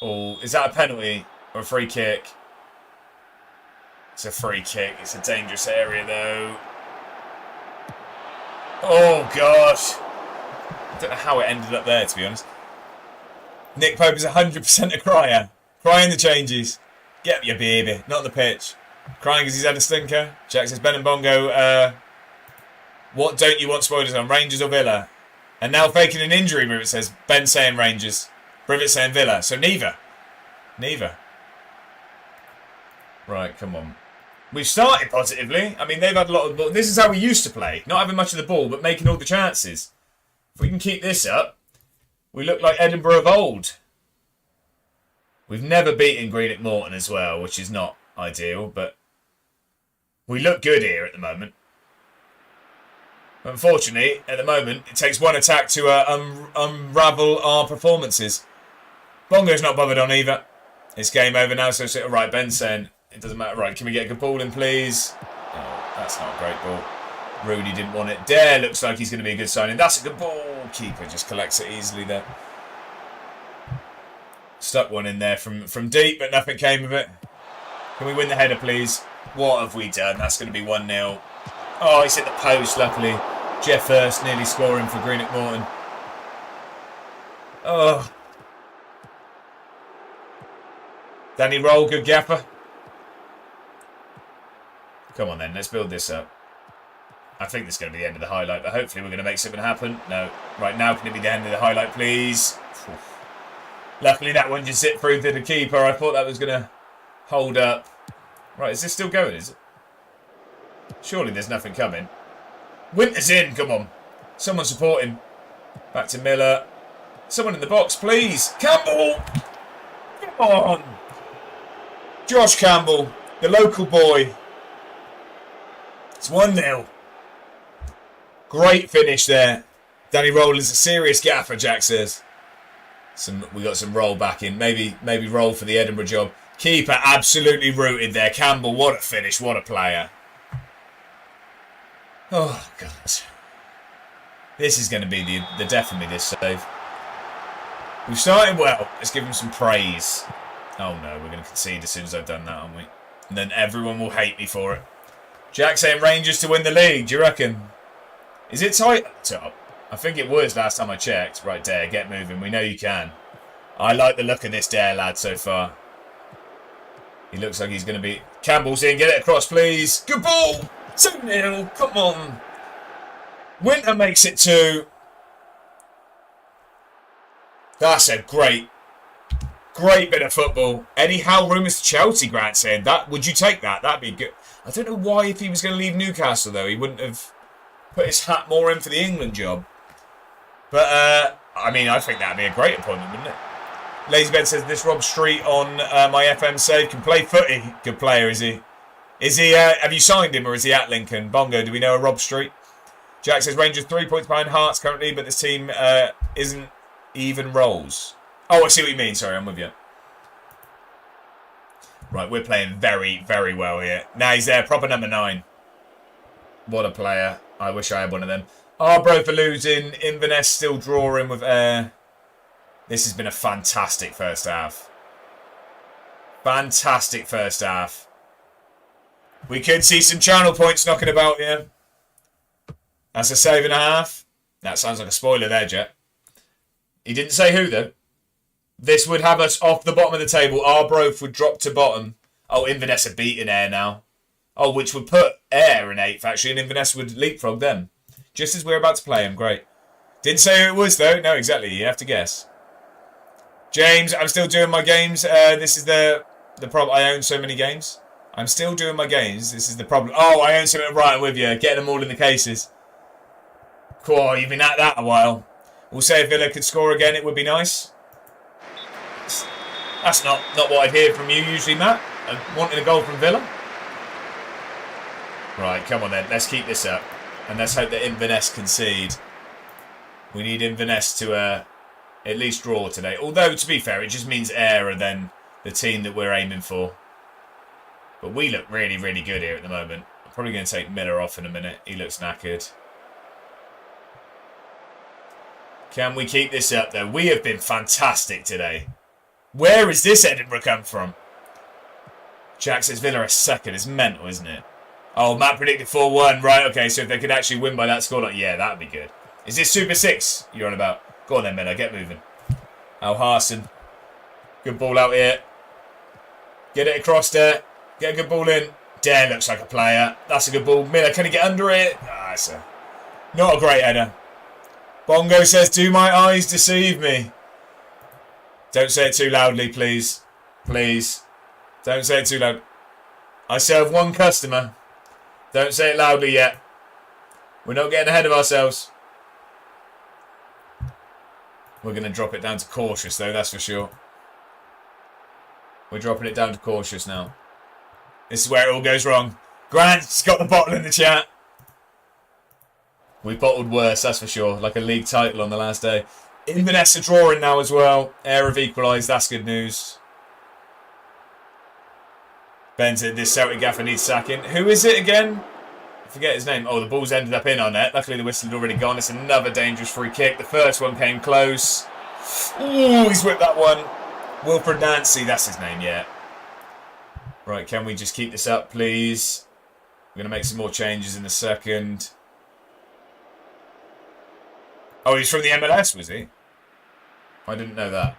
Oh, is that a penalty or a free kick? It's a free kick. It's a dangerous area, though. Oh, gosh. I don't know how it ended up there, to be honest. Nick Pope is 100% a crier. Crying the changes. Get your baby. Not on the pitch. Crying because he's had a stinker. Jack says, Ben and Bongo, what don't you want spoilers on? Rangers or Villa? And now faking an injury, Rivet says. Ben saying Rangers. Rivet saying Villa. So neither. Neither. Right, come on. We've started positively. I mean, they've had a lot of... This is how we used to play. Not having much of the ball, but making all the chances. If we can keep this up, we look like Edinburgh of old. We've never beaten Greenock Morton as well, which is not ideal, but we look good here at the moment. Unfortunately, at the moment, it takes one attack to unravel our performances. Bongo's not bothered on either. It's game over now, so right, Ben's saying it doesn't matter. Right, can we get a good ball in, please? Oh, that's not a great ball. Rooney didn't want it. Dare looks like he's going to be a good signing. That's a good ball. Keeper just collects it easily there. Stuck one in there from deep, but nothing came of it. Can we win the header, please? What have we done? That's going to be 1-0. Oh, he's hit the post, luckily. Jeff Hurst nearly scoring for Greenock Morton. Oh. Danny Roll, good gaffer. Come on then, let's build this up. I think this is going to be the end of the highlight, but hopefully we're going to make something happen. No. Right, now can it be the end of the highlight, please? Luckily that one just zipped through to the keeper. I thought that was going to hold up. Right, is this still going, is it? Surely there's nothing coming. Winter's in, come on. Someone support him. Back to Miller. Someone in the box, please. Campbell! Come on! Josh Campbell, the local boy. It's 1-0. Great finish there. Danny Rowland's a serious gaffer, Jack says. We got some roll back in. Maybe roll for the Edinburgh job. Keeper absolutely rooted there. Campbell, what a finish. What a player. Oh, God. This is going to be the death of me, this save. We've started well. Let's give him some praise. Oh no, we're going to concede as soon as I've done that, aren't we? And then everyone will hate me for it. Jack saying Rangers to win the league, do you reckon? Is it tight up top? I think it was last time I checked. Right, Dare, get moving. We know you can. I like the look of this Dare lad so far. He looks like he's going to be... Campbell's in. Get it across, please. Good ball. 2-0. Come on. Winter makes it 2. That's a great bit of football. Eddie Howe rumours to Chelsea, Grant saying that. Would you take that? That'd be good. I don't know why, if he was going to leave Newcastle, though, he wouldn't have put his hat more in for the England job. But, I mean, I think that'd be a great appointment, wouldn't it? Lazy Ben says, this Rob Street on my FM save can play footy. Good player, is he? Is he, have you signed him or is he at Lincoln? Bongo, do we know a Rob Street? Jack says, Rangers 3 points behind Hearts currently, but this team isn't even rolls. Oh, I see what you mean. Sorry, I'm with you. Right, we're playing very, very well here. Now he's there, proper number 9. What a player. I wish I had one of them. Arbro for losing. Inverness still drawing with air. This has been a fantastic first half. Fantastic first half. We could see some channel points knocking about here. That's a save and a half. That sounds like a spoiler there, Jet. He didn't say who, though. This would have us off the bottom of the table. Arbroath would drop to bottom. Oh, Inverness are beating Ayr now. Oh, which would put Ayr in 8th, actually, and Inverness would leapfrog them. Just as we're about to play him. Great. Didn't say who it was, though. No, exactly. You have to guess. James, I'm still doing my games. This is the problem. I own so many games. I'm still doing my games. This is the problem. Oh, I own something right with you. Getting them all in the cases. Cool, you've been at that a while. We'll say if Villa could score again, it would be nice. That's not what I'd hear from you usually, Matt. Wanting a goal from Villa. Right, come on then. Let's keep this up. And let's hope that Inverness concede. We need Inverness to at least draw today. Although, to be fair, it just means Ayr are then the team that we're aiming for. But we look really, really good here at the moment. I'm probably going to take Miller off in a minute. He looks knackered. Can we keep this up, though? We have been fantastic today. Where has this Edinburgh come from? Jack says Villa are second. It's mental, isn't it? Oh, Matt predicted 4-1. Right, okay, so if they could actually win by that scoreline, yeah, that would be good. Is this Super 6 you're on about? Go on then, Miller. Get moving. Al Harson. Good ball out here. Get it across there. Get a good ball in. Dare looks like a player. That's a good ball. Miller, can he get under it? Ah, it's not a great header. Bongo says, do my eyes deceive me? Don't say it too loudly, please. Please. Don't say it too loud. I serve one customer. Don't say it loudly yet. We're not getting ahead of ourselves. We're going to drop it down to cautious, though, that's for sure. We're dropping it down to cautious now. This is where it all goes wrong. Grant's got the bottle in the chat. We bottled worse, that's for sure. Like a league title on the last day. Inverness are drawing now as well. Ayr have equalised, that's good news. Ben said this Celtic gaffer needs sacking. Who is it again? I forget his name. Oh, the ball's ended up in our net. Luckily the whistle had already gone. It's another dangerous free kick. The first one came close. Ooh, he's whipped that one. Wilfred Nancy, that's his name, yeah. Right, can we just keep this up, please? We're going to make some more changes in a second. Oh, he's from the MLS, was he? I didn't know that.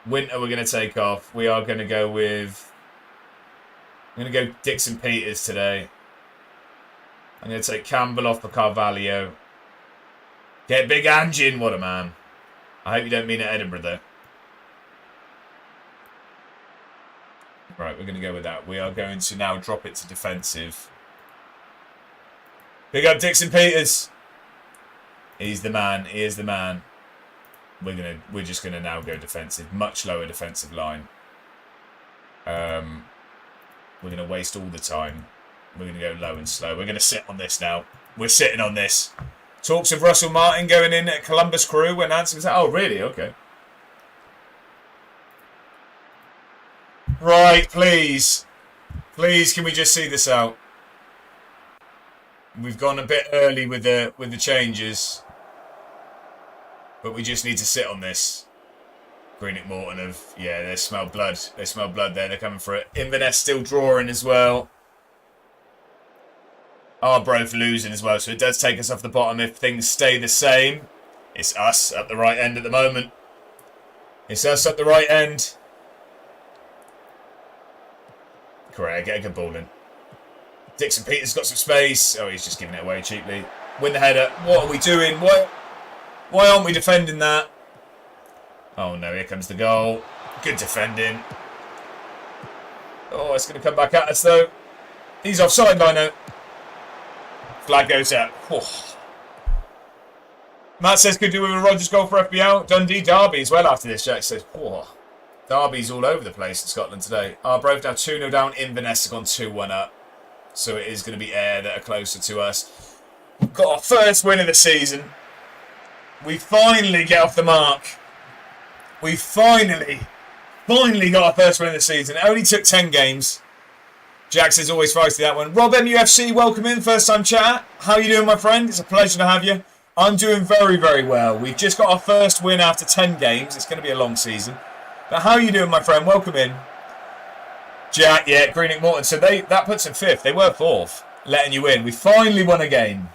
Winter we're going to take off. We are going to go with... I'm going to go Dixon Peters today. I'm going to take Campbell off for Carvalho. Get Big Ange in. What a man. I hope you don't mean at Edinburgh, though. Right, we're going to go with that. We are going to now drop it to defensive. Big up Dixon Peters. He's the man. He is the man. We're just gonna now go defensive. Much lower defensive line. We're gonna waste all the time. We're gonna go low and slow. We're gonna sit on this now. We're sitting on this. Talks of Russell Martin going in at Columbus Crew when Anson was oh really? Okay. Right, please. Please, can we just see this out? We've gone a bit early with the changes. But we just need to sit on this. Greenock Morton they smell blood. They smell blood there. They're coming for it. Inverness still drawing as well. Arbroath losing as well, so it does take us off the bottom if things stay the same. It's us at the right end at the moment. It's us at the right end. Correct, get a good ball in. Dixon Peters got some space. Oh, he's just giving it away cheaply. Win the header. What are we doing? Why aren't we defending that? Oh no, here comes the goal. Good defending. Oh, it's going to come back at us though. He's offside, Lino. Flag goes up. Oh. Matt says, could do with a Rodgers goal for FBL. Dundee Derby as well after this. Jack says, oh. Derby's all over the place in Scotland today. Arbroath now 2-0 down. Inverness have gone 2-1 up. So it is going to be Ayr that are closer to us. We've got our first win of the season. We finally get off the mark. We finally got our first win of the season. It only took 10 games. Jack says always feisty that one. Rob MUFC, welcome in. First time chat. How are you doing, my friend? It's a pleasure to have you. I'm doing very, very well. We've just got our first win after 10 games. It's going to be a long season. But how are you doing, my friend? Welcome in. Jack, yeah, Greenock Morton. So that puts them 5th. They were 4th, letting you in. We finally won a game.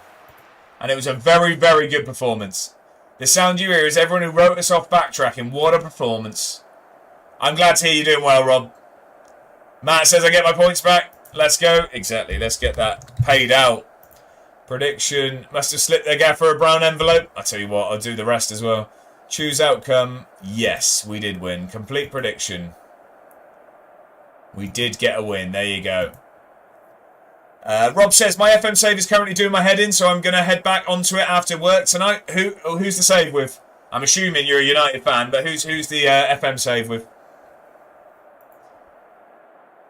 And it was a very, very good performance. The sound you hear is everyone who wrote us off backtracking. What a performance. I'm glad to hear you're doing well, Rob. Matt says I get my points back. Let's go. Exactly. Let's get that paid out. Prediction. Must have slipped their gaffer a brown envelope. I'll tell you what, I'll do the rest as well. Choose outcome. Yes, we did win. Complete prediction. We did get a win. There you go. Rob says, my FM save is currently doing my head in, so I'm going to head back onto it after work tonight. Who's the save with? I'm assuming you're a United fan, but who's the FM save with?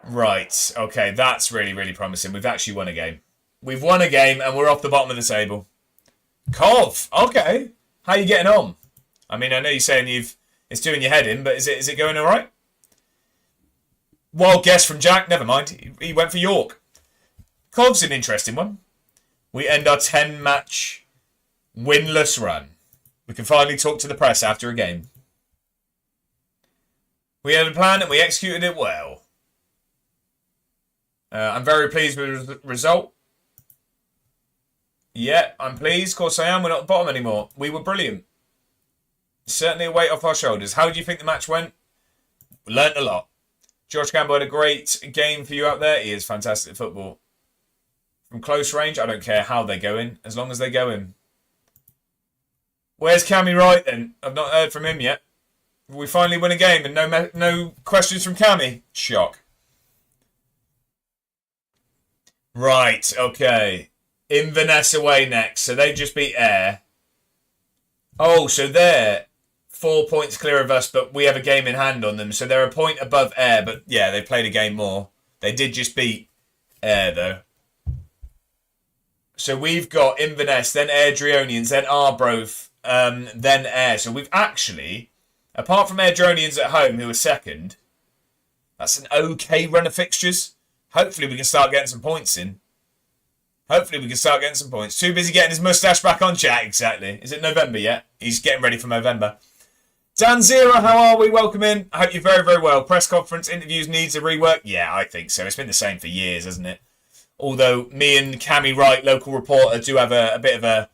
Right, okay, that's really, really promising. We've actually won a game. We've won a game and we're off the bottom of the table. Cov, okay. How are you getting on? I mean, I know you're saying it's doing your head in, but is it going all right? Wild guess from Jack. Never mind. He went for York. Cov's an interesting one. We end our 10-match winless run. We can finally talk to the press after a game. We had a plan and we executed it well. I'm very pleased with the result. Yeah, I'm pleased. Of course I am. We're not at the bottom anymore. We were brilliant. Certainly a weight off our shoulders. How do you think the match went? We learnt a lot. George Campbell had a great game for you out there. He is fantastic at football. From close range, I don't care how they go in, as long as they go in. Where's Cammy Wright then? I've not heard from him yet. We finally win a game and no questions from Cammy. Shock. Right, okay. Inverness away next. So they just beat Ayr. Oh, so they're 4 points clear of us, but we have a game in hand on them. So they're a point above Ayr, but yeah, they played a game more. They did just beat Ayr, though. So we've got Inverness, then Airdrieonians, then Arbroath, then Ayr. So we've actually, apart from Airdrieonians at home, who are second, that's an okay run of fixtures. Hopefully we can start getting some points in. Too busy getting his moustache back on, chat, exactly. Is it November yet? He's getting ready for November. Dan Zero, how are we? Welcome in. I hope you're very, very well. Press conference, interviews needs a rework? Yeah, I think so. It's been the same for years, hasn't it? Although me and Cammy Wright, local reporter, do have a bit of a,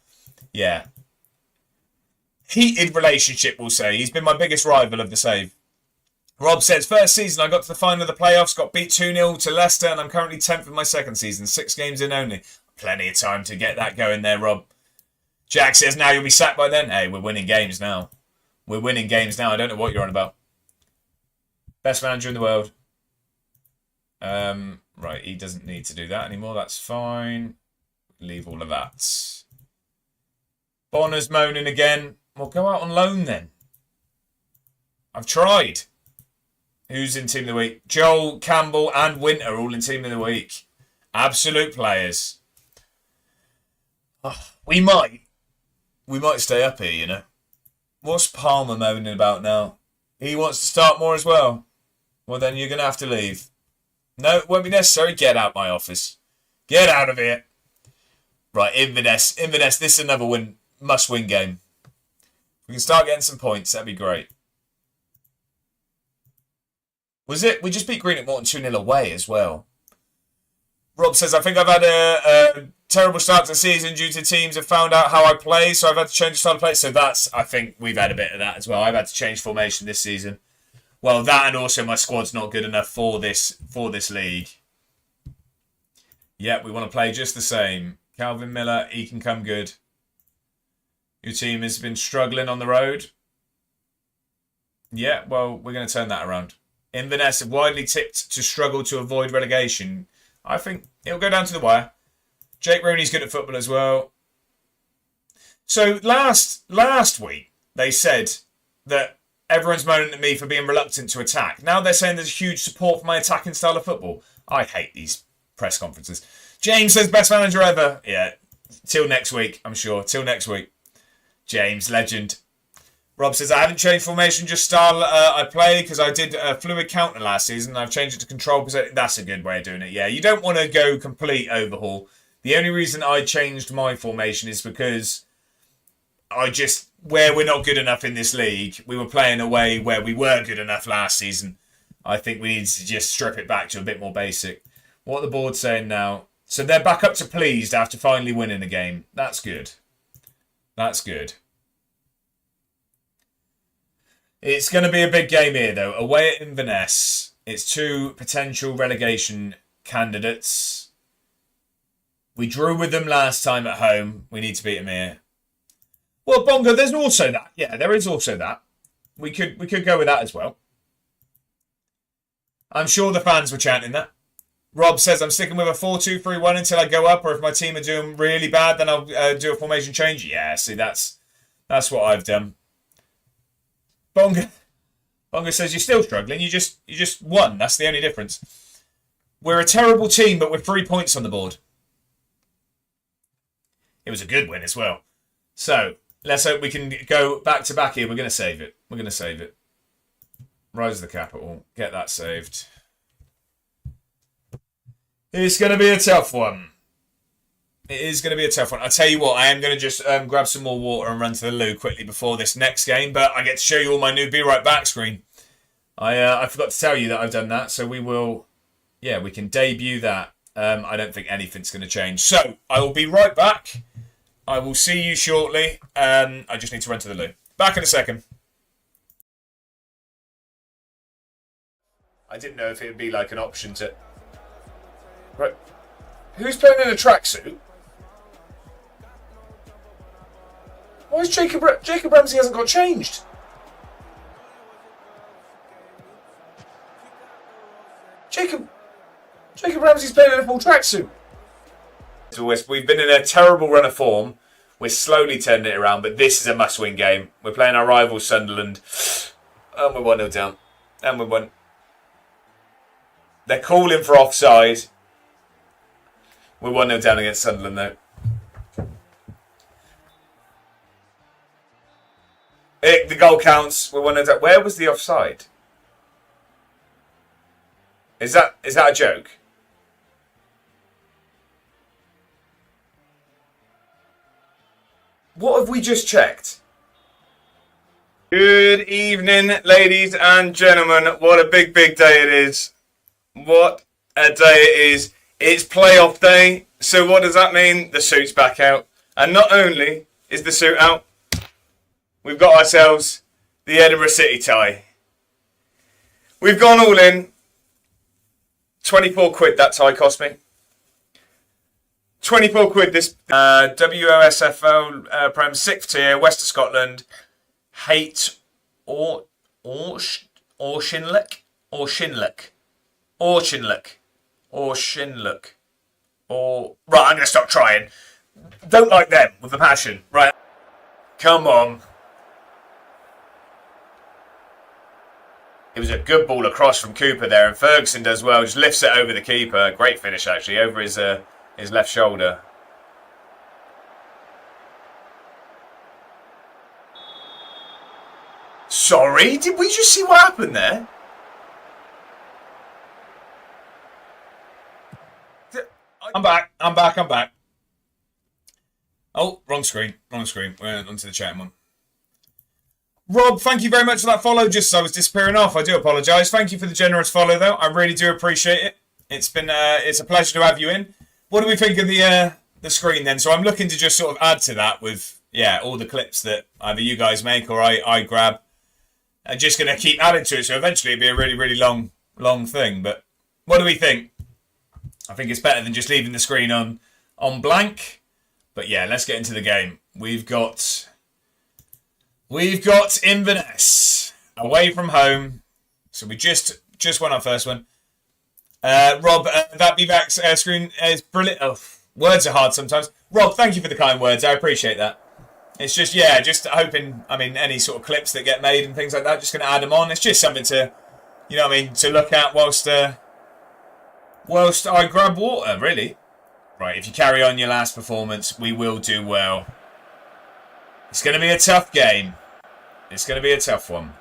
heated relationship, we'll say. He's been my biggest rival of the save. Rob says, first season I got to the final of the playoffs, got beat 2-0 to Leicester, and I'm currently 10th of my second season, 6 games in only. Plenty of time to get that going there, Rob. Jack says, now you'll be sacked by then. Hey, we're winning games now. I don't know what you're on about. Best manager in the world. Right, he doesn't need to do that anymore. That's fine. Leave all of that. Bonner's moaning again. Well, go out on loan then. I've tried. Who's in Team of the Week? Joel, Campbell and Winter all in Team of the Week. Absolute players. Oh, we might stay up here, you know. What's Palmer moaning about now? He wants to start more as well. Well, then you're going to have to leave. No, it won't be necessary. Get out my office. Get out of here. Right, Inverness. This is another must-win game. We can start getting some points. That'd be great. Was it? We just beat Green at Morton 2-0 away as well. Rob says, I think I've had a terrible start to the season due to teams have found out how I play, so I've had to change the style of play. So I think we've had a bit of that as well. I've had to change formation this season. Well, that and also my squad's not good enough for this league. Yeah, we want to play just the same. Calvin Miller, he can come good. Your team has been struggling on the road. Yeah, well, we're going to turn that around. Inverness have widely tipped to struggle to avoid relegation. I think it'll go down to the wire. Jake Rooney's good at football as well. So last week, they said that everyone's moaning at me for being reluctant to attack. Now they're saying there's huge support for my attacking style of football. I hate these press conferences. James says, best manager ever. Yeah, till next week, I'm sure. Till next week. James, legend. Rob says, I haven't changed formation, just style I play, because I did a fluid counter last season and I've changed it to control because that's a good way of doing it. Yeah, you don't want to go complete overhaul. The only reason I changed my formation is because where we're not good enough in this league, we were playing away where we were good enough last season. I think we need to just strip it back to a bit more basic. What are the board saying now? So they're back up to pleased after finally winning a game. That's good. That's good. It's going to be a big game here, though. Away at Inverness, it's two potential relegation candidates. We drew with them last time at home. We need to beat them here. Well, Bongo, there's also that. Yeah, there is also that. We could go with that as well. I'm sure the fans were chanting that. Rob says, I'm sticking with a 4-2-3-1 until I go up, or if my team are doing really bad, then I'll do a formation change. Yeah, see, that's what I've done. Bongo says, you're still struggling. You just won. That's the only difference. We're a terrible team, but we're 3 points on the board. It was a good win as well. So, let's hope we can go back-to-back here. We're going to save it. We're going to save it. Rise of the capital. Get that saved. It's going to be a tough one. It is going to be a tough one. I tell you what, I am going to just grab some more water and run to the loo quickly before this next game, but I get to show you all my new Be Right Back screen. I forgot to tell you that I've done that, so we can debut that. I don't think anything's going to change. So, I will be right back. I will see you shortly. I just need to run to the loo. Back in a second. I didn't know if it would be like an option to... Right. Who's playing in a tracksuit? Why is Jacob Ramsey hasn't got changed? Jacob Ramsey's playing in a full tracksuit. We've been in a terrible run of form. We're slowly turning it around, but this is a must-win game. We're playing our rival Sunderland, and we're 1-0 down. And we're 1. They're calling for offside. We're 1-0 down against Sunderland, though. The goal counts. We're 1-0 down. Where was the offside? Is that a joke? What have we just checked? Good evening, ladies and gentlemen. What a big, big day it is. What a day it is. It's playoff day. So what does that mean? The suit's back out. And not only is the suit out, we've got ourselves the Edinburgh City tie. We've gone all in. 24 quid that tie cost me. 24 quid this WOSFL Prem 6th tier, West of Scotland. Hate or Shinlick. Right, I'm going to stop trying. Don't like them with a passion. Right. Come on. It was a good ball across from Cooper there, and Ferguson does well. Just lifts it over the keeper. Great finish, actually, over his left shoulder. Sorry, did we just see what happened there? I'm back. Oh, wrong screen. We're onto the chat one. Rob, thank you very much for that follow. Just as I was disappearing off, I do apologise. Thank you for the generous follow, though. I really do appreciate it. It's a pleasure to have you in. What do we think of the screen then? So I'm looking to just sort of add to that with all the clips that either you guys make or I grab. I'm just going to keep adding to it. So eventually it'll be a really, really long thing. But what do we think? I think it's better than just leaving the screen on blank. But yeah, let's get into the game. We've got Inverness away from home. So we just won our first one. Rob, that be-back screen is brilliant. Oh, words are hard sometimes. Rob, thank you for the kind words. I appreciate that. It's just, just hoping, any sort of clips that get made and things like that, just going to add them on. It's just something to, to look at whilst I grab water, really. Right, if you carry on your last performance, we will do well. It's going to be a tough game. It's going to be a tough one.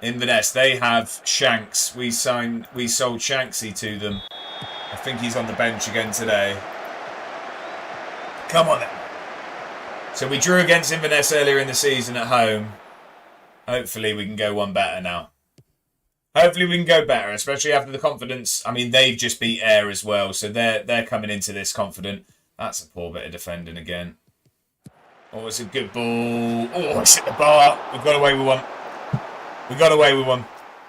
Inverness, they have Shanks. We sold Shanksy to them. I think he's on the bench again today. Come on then. So we drew against Inverness earlier in the season at home. Hopefully we can go one better now. Hopefully we can go better, especially after the confidence. They've just beat Ayr as well, so they're coming into this confident. That's a poor bit of defending again. Oh, it's a good ball. Oh, it's hit the bar. We've got away with one.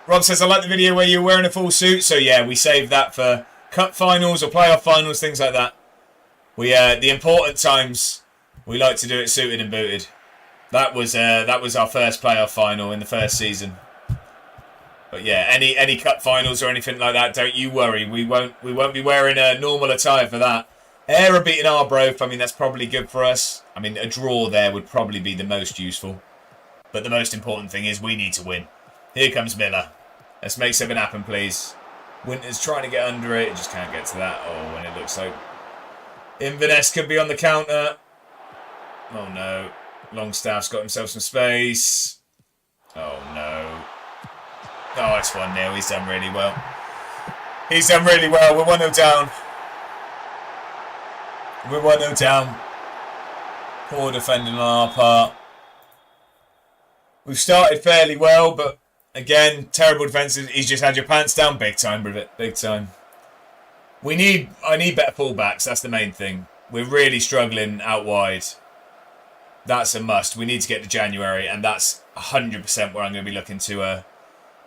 Rob says, I like the video where you're wearing a full suit. So yeah, we saved that for cup finals or playoff finals, things like that. The important times, we like to do it suited and booted. That was our first playoff final in the first season. But yeah, any cup finals or anything like that, don't you worry. We won't be wearing a normal attire for that. Ayr are beating Arbroath. That's probably good for us. A draw there would probably be the most useful. But the most important thing is we need to win. Here comes Miller. Let's make something happen, please. Winter's trying to get under it. Just can't get to that. Oh, and it looks like Inverness could be on the counter. Oh, no. Longstaff's got himself some space. Oh, no. Oh, it's 1-0. He's done really well. We're 1-0 down. We're 1-0 down. Poor defending on our part. We've started fairly well, but again, terrible defences. He's just had your pants down big time, Bridget. Big time. I need better fullbacks. That's the main thing. We're really struggling out wide. That's a must. We need to get to January, and that's 100% where I'm going to be looking to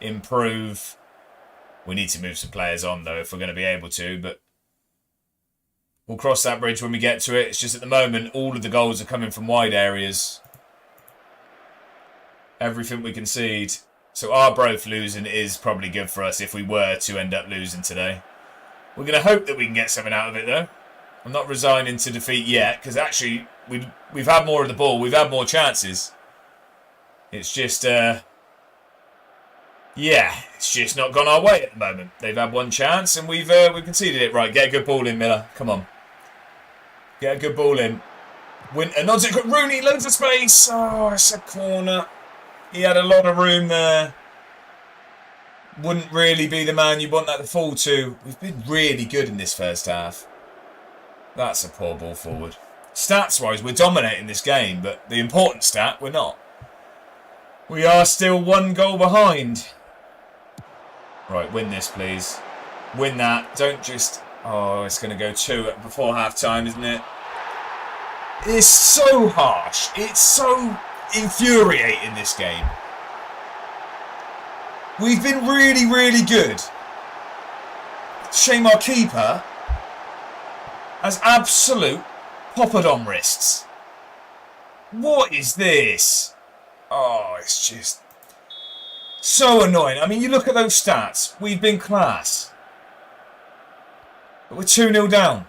improve. We need to move some players on, though, if we're going to be able to, but we'll cross that bridge when we get to it. It's just at the moment, all of the goals are coming from wide areas. Everything we concede. So Arbroath losing is probably good for us if we were to end up losing today. We're going to hope that we can get something out of it, though. I'm not resigning to defeat yet, because actually we've had more of the ball. We've had more chances. It's just, it's just not gone our way at the moment. They've had one chance, and we've conceded it. Right, get a good ball in, Miller. Come on. Get a good ball in. Winter nods it. Rooney, loads of space. Oh, it's a corner. He had a lot of room there. Wouldn't really be the man you want that to fall to. We've been really good in this first half. That's a poor ball forward. Stats-wise, we're dominating this game, but the important stat, we're not. We are still 1 goal behind. Right, win this, please. Win that. Don't just... Oh, it's going to go 2 before half-time, isn't it? It's so harsh. It's so infuriating, this game. We've been really, really good. Shame our keeper has absolute poppadom wrists. What is this? Oh, it's just so annoying. You look at those stats. We've been class. But we're 2-0 down.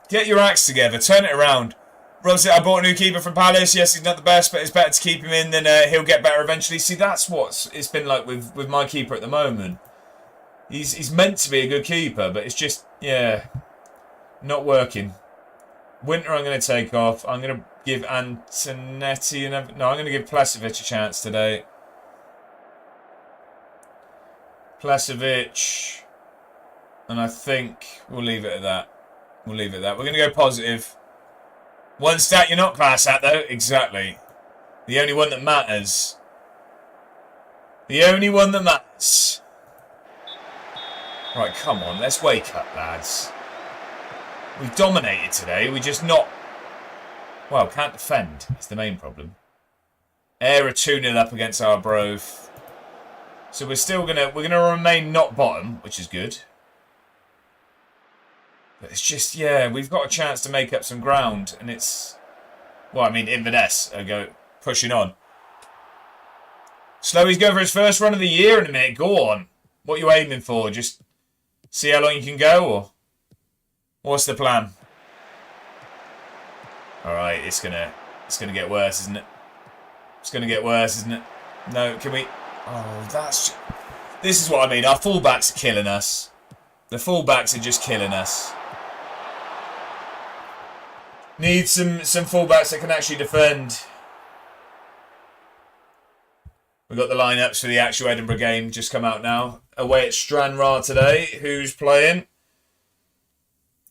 Get your acts together. Turn it around. Rob said, I bought a new keeper from Palace. Yes, he's not the best, but it's better to keep him in than he'll get better eventually. See, that's what it's been like with my keeper at the moment. He's meant to be a good keeper, but it's just, not working. Winter I'm going to take off. I'm going to give Antonetti I'm going to give Placevic a chance today. Placevic. And I think we'll leave it at that. We're going to go positive. One stat you're not class at, though. Exactly. The only one that matters. The only one that matters. Right, come on, let's wake up, lads. We've dominated today, we're just not... Well, can't defend, it's the main problem. Air are 2-0 up against Arbroath. So we're still we're gonna remain not bottom, which is good. But it's just, yeah, we've got a chance to make up some ground, and it's... Well, I mean, Inverness are pushing on. Slowy's going for his first run of the year in a minute. Go on. What are you aiming for? Just see how long you can go, or what's the plan? All right, it's gonna get worse, isn't it? It's gonna get worse, isn't it? No, can we? Oh, this is what I mean. Our fullbacks are killing us. The fullbacks are just killing us. Need some fullbacks that can actually defend. We've got the lineups for the actual Edinburgh game just come out now. Away at Stranraer today. Who's playing?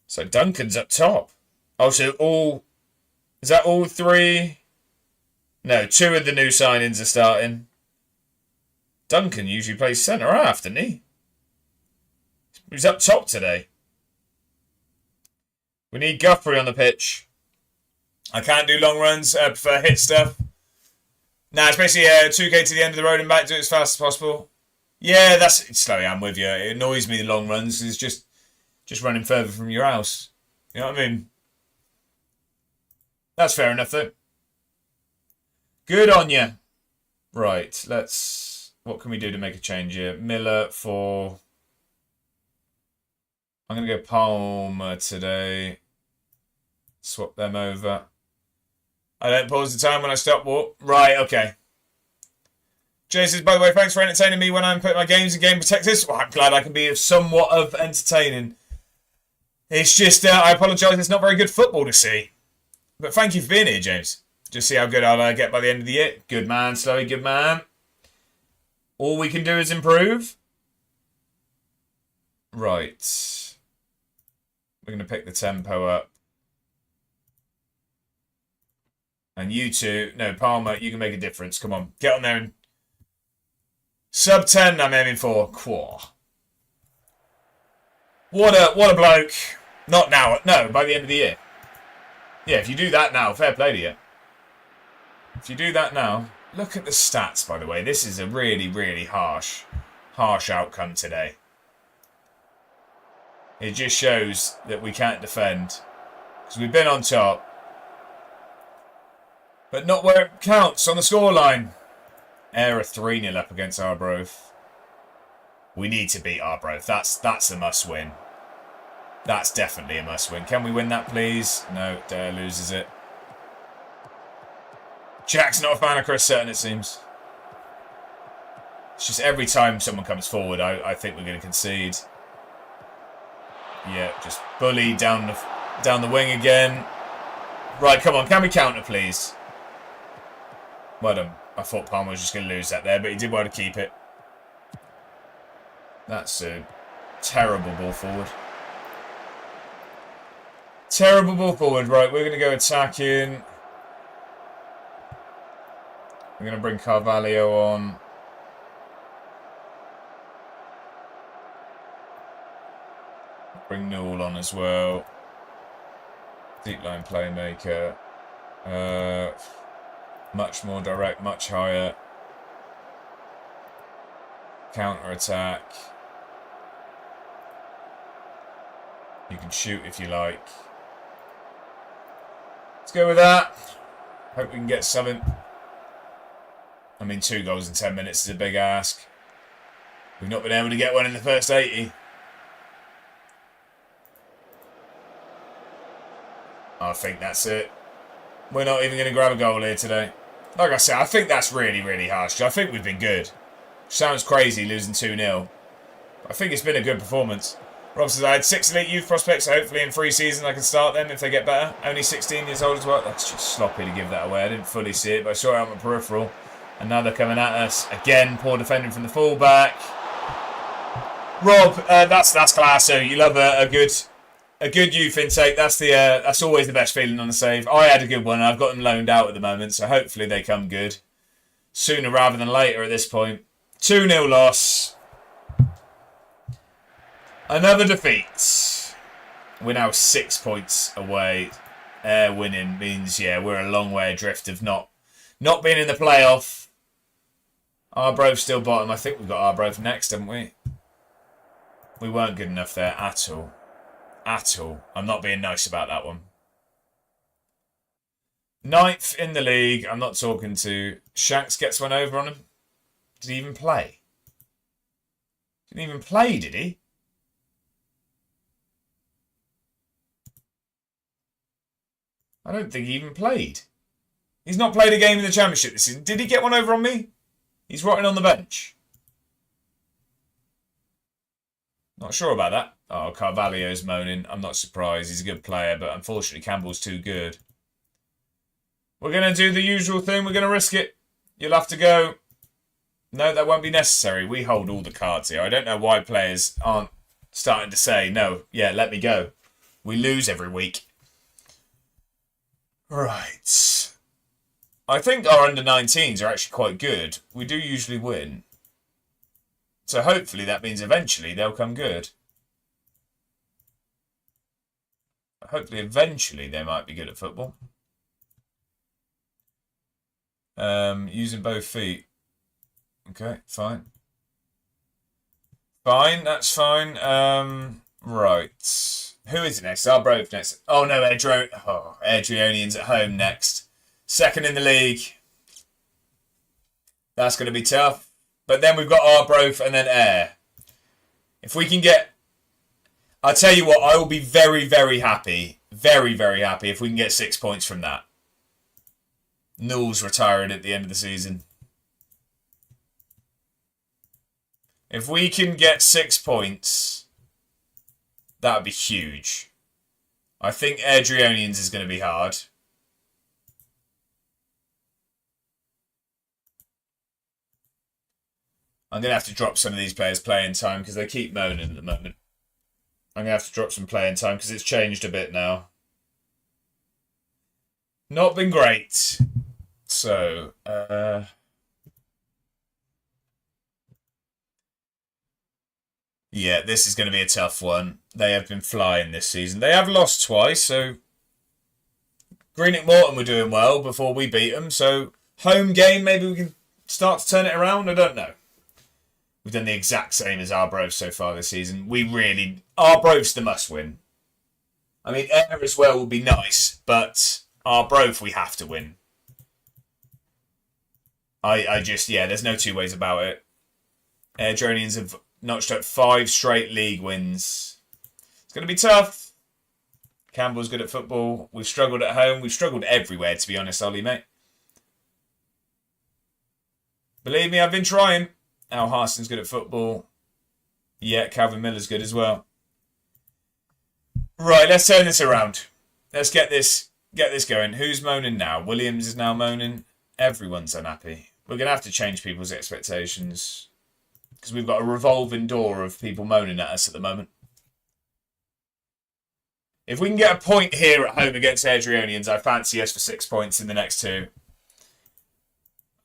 So Duncan's up top. Oh, so all... Is that all three? No, 2 of the new signings are starting. Duncan usually plays centre-half, doesn't he? He's up top today. We need Guthrie on the pitch. I can't do long runs. I prefer hit stuff. Nah, it's basically 2k to the end of the road and back. Do it as fast as possible. Yeah, that's... Slowly, I'm with you. It annoys me, the long runs, because it's just running further from your house. You know what I mean? That's fair enough, though. Good on you. Right, let's... What can we do to make a change here? Miller for... I'm going to go Palmer today. Swap them over. I don't pause the time when I stop walk. Right, okay. Jay says, by the way, thanks for entertaining me when I'm putting my games in Game Protectors. Well, I'm glad I can be somewhat of entertaining. It's just, I apologise, it's not very good football to see. But thank you for being here, James. Just see how good I'll get by the end of the year. Good man, Slowy, good man. All we can do is improve. Right. We're going to pick the tempo up. And you two, no, Palmer, you can make a difference. Come on, get on there and... Sub 10 I'm aiming for. Quah. What a bloke. Not now, no, by the end of the year. Yeah, if you do that now, fair play to you. If you do that now... Look at the stats, by the way. This is a really, really harsh outcome today. It just shows that we can't defend. Because we've been on top. But not where it counts on the scoreline. Air 3-0 up against Arbroath. We need to beat Arbroath. That's a must-win. That's definitely a must-win. Can we win that, please? No, Dare loses it. Jack's not a fan of Chris Sutton, it seems. It's just every time someone comes forward, I think we're going to concede. Yeah, just bully down the wing again. Right, come on, can we counter, please? Well done. I thought Palmer was just going to lose that there, but he did well to keep it. That's a terrible ball forward. Terrible ball forward. Right, we're going to go attacking. We're going to bring Carvalho on. Bring Newell on as well. Deep line playmaker. Much more direct, much higher. Counter attack. You can shoot if you like. Let's go with that. Hope we can get something. I mean, 2 goals in 10 minutes is a big ask. We've not been able to get one in the first 80. I think that's it. We're not even going to grab a goal here today. Like I said, I think that's really, really harsh. I think we've been good. Sounds crazy losing 2-0. I think it's been a good performance. Rob says, I had 6 elite youth prospects, so hopefully in 3 seasons I can start them if they get better. Only 16 years old as well. That's just sloppy to give that away. I didn't fully see it, but I saw it on my peripheral. And now they're coming at us. Again, poor defending from the fullback. Rob, that's class. So you love a good A good youth intake, that's always the best feeling on a save. I had a good one. I've got them loaned out at the moment, so hopefully they come good. Sooner rather than later at this point. 2-0 loss. Another defeat. We're now 6 points away. Winning means, yeah, we're a long way adrift of not being in the playoff. Arbroath still bottom. I think we've got Arbroath next, haven't we? We weren't good enough there at all. At all. I'm not being nice about that one. 9th in the league. I'm not talking to... Shanks gets one over on him. Did he even play? Didn't even play, did he? I don't think he even played. He's not played a game in the Championship this season. Did he get one over on me? He's rotting on the bench. Not sure about that. Oh, Carvalho's moaning. I'm not surprised. He's a good player, but unfortunately Campbell's too good. We're going to do the usual thing. We're going to risk it. You'll have to go. No, that won't be necessary. We hold all the cards here. I don't know why players aren't starting to say, no, yeah, let me go. We lose every week. Right. I think our under-19s are actually quite good. We do usually win. So hopefully that means eventually they'll come good. Hopefully eventually they might be good at football. Using both feet. Okay, fine. Fine, that's fine. Right. Who is it next? Arbroath next. Oh no, Adrionians at home next. 2nd in the league. That's going to be tough. But then we've got Arbroath and then Ayr. If we can get... I'll tell you what, I will be very, very happy. Very, very happy if we can get 6 points from that. Null's retiring at the end of the season. If we can get 6 points, that would be huge. I think Adrionians is going to be hard. I'm going to have to drop some of these players' playing time because they keep moaning at the moment. I'm going to have to drop some playing time because it's changed a bit now. Not been great. So, yeah, this is going to be a tough one. They have been flying this season. They have lost twice, so Greenock Morton were doing well before we beat them. So, home game, maybe we can start to turn it around. I don't know. We've done the exact same as Arbroath so far this season. Arbroath's the must-win. I mean, Ayr as well would be nice, but Arbroath we have to win. There's no two ways about it. Adrionians have notched up 5 straight league wins. It's going to be tough. Campbell's good at football. We've struggled at home. We've struggled everywhere, to be honest, Ollie, mate. Believe me, I've been trying. Al Harston's good at football. Yeah, Calvin Miller's good as well. Right, let's turn this around. Let's get this going. Who's moaning now? Williams is now moaning. Everyone's unhappy. We're going to have to change people's expectations because we've got a revolving door of people moaning at us at the moment. If we can get a point here at home against Adrionians, I fancy us for 6 points in the next 2.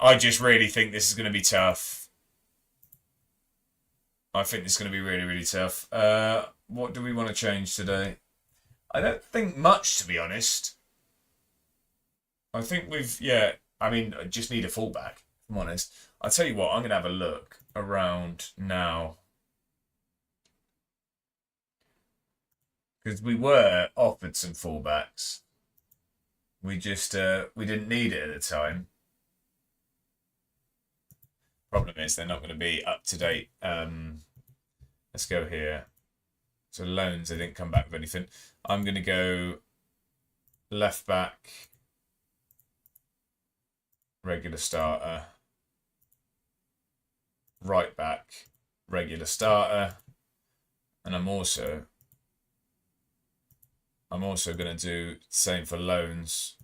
I just really think this is going to be tough. I think this is going to be really, really tough. What do we want to change today? I don't think much, to be honest. I think I just need a fullback, if I'm honest. I'll tell you what, I'm going to have a look around now. Because we were offered some fullbacks. We just, we didn't need it at the time. Problem is, they're not going to be up to date. Let's go here. So loans, they didn't come back with anything. I'm going to go left back, regular starter, right back, regular starter, and I'm also going to do the same for loans.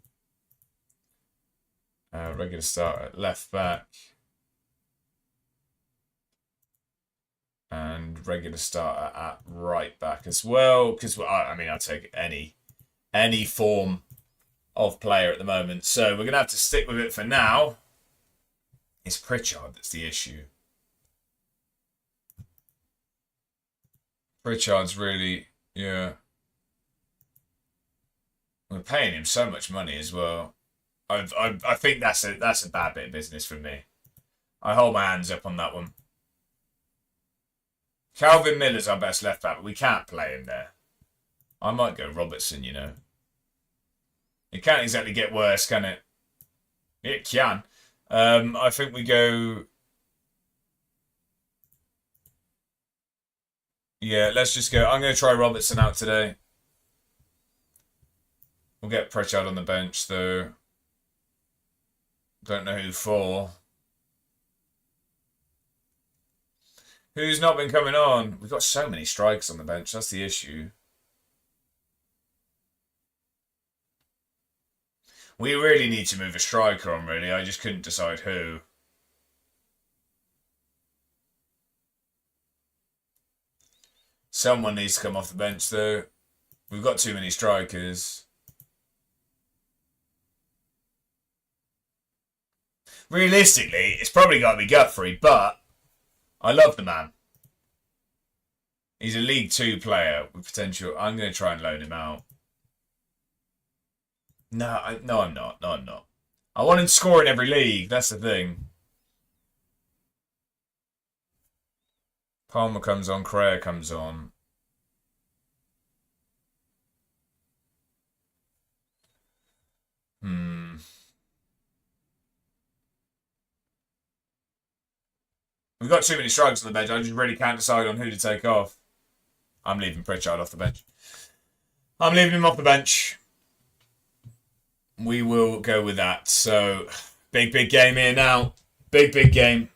Regular starter, left back, And regular starter at right back as well. Because, I mean, I'll take any form of player at the moment. So we're going to have to stick with it for now. It's Pritchard that's the issue. Pritchard's really, yeah. We're paying him so much money as well. I think that's a bad bit of business from me. I hold my hands up on that one. Calvin Miller's our best left back, but we can't play him there. I might go Robertson, you know. It can't exactly get worse, can it? It can. I think we go... Yeah, let's just go. I'm going to try Robertson out today. We'll get Pritchard on the bench, though. Don't know who for. Who's not been coming on? We've got so many strikers on the bench. That's the issue. We really need to move a striker on, really. I just couldn't decide who. Someone needs to come off the bench, though. We've got too many strikers. Realistically, it's probably got to be Guthrie, but I love the man. He's a League 2 player with potential. I'm going to try and loan him out. No, I'm not. No, I'm not. I want him to score in every league. That's the thing. Palmer comes on. Correa comes on. We've got too many strikers on the bench. I just really can't decide on who to take off. I'm leaving Pritchard off the bench. I'm leaving him off the bench. We will go with that. So, big game here now. Big game.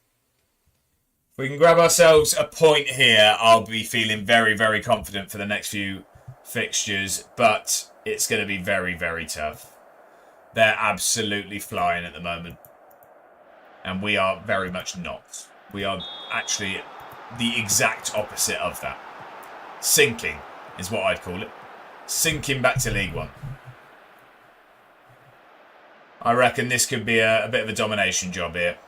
If we can grab ourselves a point here, I'll be feeling very, very confident for the next few fixtures. But it's going to be very, very tough. They're absolutely flying at the moment. And we are very much not. We are actually the exact opposite of that. Sinking is what I'd call it. Sinking back to League One. I reckon this could be a bit of a domination job here.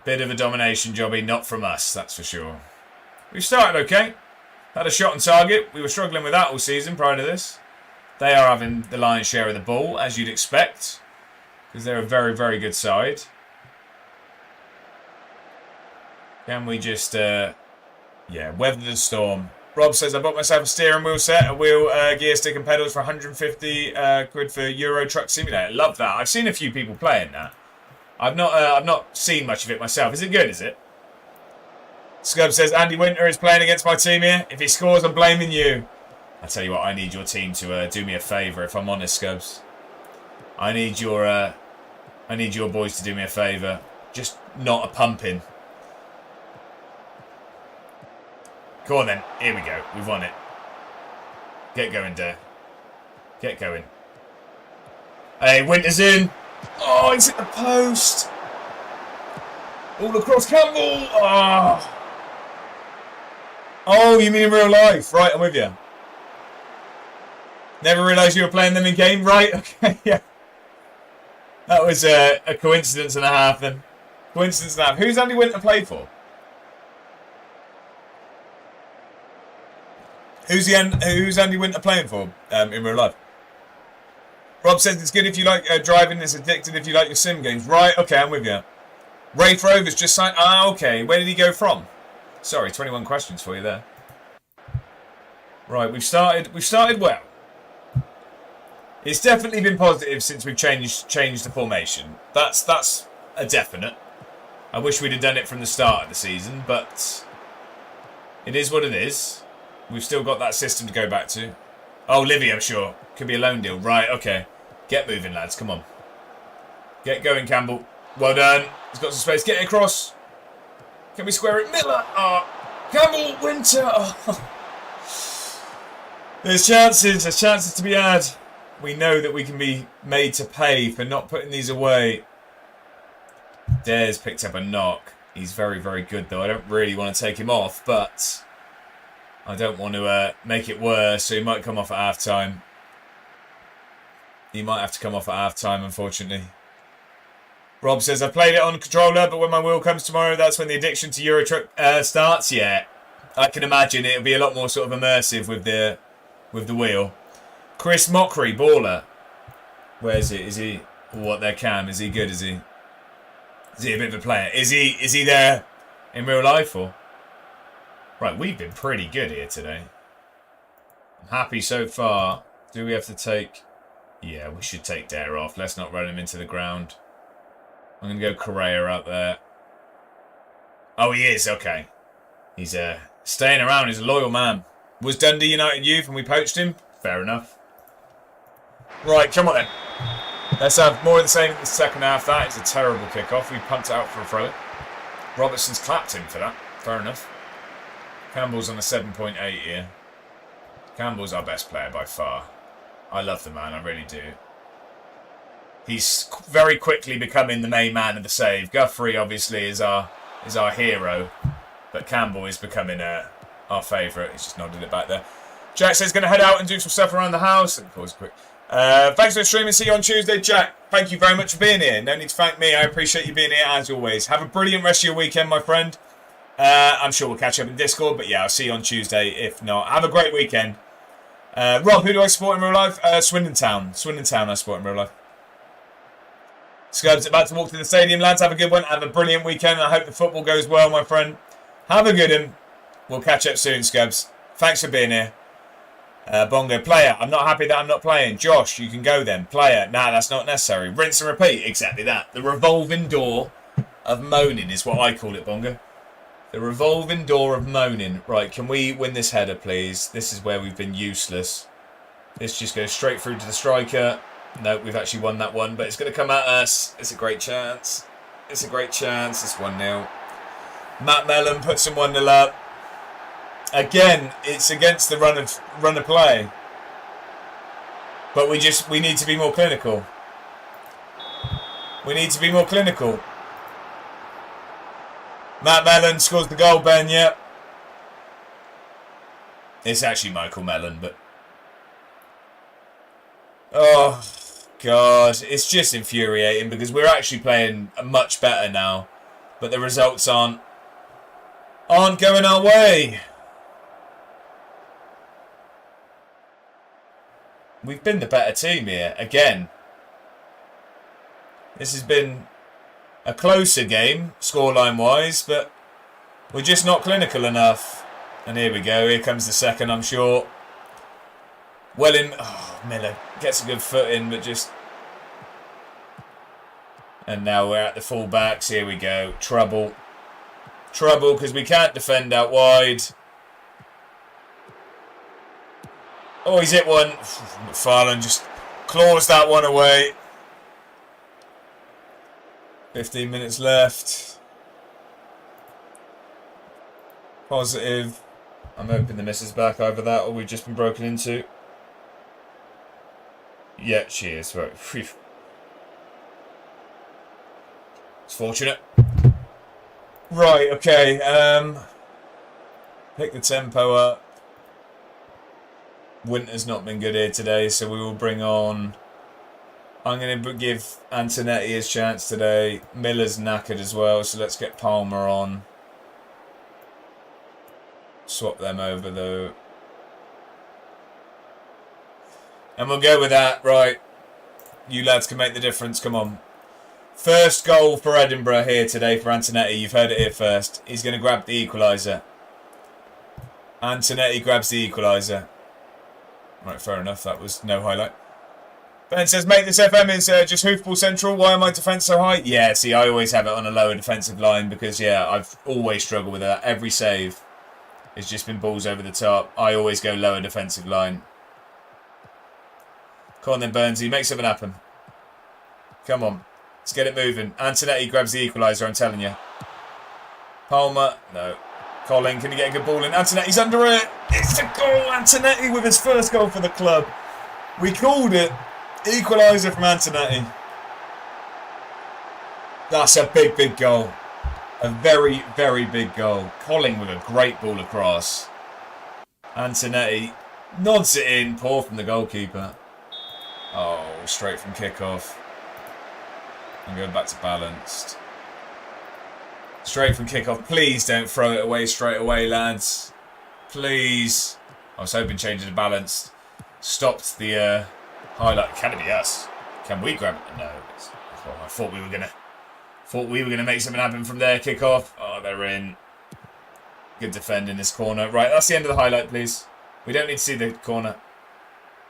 Bit of a domination job here, not from us, that's for sure. We've started okay. Had a shot on target. We were struggling with that all season prior to this. They are having the lion's share of the ball, as you'd expect. Because they're a very, very good side. Can we just, weather the storm? Rob says, I bought myself a steering wheel set, a wheel, gear stick and pedals for 150 quid for Euro Truck Simulator. Love that. I've seen a few people playing that. I've not seen much of it myself. Is it good, is it? Scub says, Andy Winter is playing against my team here. If he scores, I'm blaming you. I tell you what, I need your team to do me a favour, if I'm honest, Scubs. I need your boys to do me a favour. Just not a pumping. Go on then. Here we go. We've won it. Get going, Dare. Get going. Hey, Winter's in. Oh, it's at the post. All across Campbell. Oh, you mean in real life? Right, I'm with you. Never realised you were playing them in game. Right, okay, yeah. That was a coincidence and a half then. Coincidence and a half. Who's Andy Winter played for? Who's Andy Winter playing for in real life? Rob says it's good if you like driving. It's addictive if you like your sim games. Right, okay, I'm with you. Wraith Rovers just signed. Okay. Where did he go from? Sorry, 21 questions for you there. Right, we've started well. It's definitely been positive since we've changed the formation. That's a definite. I wish we'd have done it from the start of the season, but it is what it is. We've still got that system to go back to. Oh, Livy, I'm sure. Could be a loan deal. Right, okay. Get moving, lads. Come on. Get going, Campbell. Well done. He's got some space. Get it across. Can we square it? Miller. Oh. Campbell. Winter. Oh. There's chances to be had. We know that we can be made to pay for not putting these away. Dare's picked up a knock. He's very, very good, though. I don't really want to take him off, but I don't want to make it worse, so he might come off at half-time. He might have to come off at half-time, unfortunately. Rob says, I played it on controller, but when my wheel comes tomorrow, that's when the addiction to Euro Truck starts. Yeah, I can imagine it'll be a lot more sort of immersive with the wheel. Chris Mockery, baller. Where is he? Is he... What, their cam? Is he good, is he? Is he a bit of a player? Is he there in real life, or...? Right, we've been pretty good here today. I'm happy so far. Do we have to take... Yeah, we should take Dare off. Let's not run him into the ground. I'm going to go Correa out there. Oh, he is. Okay. He's staying around. He's a loyal man. Was Dundee United youth and we poached him? Fair enough. Right, come on then. Let's have more of the same in the second half. That is a terrible kick-off. We pumped it out for a throw. Robertson's clapped him for that. Fair enough. Campbell's on a 7.8 here. Campbell's our best player by far. I love the man, I really do. He's very quickly becoming the main man of the save. Guthrie, obviously, is our hero. But Campbell is becoming our favourite. He's just nodded it back there. Jack says, going to head out and do some stuff around the house. And pause quick. Thanks for the stream and see you on Tuesday, Jack. Thank you very much for being here. No need to thank me. I appreciate you being here as always. Have a brilliant rest of your weekend, my friend. I'm sure we'll catch up in Discord. But yeah, I'll see you on Tuesday. If not, have a great weekend. Rob, who do I support in real life? Swindon Town. Swindon Town I support in real life. Scubs about to walk to the stadium, lads. Have a good one. Have a brilliant weekend. I hope the football goes well, my friend. Have a good one. We'll catch up soon, Scubs. Thanks for being here. Bongo, player. I'm not happy that I'm not playing. Josh, you can go then. Player. Nah, that's not necessary. Rinse and repeat. Exactly that. The revolving door of moaning is what I call it, Bongo. The revolving door of moaning. Right, can we win this header, please? This is where we've been useless. This just goes straight through to the striker. No, we've actually won that one, but it's going to come at us. It's a great chance. It's a great chance. It's 1-0. Matt Mellon puts him 1-0 up. Again, it's against the run of play. But we need to be more clinical. We need to be more clinical. Matt Mellon scores the goal, Ben, yep. It's actually Michael Mellon, but... Oh, God. It's just infuriating because we're actually playing much better now. But the results aren't going our way. We've been the better team here, again. This has been a closer game, scoreline-wise, but we're just not clinical enough. And here we go. Here comes the second, I'm sure. Miller gets a good foot in, but just... And now we're at the full-backs. Here we go. Trouble. Trouble, because we can't defend out wide. Oh, he's hit one. McFarlane just claws that one away. 15 minutes left. Positive. I'm hoping the miss is back, either that or we've just been broken into. Yeah, she is. Right. Whew. It's fortunate. Right, okay. Pick the tempo up. Winter's not been good here today, so we will bring on... I'm going to give Antonetti his chance today. Miller's knackered as well, so let's get Palmer on. Swap them over, though. And we'll go with that. Right. You lads can make the difference. Come on. First goal for Edinburgh here today for Antonetti. You've heard it here first. He's going to grab the equaliser. Antonetti grabs the equaliser. Right, fair enough. That was no highlight. Ben says, mate, this FM is just hoofball central. Why am my defence so high? Yeah, see, I always have it on a lower defensive line because, yeah, I've always struggled with that. Every save has just been balls over the top. I always go lower defensive line. Come on then, Burnsy. Make something happen. Come on. Let's get it moving. Antonetti grabs the equaliser, I'm telling you. Palmer. No. Colin, can you get a good ball in? Antonetti's under it. It's a goal. Antonetti with his first goal for the club. We called it. Equaliser from Antonetti. That's a big, big goal. A very, very big goal. Colling with a great ball across. Antonetti nods it in. Poor from the goalkeeper. Oh, straight from kickoff. And going back to balanced. Straight from kickoff. Please don't throw it away straight away, lads. Please. I was hoping changing to balanced stopped the highlight. Can it be us? Can we grab it? No. I thought we were gonna make something happen from there. Kickoff. Oh, they're in. Good defend in this corner. Right, that's the end of the highlight, please. We don't need to see the corner.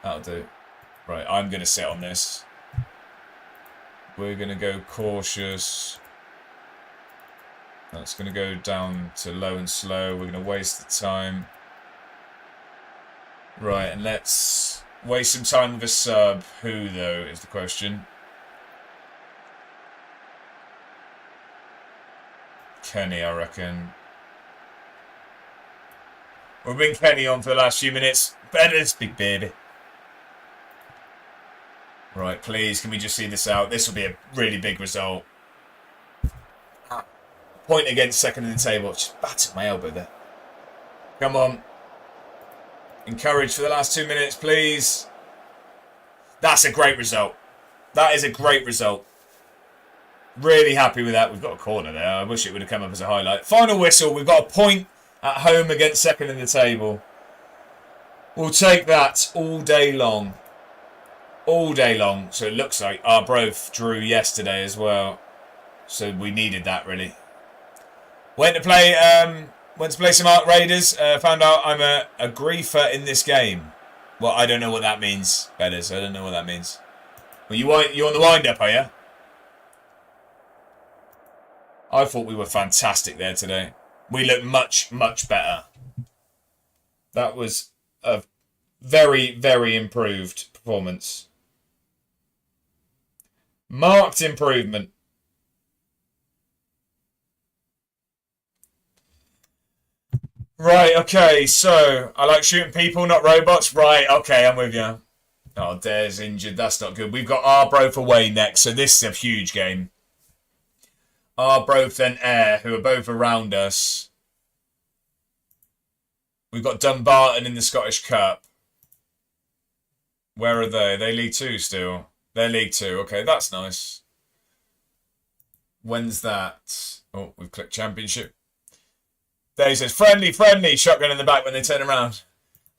That'll do. Right, I'm gonna sit on this. We're gonna go cautious. That's gonna go down to low and slow. We're gonna waste the time. Right, and let's waste some time with a sub. Who, though, is the question. Kenny, I reckon. We've been Kenny on for the last few minutes. Bennett's big baby. Right, please, can we just see this out? This will be a really big result. Point against second in the table. Just battered my elbow there. Come on. Encourage for the last 2 minutes, please. That's a great result. That is a great result. Really happy with that. We've got a corner there. I wish it would have come up as a highlight. Final whistle. We've got a point at home against second in the table. We'll take that all day long. All day long. So it looks like Arbroath drew yesterday as well. So we needed that, really. Went to play some Arc Raiders. Found out I'm a griefer in this game. Well, I don't know what that means, Bedders. I don't know what that means. Well, you on the wind-up, are you? I thought we were fantastic there today. We looked much, much better. That was a very, very improved performance. Marked improvement. Right, okay, so I like shooting people, not robots. Right, okay, I'm with you. Oh, Dare's injured. That's not good. We've got Arbroath away next, so this is a huge game. Arbroath and Ayr, who are both around us. We've got Dumbarton in the Scottish Cup. Where are they? Are they League 2 still? They're League 2. Okay, that's nice. When's that? Oh, we've clicked Championship. There he says, friendly, friendly. Shotgun in the back when they turn around.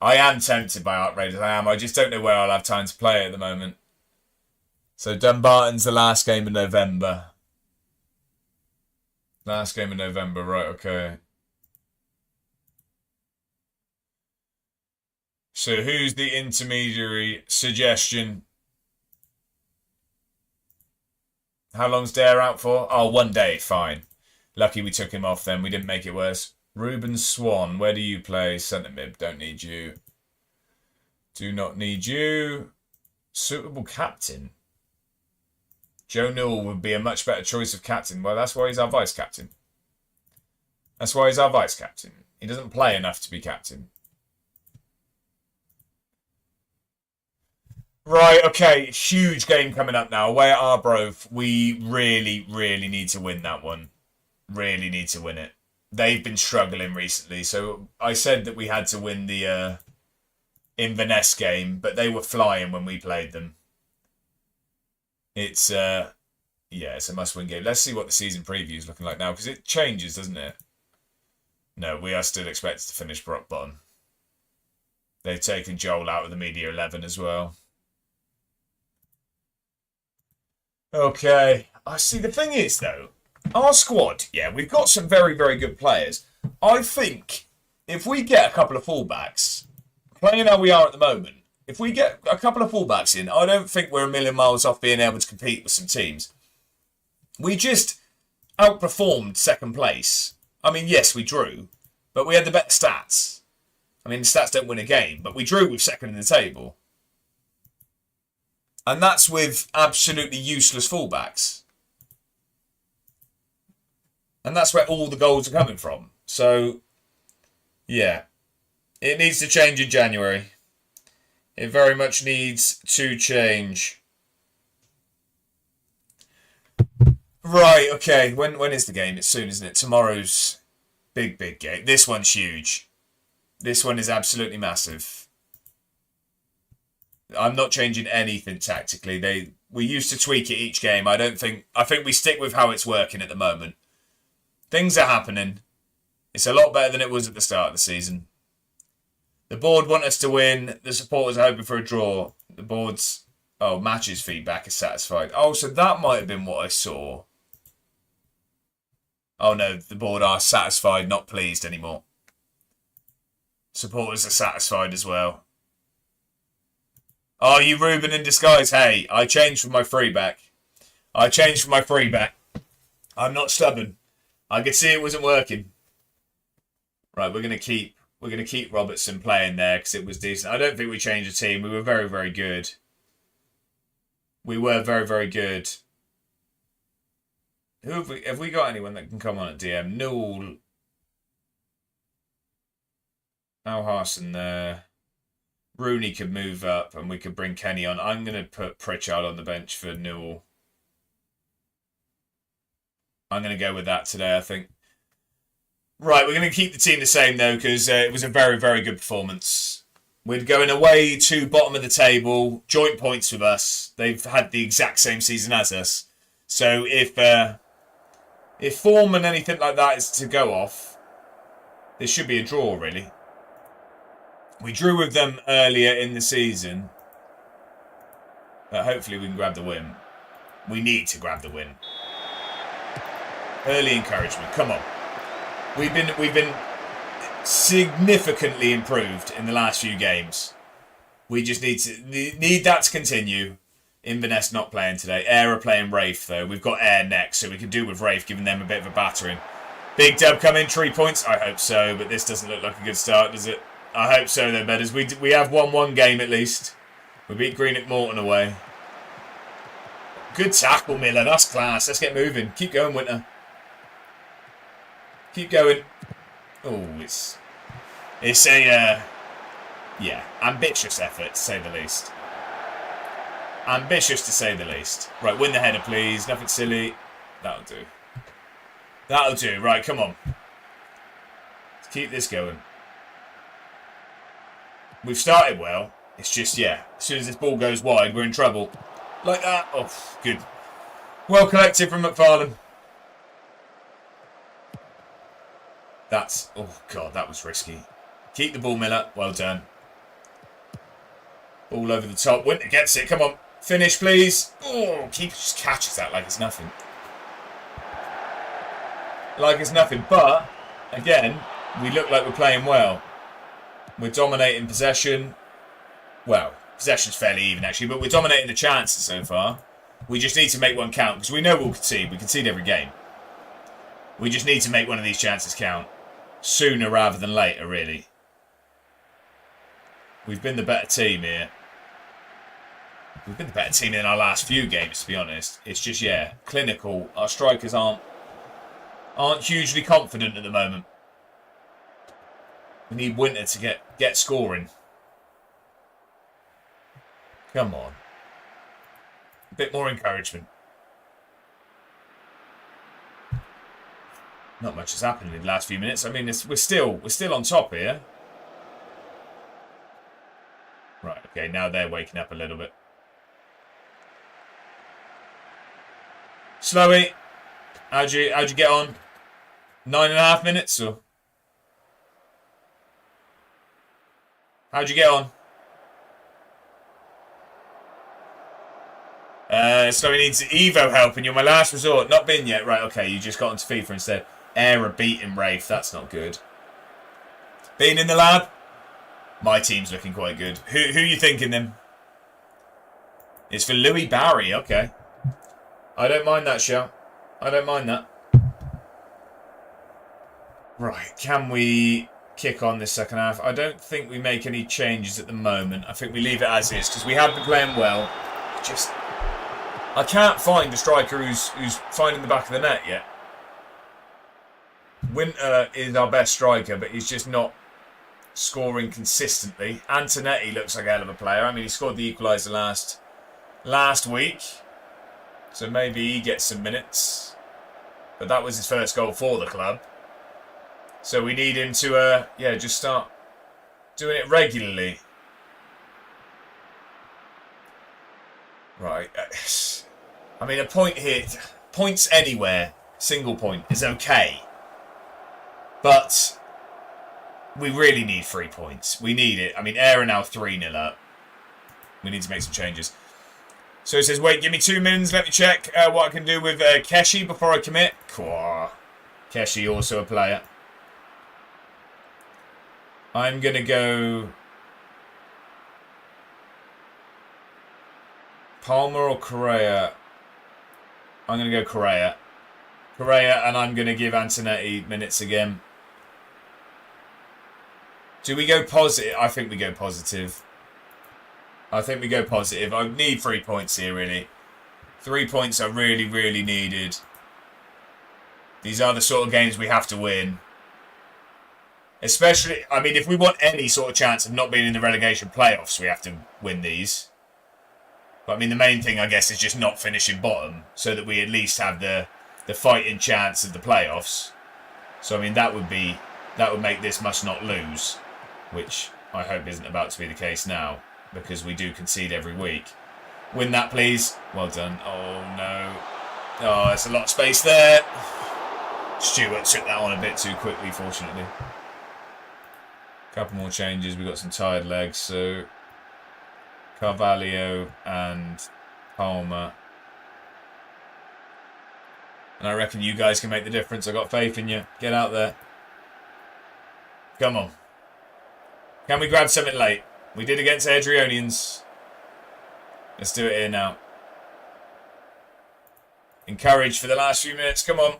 I am tempted by Arc Raiders. I am. I just don't know where I'll have time to play it at the moment. So Dumbarton's the last game in November. Last game in November. Right, okay. So who's the intermediary suggestion? How long's Dare out for? Oh, 1 day. Fine. Lucky we took him off then. We didn't make it worse. Ruben Swan, where do you play? Centre mid. Don't need you. Do not need you. Suitable captain. Joe Newell would be a much better choice of captain. Well, that's why he's our vice captain. That's why he's our vice captain. He doesn't play enough to be captain. Right, okay. Huge game coming up now. Away at Arbroath. We really, really need to win that one. Really need to win it. They've been struggling recently. So I said that we had to win the Inverness game, but they were flying when we played them. It's yeah, it's a must-win game. Let's see what the season preview is looking like now, because it changes, doesn't it? No, we are still expected to finish bottom. They've taken Joel out of the media 11 as well. Okay. I see. The thing is, though, our squad, yeah, we've got some very, very good players. I think if we get a couple of fullbacks, playing how we are at the moment, if we get a couple of fullbacks in, I don't think we're a million miles off being able to compete with some teams. We just outperformed second place. I mean, yes, we drew, but we had the better stats. I mean, the stats don't win a game, but we drew with second in the table. And that's with absolutely useless fullbacks. And that's where all the goals are coming from. So, yeah. It needs to change in January. It very much needs to change. Right, okay. When is the game? It's soon, isn't it? Tomorrow's big game. This one's huge. This one is absolutely massive. I'm not changing anything tactically. We used to tweak it each game. I think we stick with how it's working at the moment. Things are happening. It's a lot better than it was at the start of the season. The board want us to win. The supporters are hoping for a draw. The board's matches feedback is satisfied. Oh, so that might have been what I saw. Oh no, the board are satisfied, not pleased anymore. Supporters are satisfied as well. Oh, you Ruben in disguise. Hey, I changed for my free back. I'm not stubborn. I could see it wasn't working. Right, we're gonna keep Robertson playing there because it was decent. I don't think we changed the team. We were very, very good. We were very, very good. Who have we got anyone that can come on at DM? Newell. Al Harson there. Rooney could move up and we could bring Kenny on. I'm going to put Pritchard on the bench for Newell. I'm going to go with that today, I think. Right, we're going to keep the team the same, though, because it was a very, very good performance. We're going away to bottom of the table, joint points with us. They've had the exact same season as us. So if form and anything like that is to go off, there should be a draw, really. We drew with them earlier in the season, but hopefully we can grab the win. We need to grab the win. Early encouragement, come on. We've been significantly improved in the last few games. We just need that to continue. Inverness not playing today. Ayr are playing Rafe though. We've got Ayr next, so we can do with Rafe, giving them a bit of a battering. Big dub coming, 3 points. I hope so, but this doesn't look like a good start, does it? I hope so though, Bedders. We have won one game at least. We beat Greenock Morton away. Good tackle, Miller. That's class. Let's get moving. Keep going, Winter. Keep going. Oh, it's a ambitious effort to say the least. Ambitious to say the least. Right, win the header, please. Nothing silly. That'll do. That'll do. Right, come on. Let's keep this going. We've started well. It's just, as soon as this ball goes wide, we're in trouble. Like that. Oh, good. Well collected from McFarlane. Oh God, that was risky. Keep the ball, Miller. Well done. Ball over the top. Winter gets it. Come on. Finish, please. Oh, keeper just catches that like it's nothing. Like it's nothing. But, again, we look like we're playing well. We're dominating possession. Well, possession's fairly even, actually, but we're dominating the chances so far. We just need to make one count, because we know we'll concede. We concede every game. We just need to make one of these chances count. Sooner rather than later, really. We've been the better team here. We've been the better team in our last few games, to be honest. It's just, clinical. Our strikers aren't hugely confident at the moment. We need Winter to get scoring. Come on. A bit more encouragement. Not much has happened in the last few minutes. I mean, we're still on top here. Right, okay, now they're waking up a little bit. Slowy, how'd you get on? 9.5 minutes, or how'd you get on? Slowy needs Evo help, and you're my last resort. Not been yet, right? Okay, you just got onto FIFA instead. Error beating Rafe. That's not good. Being in the lab. My team's looking quite good. Who you thinking then? It's for Louis Barry. Okay. I don't mind that show. I don't mind that. Right. Can we kick on this second half? I don't think we make any changes at the moment. I think we leave it as is because we have been playing well. I can't find a striker who's finding the back of the net yet. Winter is our best striker, but he's just not scoring consistently. Antonetti looks like a hell of a player. I mean, he scored the equaliser last week, so maybe he gets some minutes. But that was his first goal for the club. So we need him to, just start doing it regularly. Right. I mean, a point here, points anywhere, single point, is okay. But we really need 3 points. We need it. I mean, Ayr are now 3-0 up. We need to make some changes. So it says, wait, give me 2 minutes. Let me check what I can do with Keshi before I commit. Keshi, also a player. I'm going to go Palmer or Correa. I'm going to go Correa. And I'm going to give Antonetti minutes again. Do we go positive? I think we go positive. I need 3 points here, really. 3 points are really, really needed. These are the sort of games we have to win. Especially, I mean, if we want any sort of chance of not being in the relegation playoffs, we have to win these. But I mean, the main thing, I guess, is just not finishing bottom, so that we at least have the fighting chance of the playoffs. So I mean, that would make this must not lose, which I hope isn't about to be the case now, because we do concede every week. Win that, please. Well done. Oh no. Oh, there's a lot of space there. Stewart took that on a bit too quickly, fortunately. Couple more changes. We've got some tired legs, so Carvalho and Palmer. And I reckon you guys can make the difference. I've got faith in you. Get out there. Come on. Can we grab something late? We did against Adrionians. Let's do it here now. Encourage for the last few minutes. Come on.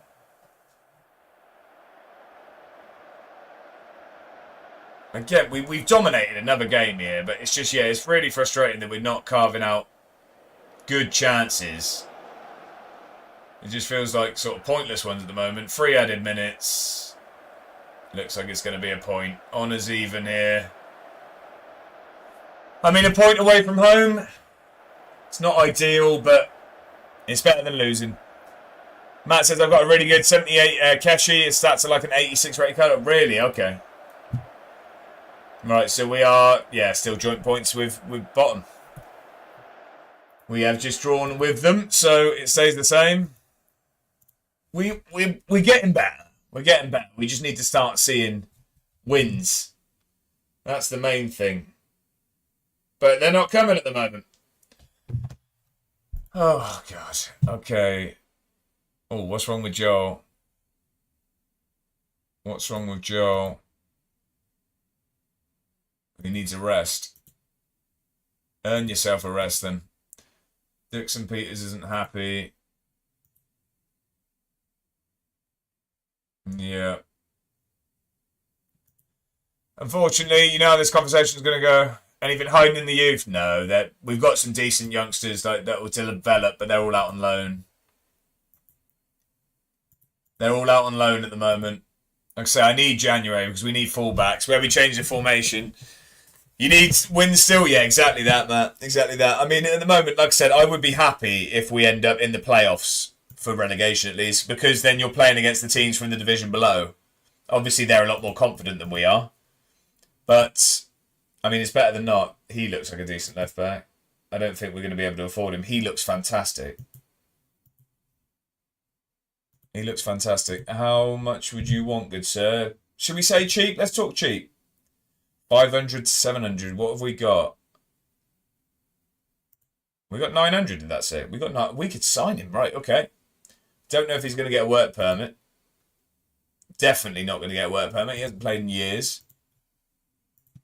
Again, we've dominated another game here, but it's just, it's really frustrating that we're not carving out good chances. It just feels like sort of pointless ones at the moment. 3 added minutes. Looks like it's going to be a point. Honours even here. I mean, a point away from home. It's not ideal, but it's better than losing. Matt says, I've got a really good 78 Keshi. His stats are like an 86 rated card. Really? Okay. Right, so we are, still joint points with bottom. We have just drawn with them, so it stays the same. We're getting better. We're getting better. We just need to start seeing wins. That's the main thing. But they're not coming at the moment. Oh, God. Okay. Oh, what's wrong with Joel? What's wrong with Joel? He needs a rest. Earn yourself a rest, then. Dixon Peters isn't happy. Yeah. Unfortunately, you know how this conversation is going to go. Anything hiding in the youth? No. We've got some decent youngsters that will develop, but they're all out on loan. They're all out on loan at the moment. Like I say, I need January because we need fullbacks. Where we change the formation, you need wins still. Yeah, exactly that, Matt. Exactly that. I mean, at the moment, like I said, I would be happy if we end up in the playoffs for relegation at least, because then you're playing against the teams from the division below. Obviously, they're a lot more confident than we are. But, I mean, it's better than not. He looks like a decent left back. I don't think we're going to be able to afford him. He looks fantastic. He looks fantastic. How much would you want, good sir? Should we say cheap? Let's talk cheap. 500 to 700. What have we got? We got 900, did that say? We could sign him, right, okay. Don't know if he's going to get a work permit. Definitely not going to get a work permit. He hasn't played in years.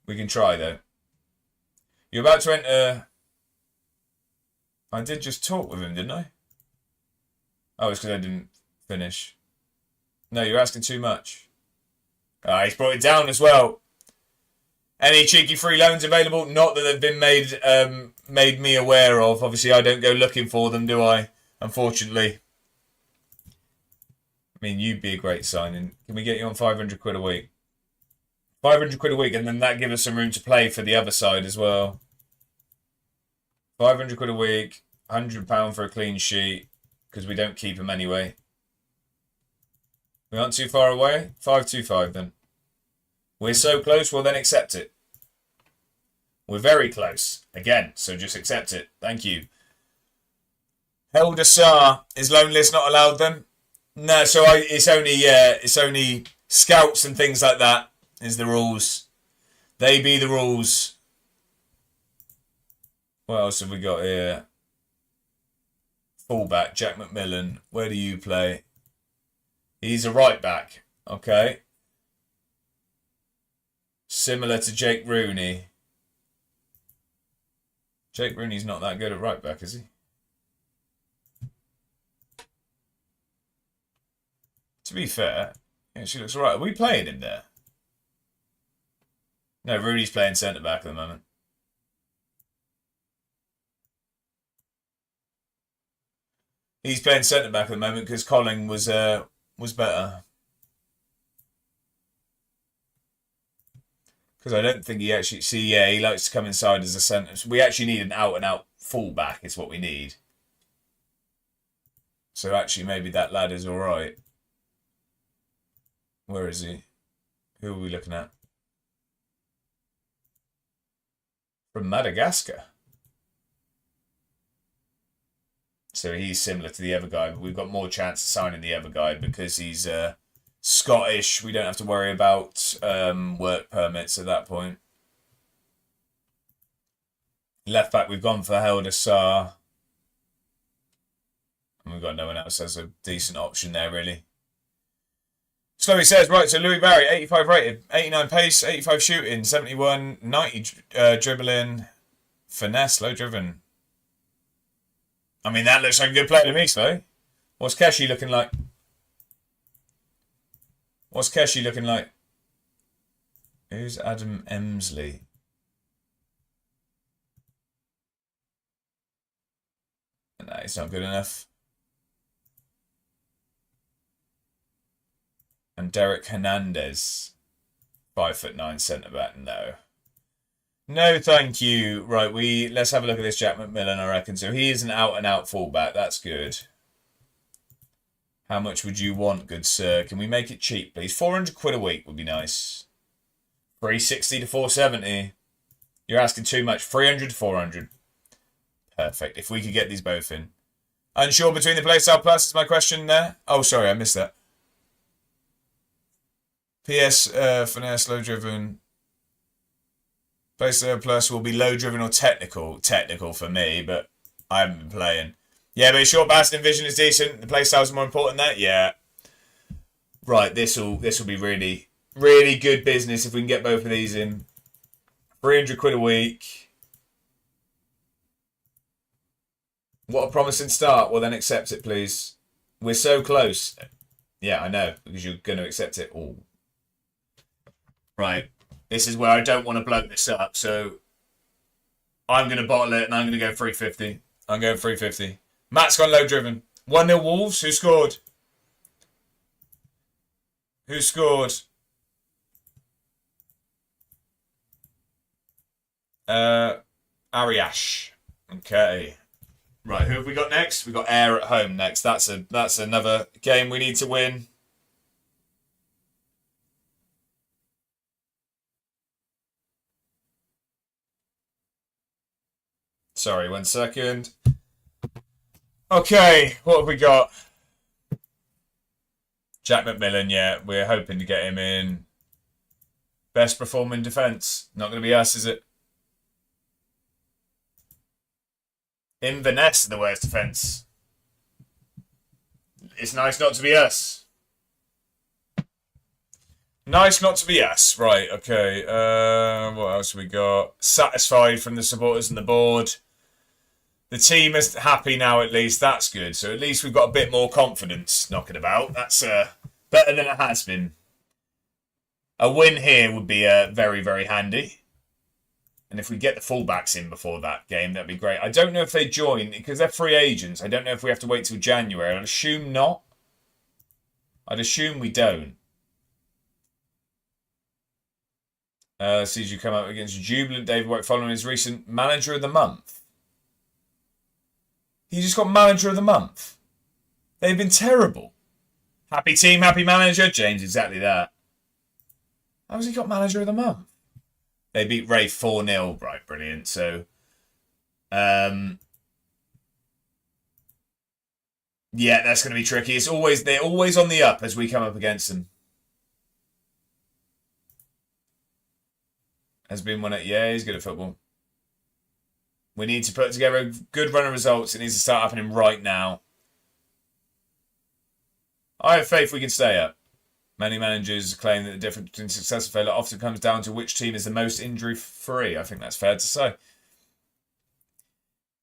We can try, though. You're about to enter... I did just talk with him, didn't I? Oh, it's because I didn't finish. No, you're asking too much. He's brought it down as well. Any cheeky free loans available? Not that they've been made me aware of. Obviously, I don't go looking for them, do I? Unfortunately. I mean, you'd be a great signing. Can we get you on 500 quid a week? 500 quid a week, and then that gives us some room to play for the other side as well. 500 quid a week, £100 for a clean sheet, because we don't keep them anyway. We aren't too far away. 525 then. We're so close, we'll then accept it. We're very close. Again, so just accept it. Thank you. Helder Sar is loan list not allowed then? No, so it's only scouts and things like that is the rules. They be the rules. What else have we got here? Fullback, Jack McMillan. Where do you play? He's a right back. Okay. Similar to Jake Rooney. Jake Rooney's not that good at right back, is he? To be fair, yeah, she looks alright. Are we playing him there? No, Rooney's playing centre back at the moment. He's playing centre back at the moment because Colin was better. Because I don't think he actually... See, yeah, he likes to come inside as a centre. So we actually need an out-and-out full-back is what we need. So actually, maybe that lad is alright. Where is he? Who are we looking at? From Madagascar. So he's similar to the other guy, but we've got more chance of signing the other guy because he's Scottish. We don't have to worry about work permits at that point. Left back, we've gone for Helder Sar. And we've got no one else as a decent option there, really. Slowly says, right, so Louis Barry, 85 rated, 89 pace, 85 shooting, 71, 90 dribbling, finesse, low driven. I mean, that looks like a good player to me, Slow. What's Keshi looking like? What's Keshi looking like? Who's Adam Emsley? No, it's not good enough. And Derek Hernandez, 5'9" centre back. No. No, thank you. Right, let's have a look at this Jack McMillan, I reckon. So he is an out-and-out fullback. That's good. How much would you want, good sir? Can we make it cheap, please? 400 quid a week would be nice. 360 to 470. You're asking too much. 300 to 400. Perfect. If we could get these both in. Unsure between the playstyle plus is my question there. Oh, sorry, I missed that. PS, finesse, low driven. Playstyle plus will be low driven or technical. Technical for me, but I haven't been playing. Yeah, but short passing and vision is decent. The playstyle is more important than that. Yeah. Right, this will be really, really good business if we can get both of these in. 300 quid a week. What a promising start. Well, then accept it, please. We're so close. Yeah, I know, because you're going to accept it all. Right. This is where I don't want to blow this up, so I'm going to bottle it and I'm going to go 350. I'm going 350. Matt's gone low driven. 1-0 Wolves. Who scored? Who scored? Ariash. Okay. Right, who have we got next? We've got Ayr at home next. That's another game we need to win. Sorry, 1 second. Okay, what have we got? Jack McMillan, yeah, we're hoping to get him in. Best performing defence. Not going to be us, is it? Inverness, the worst defence. It's nice not to be us. Nice not to be us. Right, okay. What else have we got? Satisfied from the supporters and the board. The team is happy now, at least. That's good. So at least we've got a bit more confidence knocking about. That's better than it has been. A win here would be very, very handy. And if we get the fullbacks in before that game, that'd be great. I don't know if they join, because they're free agents. I don't know if we have to wait till January. I'd assume not. I'd assume we don't. Sees you come up against Jubilant David White following his recent Manager of the Month. He just got Manager of the Month. They've been terrible. Happy team, happy manager. James, exactly that. How's he got manager of the month? They beat Ray 4-0. Right, brilliant. So, yeah, that's going to be tricky. They're always on the up as we come up against them. Has been one at, yeah, he's good at football. We need to put together a good run of results. It needs to start happening right now. I have faith we can stay up. Many managers claim that the difference between success and failure often comes down to which team is the most injury-free. I think that's fair to say.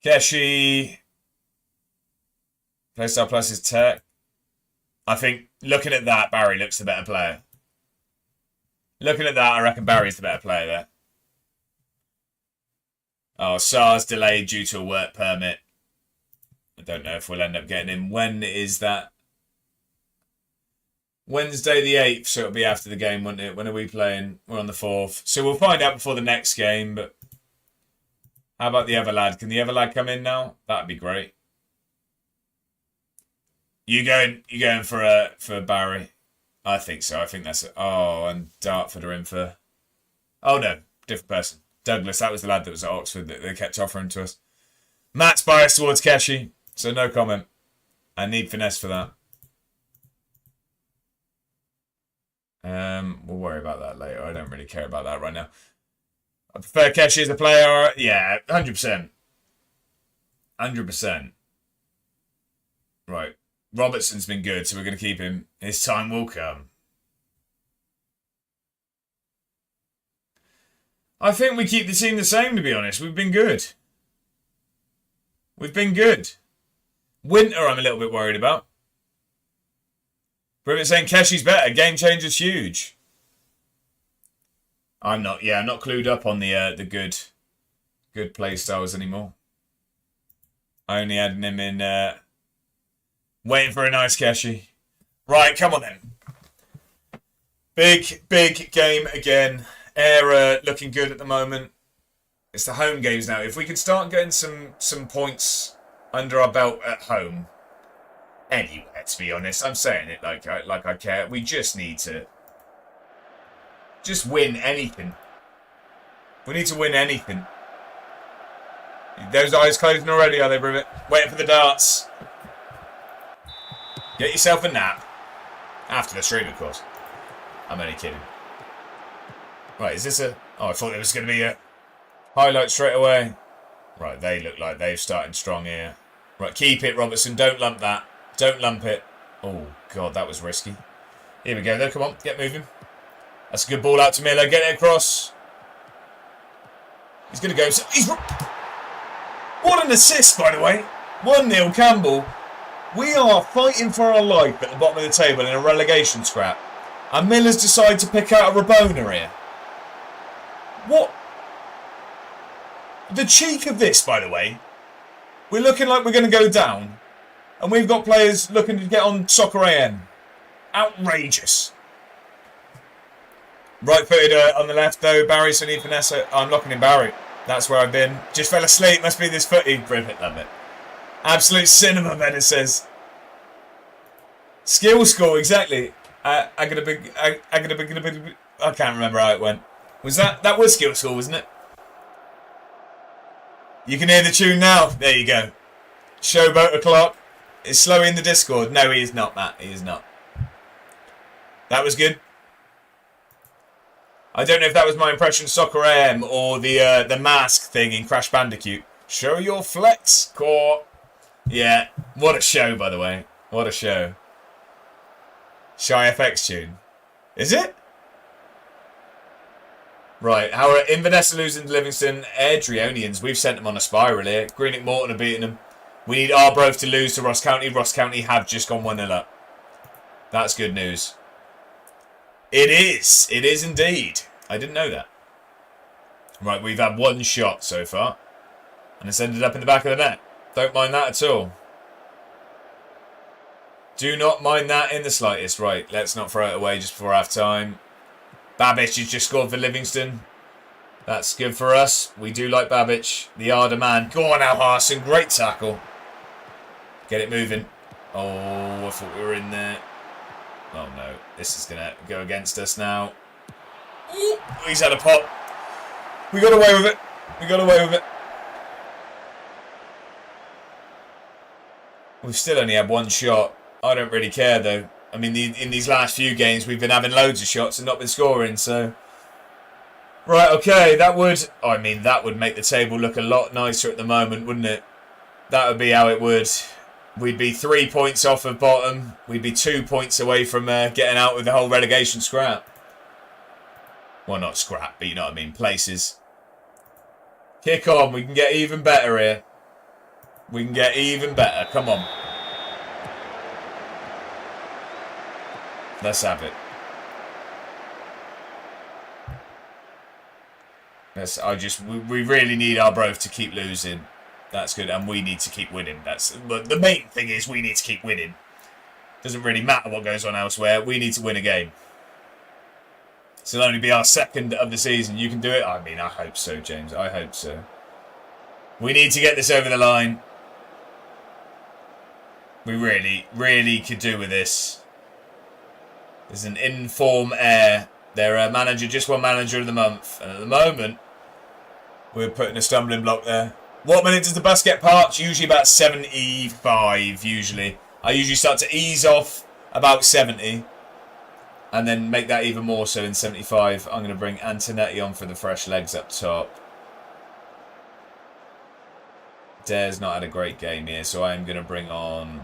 Keshi. Playstyle Plus is tech. I think, looking at that, Barry looks the better player. Looking at that, I reckon Barry's the better player there. Oh, SAR's delayed due to a work permit. I don't know if we'll end up getting him. When is that? Wednesday the 8th, so it'll be after the game, won't it? When are we playing? We're on the 4th. So we'll find out before the next game, but how about the other lad? Can the other lad come in now? That'd be great. You going for Barry? I think so. I think that's it. Oh, and Dartford are in for... Oh, no. Different person. Douglas, that was the lad that was at Oxford that they kept offering to us. Matt's biased towards Keshi, so no comment. I need finesse for that. We'll worry about that later. I don't really care about that right now. I prefer Keshi as a player. Yeah, 100%. 100%. Right. Robertson's been good, so we're going to keep him. His time will come. I think we keep the team the same, to be honest. We've been good. We've been good. Winter, I'm a little bit worried about. Brilliant saying Keshi's better. Game changer's huge. I'm not clued up on the good play styles anymore. I only adding him in waiting for a nice Keshi. Right, come on then. Big game again. Air looking good at the moment. It's the home games now. If we could start getting some points under our belt at home, anywhere, to be honest, I'm saying it like I care. We just need to win anything. We need to win anything. Those eyes closing already, are they, Brivet? Waiting for the darts. Get yourself a nap. After the stream, of course. I'm only kidding. Right, is this a... Oh, I thought it was going to be a highlight straight away. Right, they look like they've started strong here. Right, keep it, Robertson. Don't lump that. Don't lump it. Oh, God, that was risky. Here we go, though. Come on, get moving. That's a good ball out to Miller. Get it across. He's going to go... What an assist, by the way. 1-0 Campbell. We are fighting for our life at the bottom of the table in a relegation scrap. And Miller's decided to pick out a Rabona here. What? The cheek of this, by the way. We're looking like we're going to go down. And we've got players looking to get on Soccer AM. Outrageous. Right-footed on the left, though. Barry, so need finesse. I'm locking in Barry. That's where I've been. Just fell asleep. Must be this footy. Brilliant, love it. Absolute cinema, man, it says. Skill score, exactly. I can't remember how it went. That was skill score, wasn't it? You can hear the tune now. There you go. Showboat o'clock. Is Slowy in the Discord? No, he is not, Matt. He is not. That was good. I don't know if that was my impression of Soccer AM or the mask thing in Crash Bandicoot. Show your flex core. Yeah, what a show, by the way. What a show. Shy FX tune. Is it? Right, how are Inverness losing to Livingston? Adrionians, we've sent them on a spiral here. Greenock Morton are beating them. We need Arbroath to lose to Ross County. Ross County have just gone 1-0 up. That's good news. It is. It is indeed. I didn't know that. Right, we've had one shot so far. And it's ended up in the back of the net. Don't mind that at all. Do not mind that in the slightest. Right, let's not throw it away just before half time. Babbage has just scored for Livingston. That's good for us. We do like Babbage. The Arda man. Go on now, Harson. Great tackle. Get it moving. Oh, I thought we were in there. Oh no, this is going to go against us now. Ooh, he's had a pop. We got away with it. We got away with it. We've still only had one shot. I don't really care though. I mean, in these last few games, we've been having loads of shots and not been scoring, so... Right, okay, that would make the table look a lot nicer at the moment, wouldn't it? That would be how it would. We'd be 3 points off of bottom. We'd be 2 points away from getting out with the whole relegation scrap. Well, not scrap, but you know what I mean. Places. Kick on. We can get even better here. We can get even better. Come on. Let's have it. We really need our bros to keep losing. That's good, and we need to keep winning. But the main thing is we need to keep winning. Doesn't really matter what goes on elsewhere. We need to win a game. This will only be our second of the season. You can do it. I mean, I hope so, James. I hope so. We need to get this over the line. We really, really could do with this. There's an in-form Air. They're manager, just one manager of the month, and at the moment, we're putting a stumbling block there. What minute does the bus get parked? Usually about 75, usually. I usually start to ease off about 70. And then make that even more so in 75. I'm going to bring Antonetti on for the fresh legs up top. Dare's not had a great game here, so I'm going to bring on...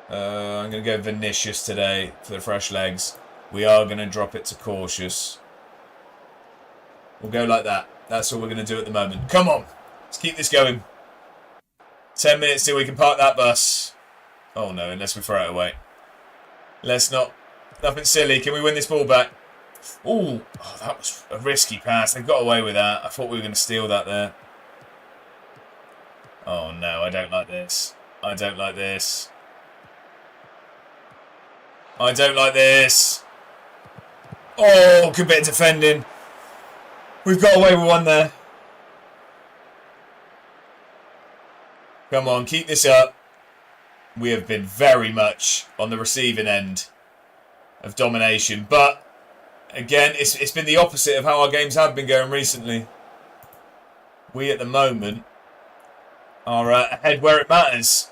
I'm going to go Vinicius today for the fresh legs. We are going to drop it to cautious. We'll go like that. That's all we're going to do at the moment. Come on. Let's keep this going. 10 minutes till we can park that bus. Oh no, unless we throw it away. Let's not. Nothing silly. Can we win this ball back? Ooh. Oh, that was a risky pass. They've got away with that. I thought we were going to steal that there. Oh no, I don't like this. I don't like this. I don't like this. Oh, good bit of defending. We've got away with one there. Come on, keep this up. We have been very much on the receiving end of domination. But, again, it's been the opposite of how our games have been going recently. We, at the moment, are ahead where it matters.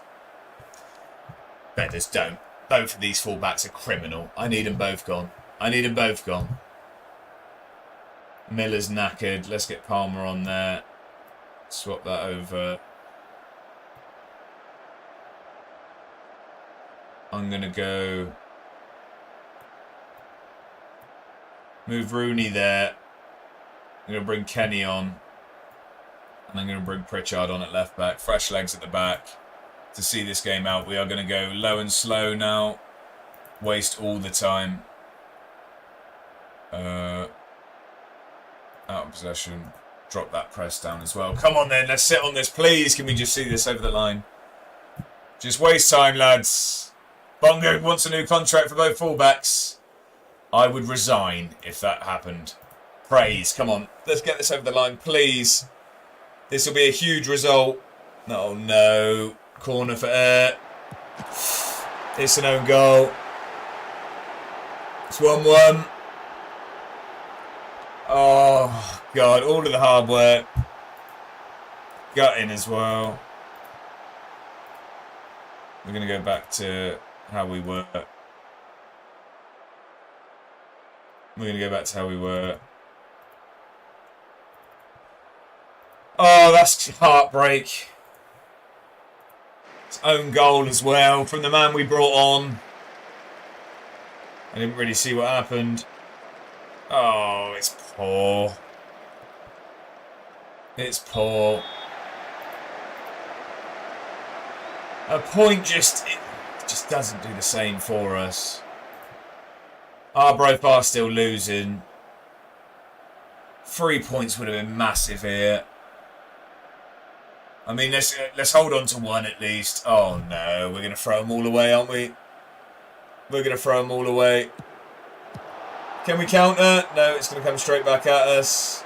Beggars don't. Both of these fullbacks are criminal. I need them both gone. I need them both gone. Miller's knackered. Let's get Palmer on there. Swap that over. I'm going to go... Move Rooney there. I'm going to bring Kenny on. And I'm going to bring Pritchard on at left back. Fresh legs at the back. To see this game out, we are going to go low and slow now. Waste all the time. Out of possession. Drop that press down as well. Come on then, let's sit on this, please. Can we just see this over the line? Just waste time, lads. Bongo wants a new contract for both fullbacks. I would resign if that happened. Praise, come on. Let's get this over the line, please. This will be a huge result. Oh no. Corner for Air. It's an own goal. It's 1-1. Oh, God. All of the hard work. Gutting as well. We're going to go back to how we were. We're going to go back to how we were. Oh, that's heartbreak. It's own goal as well from the man we brought on. I didn't really see what happened. Oh, it's poor. It's poor. A point just doesn't do the same for us. Arbroath are still losing. 3 points would have been massive here. I mean, let's hold on to one at least. Oh no, we're going to throw them all away, aren't we? We're going to throw them all away. Can we counter? No, it's going to come straight back at us.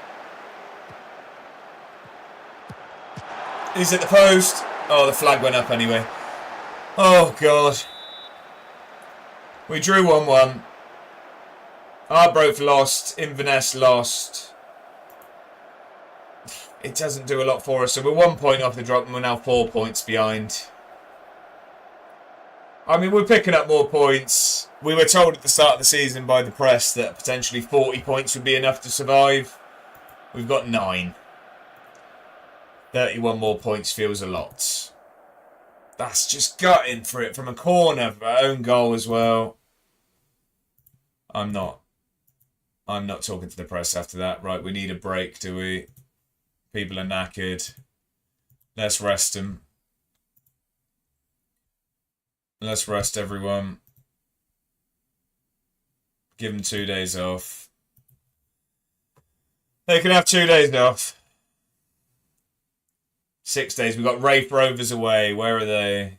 Is it the post? Oh, the flag went up anyway. Oh, God. We drew 1-1. Arbroath lost. Inverness lost. It doesn't do a lot for us. So we're 1 point off the drop and we're now 4 points behind. I mean, we're picking up more points. We were told at the start of the season by the press that potentially 40 points would be enough to survive. We've got 9. 31 more points feels a lot. That's just gutting for it from a corner, for our own goal as well. I'm not talking to the press after that. Right, we need a break, do we? People are knackered. Let's rest them. Let's rest everyone. Give them 2 days off. They can have 2 days off. 6 days. We've got Rafe Rovers away. Where are they? I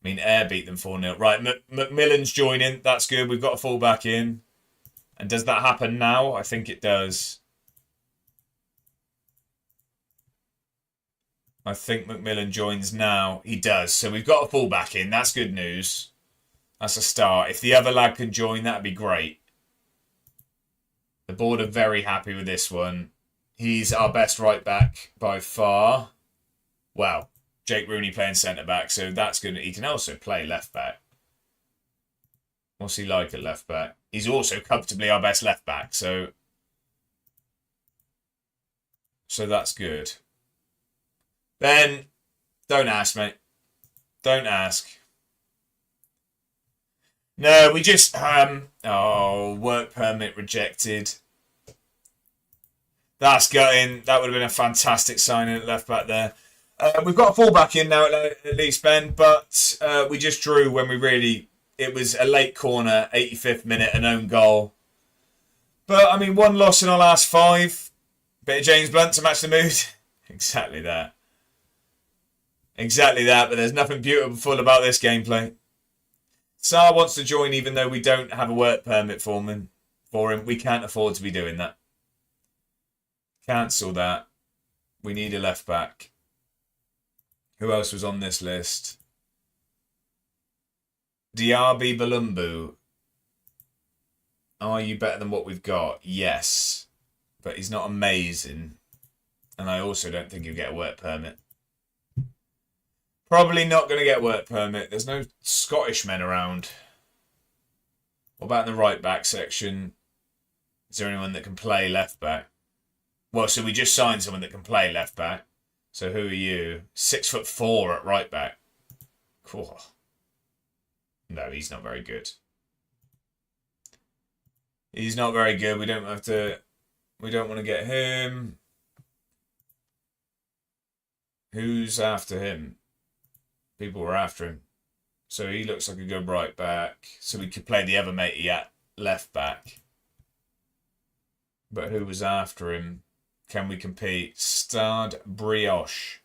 mean, Ayr beat them 4-0. Right, Macmillan's joining. That's good. We've got a full-back in. And does that happen now? I think it does. I think Macmillan joins now. He does. So we've got a full-back in. That's good news. That's a start. If the other lad can join, that'd be great. The board are very happy with this one. He's our best right-back by far. Well, Jake Rooney playing centre-back, so that's good. He can also play left-back. What's he like at left-back? He's also comfortably our best left-back, so that's good. Ben, don't ask, mate. Don't ask. No, we just... work permit rejected. That's gutting. That would have been a fantastic signing at left-back there. We've got a full-back in now at least, Ben, but we just drew when we really... It was a late corner, 85th minute, an own goal. But, I mean, 1 loss in our last 5. Bit of James Blunt to match the mood. Exactly that. Exactly that, but there's nothing beautiful about this gameplay. Saar wants to join even though we don't have a work permit for him. We can't afford to be doing that. Cancel that. We need a left back. Who else was on this list? Diaby Balumbu. Are you better than what we've got? Yes. But he's not amazing. And I also don't think he'll get a work permit. Probably not going to get a work permit. There's no Scottish men around. What about in the right back section? Is there anyone that can play left back? Well, so we just signed someone that can play left back. So who are you? 6'4" at right back. Cool. No, he's not very good. He's not very good. We don't want to get him. Who's after him? People were after him. So he looks like a good right back. So we could play the other matey at left back. But who was after him? Can we compete? Stade Brioche.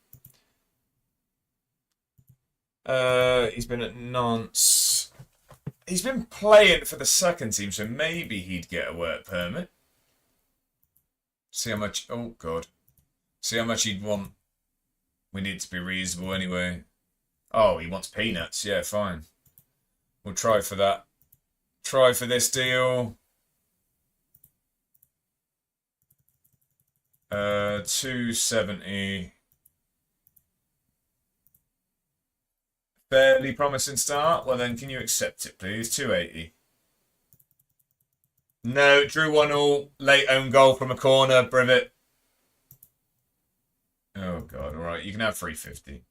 He's been at Nantes. He's been playing for the second team, so maybe he'd get a work permit. See how much... Oh, God. See how much he'd want. We need to be reasonable anyway. Oh, he wants peanuts. Yeah, fine. We'll try for that. Try for this deal. 270. Fairly promising start. Well then, can you accept it, please? 280. No, drew 1-1. Late own goal from a corner. Brivet. Oh, God. All right, you can have 350.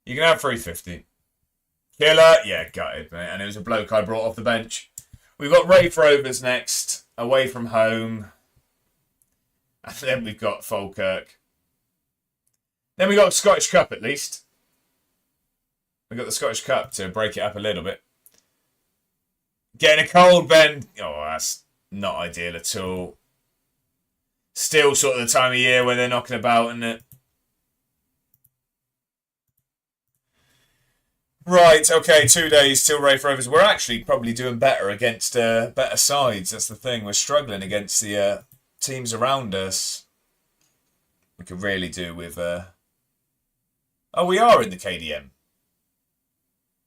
You can have 350. Killer. Yeah, gutted, mate. And it was a bloke I brought off the bench. We've got Rafe Rovers next. Away from home. And then we've got Falkirk. Then we got Scottish Cup at least. We got the Scottish Cup to break it up a little bit. Getting a cold, Ben. Oh, that's not ideal at all. Still sort of the time of year where they're knocking about, isn't it? Right, okay, 2 days till Rafe Rovers. We're actually probably doing better against better sides. That's the thing. We're struggling against the teams around us. We could really do with... Oh, we are in the KDM.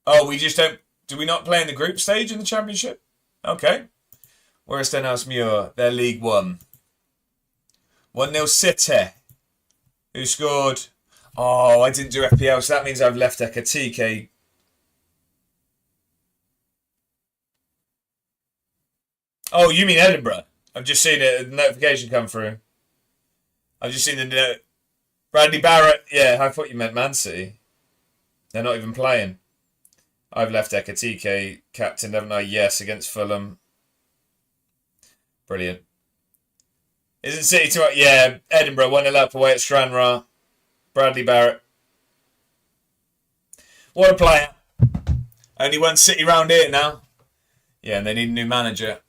Oh, we just don't Do we not play in the group stage in the Championship? Okay. Where's Stenhouse Muir? They're League One. 1-0 City. Who scored? Oh, I didn't do FPL, so that means I've left Ekatike. Oh, you mean Edinburgh? I've just seen a notification come through. I've just seen the note. Bradley Barrett. Yeah, I thought you meant Man City. They're not even playing. I've left Ekatike, captain, haven't I? Yes, against Fulham. Brilliant. Isn't City too... Yeah, Edinburgh 1-0 up away at Stranraer. Bradley Barrett. What a player. Only one City round here now. Yeah, and they need a new manager.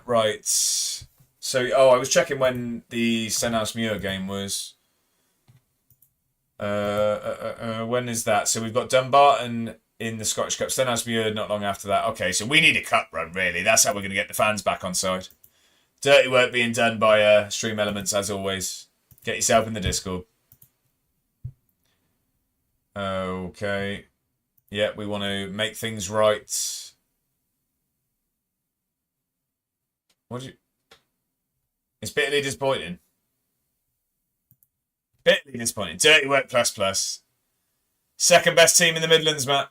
Right. So, I was checking when the Stenhouse Muir game was. When is that? So we've got Dumbarton in the Scottish Cup. Stenhouse Muir not long after that. Okay, so we need a cup run, really. That's how we're going to get the fans back on side. Dirty work being done by Stream Elements, as always. Get yourself in the Discord. Okay. Yeah, we want to make things right. It's bitterly disappointing. Bitterly disappointing. Dirty work plus. Second best team in the Midlands, Matt.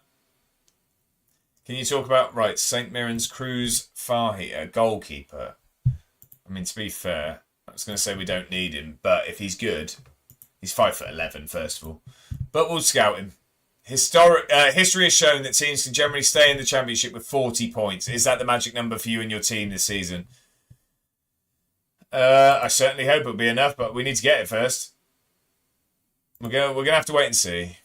Can you talk about... Right, St Mirren's Cruz Fahy, a goalkeeper. I mean, to be fair, I was going to say we don't need him, but if he's good, he's 5'11", first of all. But we'll scout him. History has shown that teams can generally stay in the Championship with 40 points. Is that the magic number for you and your team this season? I certainly hope it'll be enough, but we need to get it first. We're gonna have to wait and see.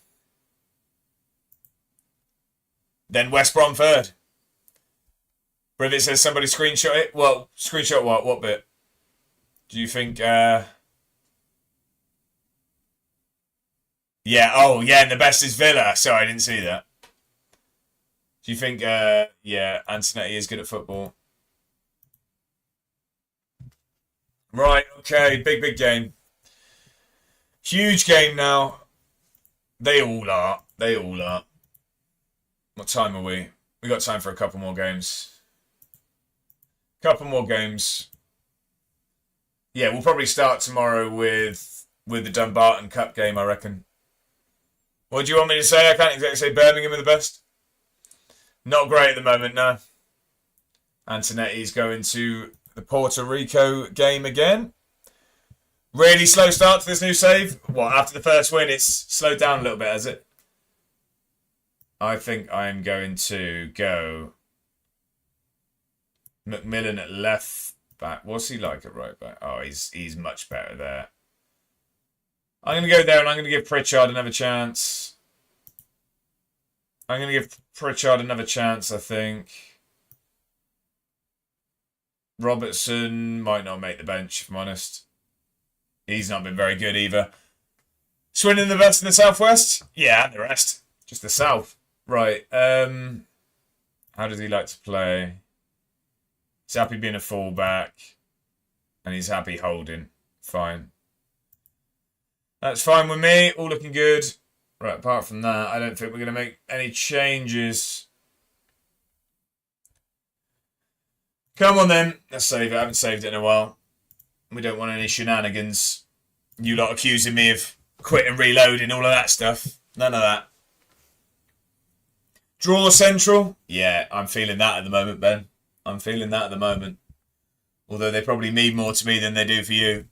Then West Brom third. Privet says somebody screenshot it. Well, screenshot what? What bit? Do you think... Yeah, and the best is Villa. Sorry, I didn't see that. Do you think... yeah, Antonetti is good at football? Right, okay, big game. Huge game now. They all are. What time are we? We got time for a couple more games. Yeah, we'll probably start tomorrow with the Dumbarton Cup game, I reckon. What do you want me to say? I can't exactly say Birmingham are the best. Not great at the moment, no. Antonetti's going to the Puerto Rico game again. Really slow start to this new save. What, after the first win, it's slowed down a little bit, has it? I think I'm going to go McMillan at left back. What's he like at right back? Oh, he's much better there. I'm going to go there and I'm going to give Pritchard another chance. I think. Robertson might not make the bench, if I'm honest. He's not been very good either. Swindon the best in the Southwest? Yeah, and the rest. Just the South. Right. How does he like to play? He's happy being a fullback. And he's happy holding. Fine. That's fine with me. All looking good. Right, apart from that, I don't think we're going to make any changes. Come on then. Let's save it. I haven't saved it in a while. We don't want any shenanigans. You lot accusing me of quit and reload and all of that stuff. None of that. Draw central? Yeah, I'm feeling that at the moment, Ben. I'm feeling that at the moment. Although they probably mean more to me than they do for you.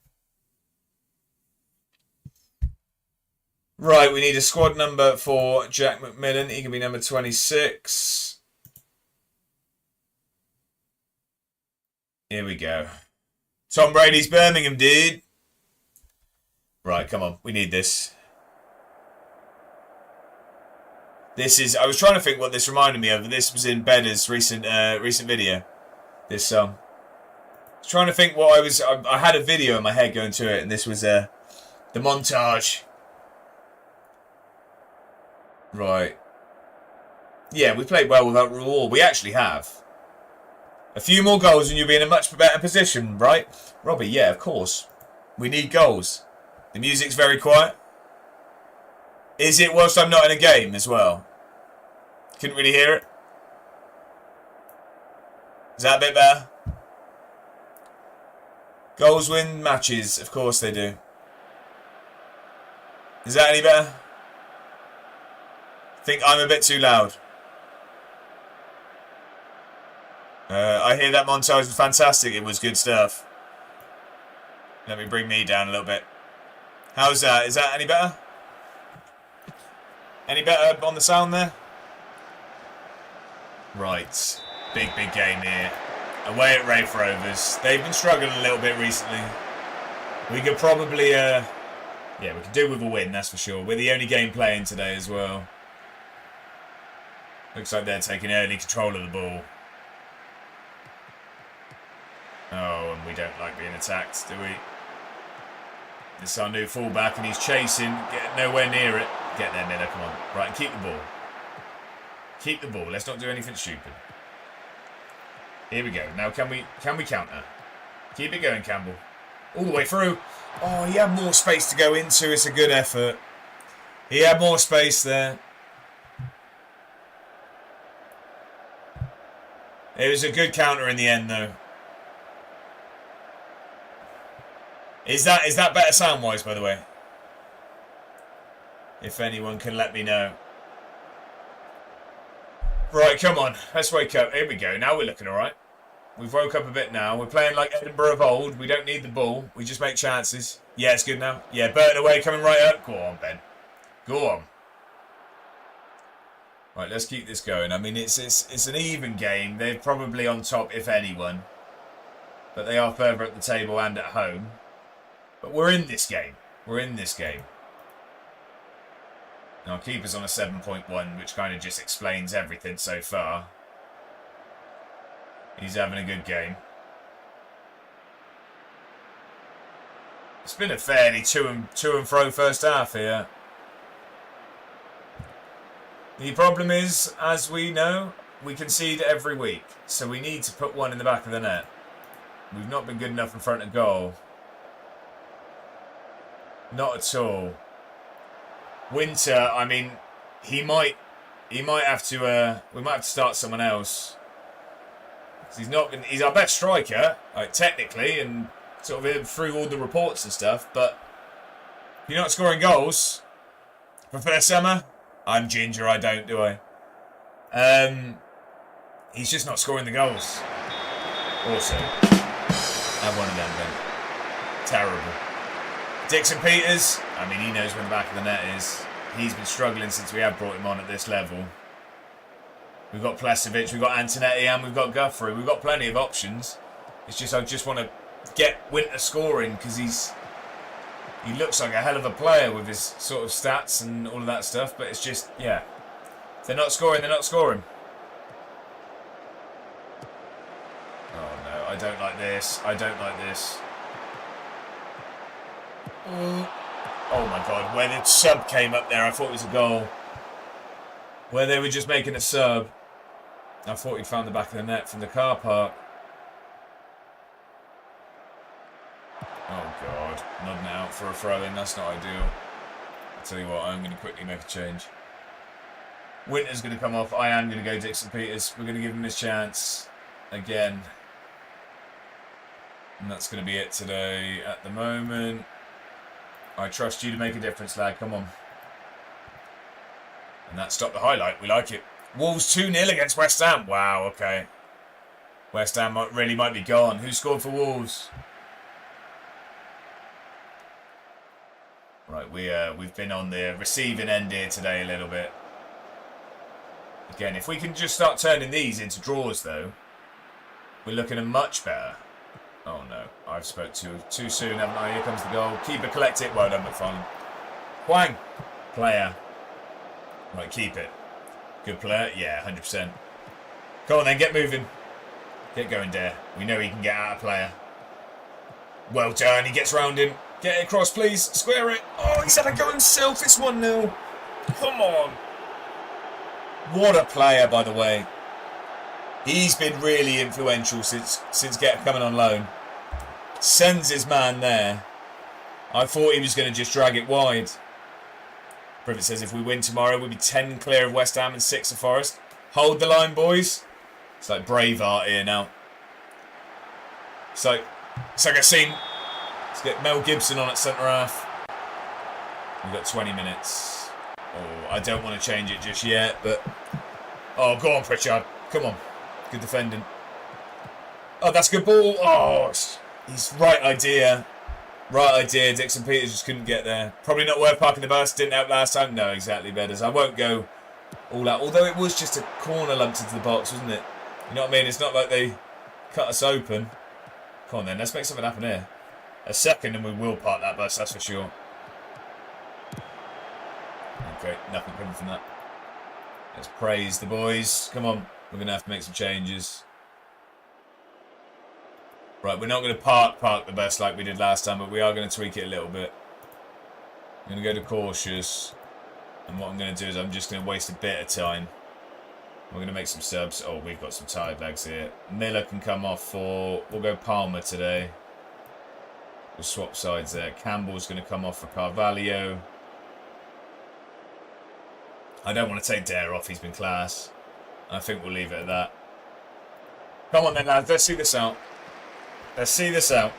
Right, we need a squad number for Jack McMillan. He can be number 26. Here we go. Tom Brady's Birmingham, dude. Right, come on. We need this. This is... I was trying to think what this reminded me of. This was in Bedder's recent video. This song. I was trying to think what I was... I had a video in my head going to it, and this was the montage. Right. Yeah, we played well without Raul. We actually have. A few more goals and you'll be in a much better position, right? Robbie, yeah, of course. We need goals. The music's very quiet. Is it whilst I'm not in a game as well? Couldn't really hear it. Is that a bit better? Goals win matches. Of course they do. Is that any better? I think I'm a bit too loud. I hear that montage was fantastic. It was good stuff. Let me bring me down a little bit. How's that? Is that any better? Any better on the sound there? Right. Big game here. Away at Wraith Rovers. They've been struggling a little bit recently. We could probably, yeah, we could do with a win, that's for sure. We're the only game playing today as well. Looks like they're taking early control of the ball. Oh, and we don't like being attacked, do we? This is our new fullback, and he's chasing. Get nowhere near it. Get there, Miller, come on. Right, and keep the ball. Keep the ball. Let's not do anything stupid. Here we go. Now, can we counter? Keep it going, Campbell. All the way through. Oh, he had more space to go into. It's a good effort. He had more space there. It was a good counter in the end, though. Is that better sound-wise, by the way? If anyone can let me know. Right, come on. Let's wake up. Here we go. Now we're looking all right. We've woke up a bit now. We're playing like Edinburgh of old. We don't need the ball. We just make chances. Yeah, it's good now. Yeah, Burton away, coming right up. Go on, Ben. Go on. Right, let's keep this going. I mean, it's an even game. They're probably on top, if anyone. But they are further up the table and at home. But we're in this game. We're in this game. Now, keeper's on a 7.1, which kind of just explains everything so far. He's having a good game. It's been a fairly to and fro first half here. The problem is, as we know, we concede every week. So we need to put one in the back of the net. We've not been good enough in front of goal. Not at all. Winter, I mean, he might have to. We might have to start someone else. He's our best striker, like technically, and sort of through all the reports and stuff. But if you're not scoring goals for first summer, I'm ginger. I don't, do I? He's just not scoring the goals. Also, have one of them then. Terrible. Dixon Peters, I mean, he knows where the back of the net is. He's been struggling since we have brought him on at this level. We've got Plesovic, we've got Antonetti, and we've got Guthrie. We've got plenty of options. It's just I just want to get Winter scoring because he looks like a hell of a player with his sort of stats and all of that stuff. But it's just, yeah. If they're not scoring, they're not scoring. Oh, no, I don't like this. I don't like this. Oh my god, when the sub came up there, I thought it was a goal. Where they were just making a sub. I thought he'd found the back of the net from the car park. Oh god, nodding it out for a throw-in, that's not ideal. I'll tell you what, I'm going to quickly make a change. Winter's going to come off, I am going to go Dixon Peters. We're going to give him his chance again. And that's going to be it today at the moment. I trust you to make a difference, lad. Come on. And that stopped the highlight. We like it. Wolves 2-0 against West Ham. Wow, okay. West Ham really might be gone. Who scored for Wolves? Right, we've been on the receiving end here today a little bit. Again, if we can just start turning these into draws, though, we're looking at much better. Oh no, I've spoke too soon, haven't I? Here comes the goal. Keeper collect it. Well done, McFarlane. Huang. Player. Right, keep it. Good player. Yeah, 100%. Come on then, get moving. Get going, Dare. We know he can get out of player. Well done, he gets round him. Get it across, please. Square it. Oh, he's had a go himself. It's 1-0. Come on. What a player, by the way. He's been really influential since coming on loan. Sends his man there. I thought he was going to just drag it wide. Privet says if we win tomorrow, we'll be 10 clear of West Ham and 6 of Forest. Hold the line, boys. It's like Braveheart here now. It's like a scene. Let's get Mel Gibson on at centre-half. We've got 20 minutes. Oh, I don't want to change it just yet, but... Oh, go on, Pritchard. Come on. Good defending. Oh, that's a good ball. Oh, he's right idea. Right idea. Dixon Peters just couldn't get there. Probably not worth parking the bus. Didn't help last time. No, exactly, Bedders. I won't go all out. Although it was just a corner lumped into the box, wasn't it? You know what I mean? It's not like they cut us open. Come on then, let's make something happen here. A second and we will park that bus, that's for sure. Okay, nothing coming from that. Let's praise the boys. Come on, we're going to have to make some changes. Right, we're not going to park the bus like we did last time, but we are going to tweak it a little bit. I'm going to go to cautious. And what I'm going to do is I'm just going to waste a bit of time. We're going to make some subs. Oh, we've got some tired legs here. Miller can come off for... We'll go Palmer today. We'll swap sides there. Campbell's going to come off for Carvalho. I don't want to take Dare off. He's been class. I think we'll leave it at that. Come on then, lads. Let's see this out. Let's see this out.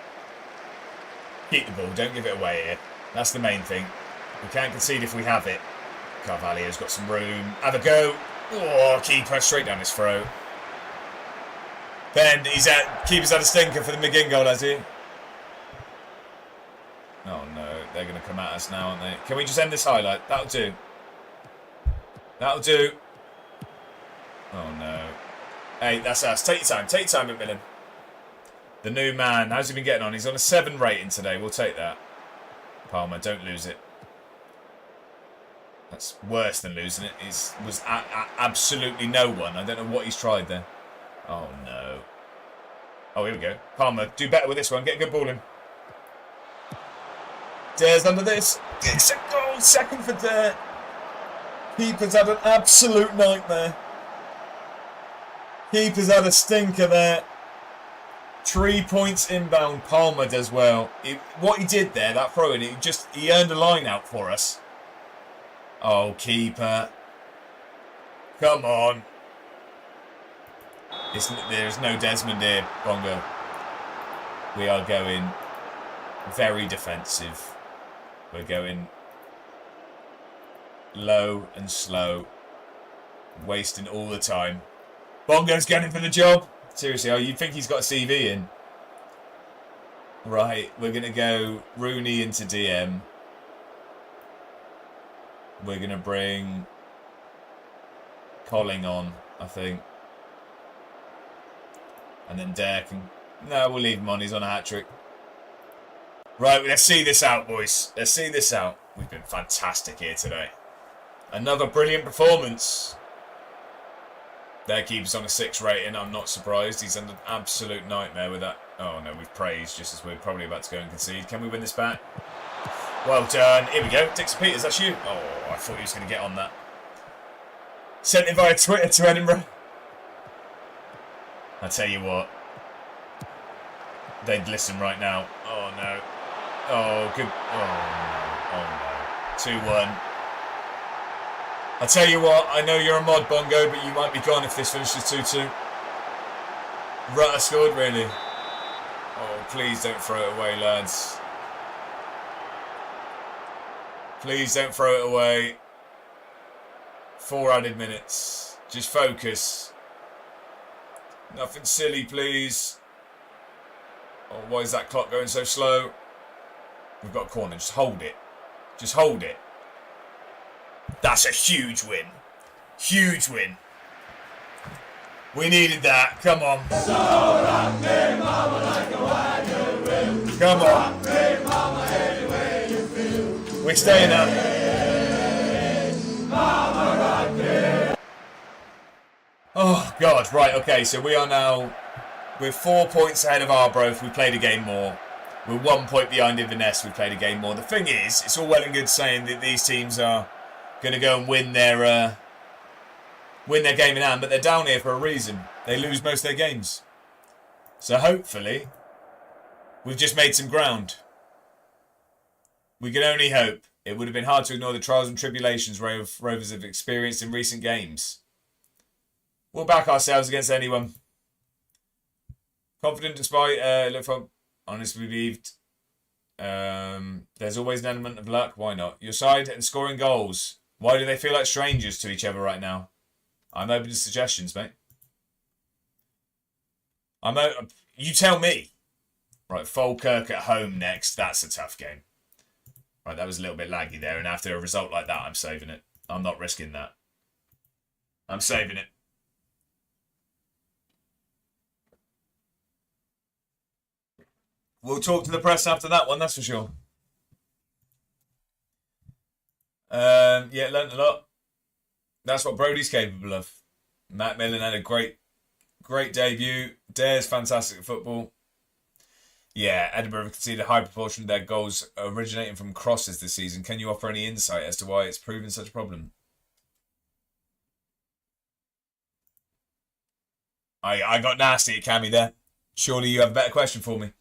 Keep the ball. Don't give it away here. That's the main thing. We can't concede if we have it. Carvalho's got some room. Have a go. Oh, keeper straight down his throat. Ben, keeper's had a stinker for the McGinn goal, has he? Oh no, they're going to come at us now, aren't they? Can we just end this highlight? That'll do. That'll do. Oh no. Hey, that's us. Take your time. Take your time, McMillan. The new man. How's he been getting on? He's on a 7 rating today. We'll take that. Palmer, don't lose it. That's worse than losing it. It was absolutely no one. I don't know what he's tried there. Oh, no. Oh, here we go. Palmer, do better with this one. Get a good ball in. Dare's under this. It's a goal. Second for Dare. Keeper's had an absolute nightmare. Keeper's had a stinker there. 3 points inbound. Palmer does well. What he did there, that throw-in, he earned a line out for us. Oh, keeper. Come on. There's no Desmond here, Bongo. We are going very defensive. We're going low and slow. Wasting all the time. Bongo's going for the job. Seriously, oh, you'd think he's got a CV in. Right, we're going to go Rooney into DM. We're going to bring Colling on, I think. And then Dare can... No, we'll leave him on. He's on a hat-trick. Right, let's see this out, boys. Let's see this out. We've been fantastic here today. Another brilliant performance. Their keeper's on a 6 rating. I'm not surprised. He's under an absolute nightmare with that. Oh, no, we've praised just as we're probably about to go and concede. Can we win this back? Well done. Here we go. Dixon Peters, that's you. Oh, I thought he was going to get on that. Sent it via Twitter to Edinburgh. I tell you what. They'd listen right now. Oh, no. Oh, good. Oh, no. 2-1. I tell you what, I know you're a mod, Bongo, but you might be gone if this finishes 2-2. Rutter scored, really. Oh, please don't throw it away, lads. Please don't throw it away. 4 added minutes. Just focus. Nothing silly, please. Oh, why is that clock going so slow? We've got a corner. Just hold it. Just hold it. That's a huge win. Huge win. We needed that. Come on. Come on. We're staying up. Oh, God. Right, okay. So we are now... We're 4 points ahead of Arbroath. We played a game more. We're 1 point behind Inverness. We played a game more. The thing is, it's all well and good saying that these teams are going to go and win their game in hand, but they're down here for a reason. They lose most of their games. So hopefully, we've just made some ground. We can only hope. It would have been hard to ignore the trials and tribulations Rovers have experienced in recent games. We'll back ourselves against anyone. Confident despite look for honestly believed. There's always an element of luck. Why not? Your side and scoring goals. Why do they feel like strangers to each other right now? I'm open to suggestions, mate. You tell me. Right, Falkirk at home next. That's a tough game. Right, that was a little bit laggy there, and after a result like that, I'm saving it. I'm not risking that. I'm saving it. We'll talk to the press after that one, that's for sure. Yeah, learned a lot. That's what Brody's capable of. Matt Millen had a great debut. Dare's fantastic at football. Yeah, Edinburgh conceded a high proportion of their goals originating from crosses this season. Can you offer any insight as to why it's proven such a problem? I got nasty at Cammy there. Surely you have a better question for me.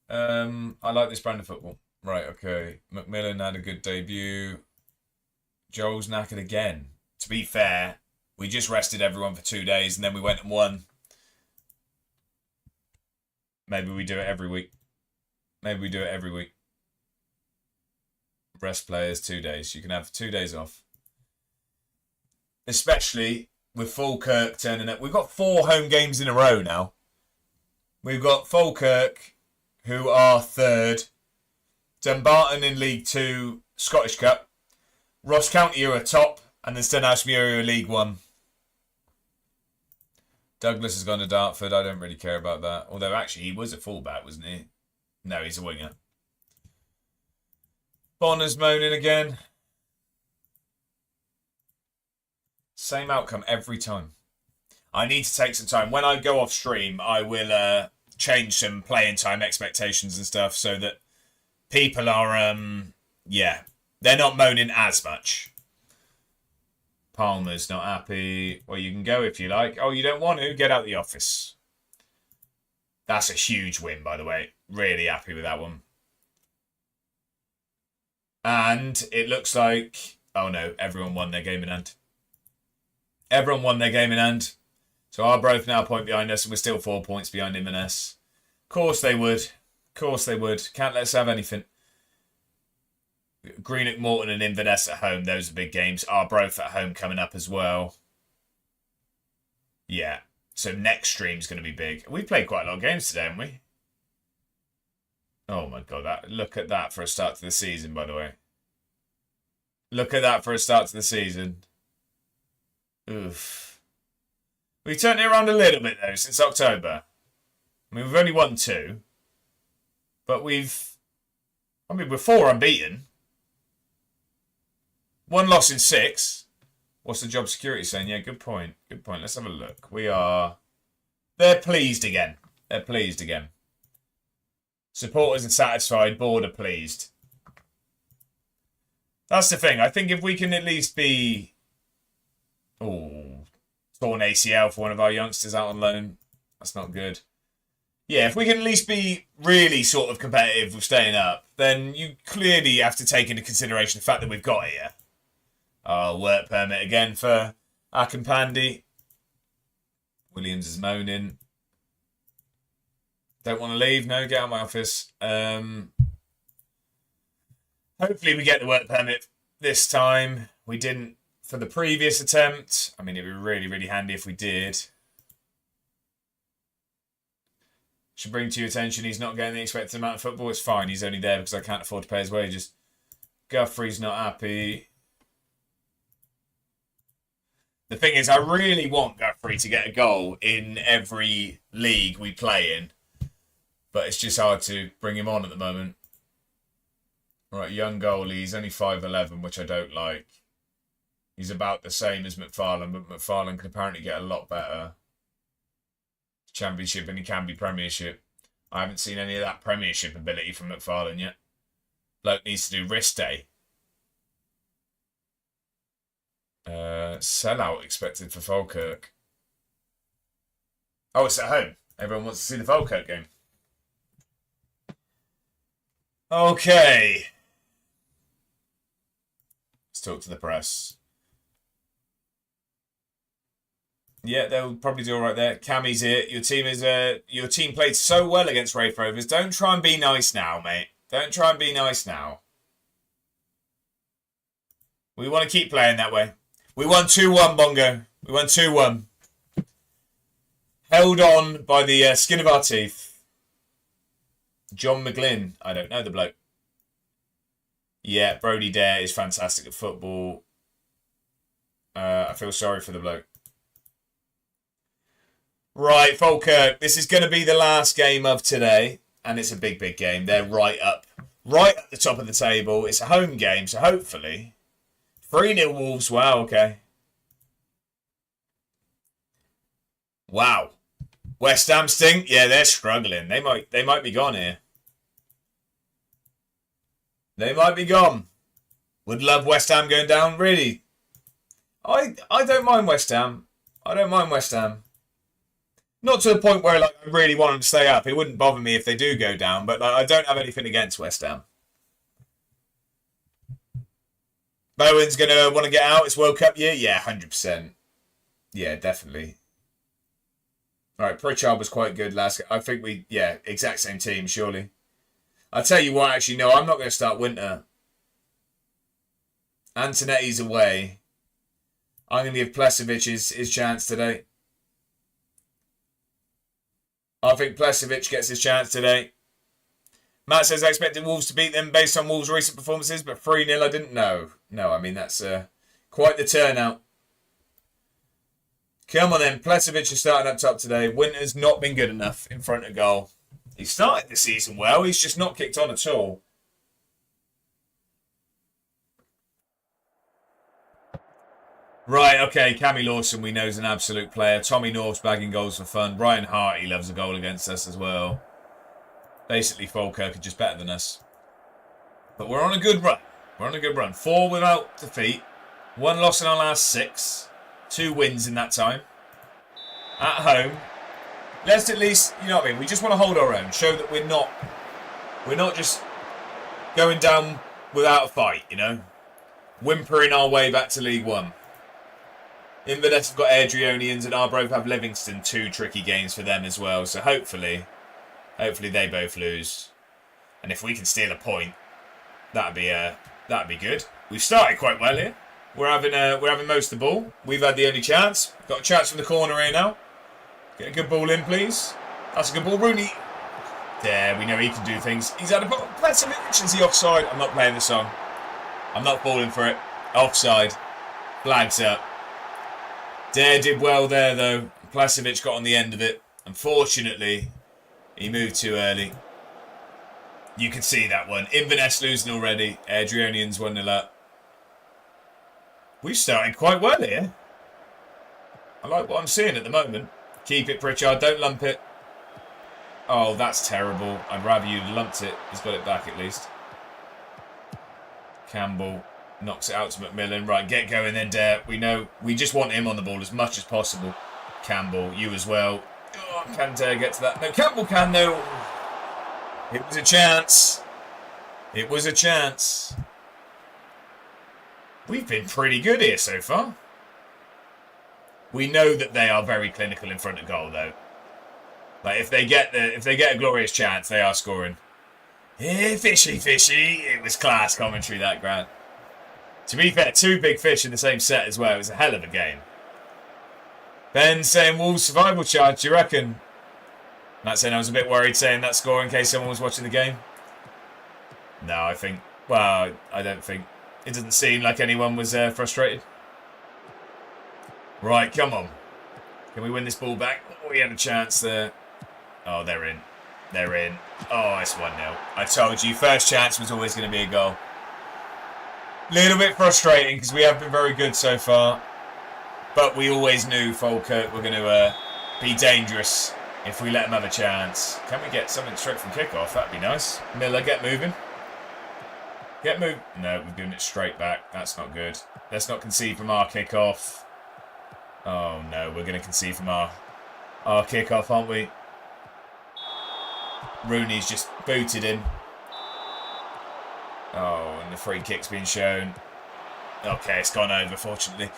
I like this brand of football. Right, okay. Macmillan had a good debut. Joel's knackered again. To be fair, we just rested everyone for 2 days and then we went and won. Maybe we do it every week. Rest players 2 days. You can have 2 days off. Especially with Falkirk turning up. We've got 4 home games in a row now. We've got Falkirk, who are third. Dumbarton in League 2, Scottish Cup. Ross County are top. And then Stenhousemuir are League 1. Douglas has gone to Dartford. I don't really care about that. Although, actually, he was a fullback, wasn't he? No, he's a winger. Bonner's moaning again. Same outcome every time. I need to take some time. When I go off stream, I will change some playing time expectations and stuff so that people are, they're not moaning as much. Palmer's not happy. Well, you can go if you like. Oh, you don't want to? Get out the office. That's a huge win, by the way. Really happy with that one. And it looks like... Oh, no. Everyone won their game in hand. Everyone won their game in hand. So Arbroath now a point behind us, and we're still 4 points behind Inverness. Of course they would. Of course they would. Can't let us have anything. Greenock, Morton and Inverness at home. Those are big games. Arbroath at home coming up as well. Yeah. So next stream's going to be big. We played quite a lot of games today, haven't we? Oh my God. Look at that for a start to the season, by the way. Look at that for a start to the season. Oof. We turned it around a little bit, though, since October. I mean, we've only won 2. But we're 4 unbeaten. 1 loss in 6. What's the job security saying? Yeah, good point. Good point. Let's have a look. They're pleased again. They're pleased again. Supporters are satisfied. Board are pleased. That's the thing. I think if we can at least be... Oh, torn ACL for one of our youngsters out on loan. That's not good. Yeah, if we can at least be really sort of competitive with staying up, then you clearly have to take into consideration the fact that we've got here. Work permit again for Akinpandi. Williams is moaning. Don't want to leave. No, get out of my office. Hopefully we get the work permit this time. We didn't for the previous attempt. I mean, it'd be really, really handy if we did. Should bring to your attention he's not getting the expected amount of football. It's fine. He's only there because I can't afford to pay his wages. Guthrie's not happy. The thing is, I really want Guthrie to get a goal in every league we play in. But it's just hard to bring him on at the moment. Right, young goalie. He's only 5'11", which I don't like. He's about the same as McFarlane, but McFarlane can apparently get a lot better. Championship and he can be Premiership. I haven't seen any of that Premiership ability from McFarlane yet. Bloke needs to do wrist day. Sellout expected for Falkirk. Oh, it's at home. Everyone wants to see the Falkirk game. Okay. Let's talk to the press. Yeah, they'll probably do all right there. Cammy's here. Your team played so well against Wraith Rovers. Don't try and be nice now, mate. Don't try and be nice now. We want to keep playing that way. We won 2-1, Bongo. We won 2-1. Held on by the skin of our teeth. John McGlynn. I don't know the bloke. Yeah, Brody Dare is fantastic at football. I feel sorry for the bloke. Right, Falkirk. This is going to be the last game of today. And it's a big, big game. They're right at the top of the table. It's a home game, so hopefully... 3-0 Wolves. Wow, okay. Wow. West Ham stink. Yeah, they're struggling. They might be gone here. They might be gone. Would love West Ham going down, really. I don't mind West Ham. I don't mind West Ham. Not to the point where like I really want them to stay up. It wouldn't bother me if they do go down, but like, I don't have anything against West Ham. Bowen's going to want to get out. It's World Cup year? Yeah, 100%. Yeah, definitely. All right, Pritchard was quite good last... I think exact same team, surely. I'll tell you what, actually, no, I'm not going to start Winter. Antonetti's away. I'm going to give Plesovic his chance today. I think Plesovic gets his chance today. Matt says, I expected Wolves to beat them based on Wolves' recent performances, but 3-0 I didn't know. No, I mean, that's quite the turnout. Come on then, Plesovic is starting up top today. Winter's not been good enough in front of goal. He started the season well, he's just not kicked on at all. Right, okay, Cammy Lawson we know is an absolute player. Tommy North's bagging goals for fun. Ryan Hart, he loves a goal against us as well. Basically, Falkirk are just better than us. But we're on a good run. We're on a good run. 4 without defeat. 1 loss in our last 6. 2 wins in that time. At home. Let's at least, you know what I mean, we just want to hold our own. Show that we're not just going down without a fight, you know. Whimpering our way back to League 1. Inverness have got Airdrieonians and Arbroath have Livingston. 2 tricky games for them as well. So hopefully they both lose. And if we can steal a point, that'd be good. We've started quite well here. We're having most of the ball. We've had the only chance. Got a chance from the corner here now. Get a good ball in, please. That's a good ball, Rooney. There, we know he can do things. He's had a ball. Plesovic, is he offside? I'm not playing the song. I'm not falling for it. Offside. Flags up. Dare did well there, though. Plesovic got on the end of it. Unfortunately, he moved too early. You can see that one. Inverness losing already. Adrianians 1-0 up. We've started quite well here. I like what I'm seeing at the moment. Keep it, Pritchard. Don't lump it. Oh, that's terrible. I'd rather you lumped it. He's got it back at least. Campbell knocks it out to McMillan. Right, get going then, Dare. We know we just want him on the ball as much as possible. Campbell, you as well. Oh, can Dare get to that? No, Campbell can, though. It was a chance. It was a chance. We've been pretty good here so far. We know that they are very clinical in front of goal, though. Like if they get a glorious chance, they are scoring. Yeah, fishy, fishy. It was class commentary, that, Grant. To be fair, 2 big fish in the same set as well. It was a hell of a game. Ben saying Wolves survival charge, do you reckon? Matt saying I was a bit worried saying that score in case someone was watching the game. No, I think... Well, I don't think... It doesn't seem like anyone was frustrated. Right, come on. Can we win this ball back? Oh, we had a chance there. Oh, they're in. They're in. Oh, it's 1-0. I told you, first chance was always going to be a goal. Little bit frustrating because we have been very good so far. But we always knew Falkirk were going to be dangerous if we let them have a chance. Can we get something straight from kickoff? That'd be nice. Miller, get moving. Get moving. No, we're doing it straight back. That's not good. Let's not concede from our kickoff. Oh no, we're going to concede from our kickoff, aren't we? Rooney's just booted him. Oh, and the free kick's been shown. Okay, it's gone over, fortunately.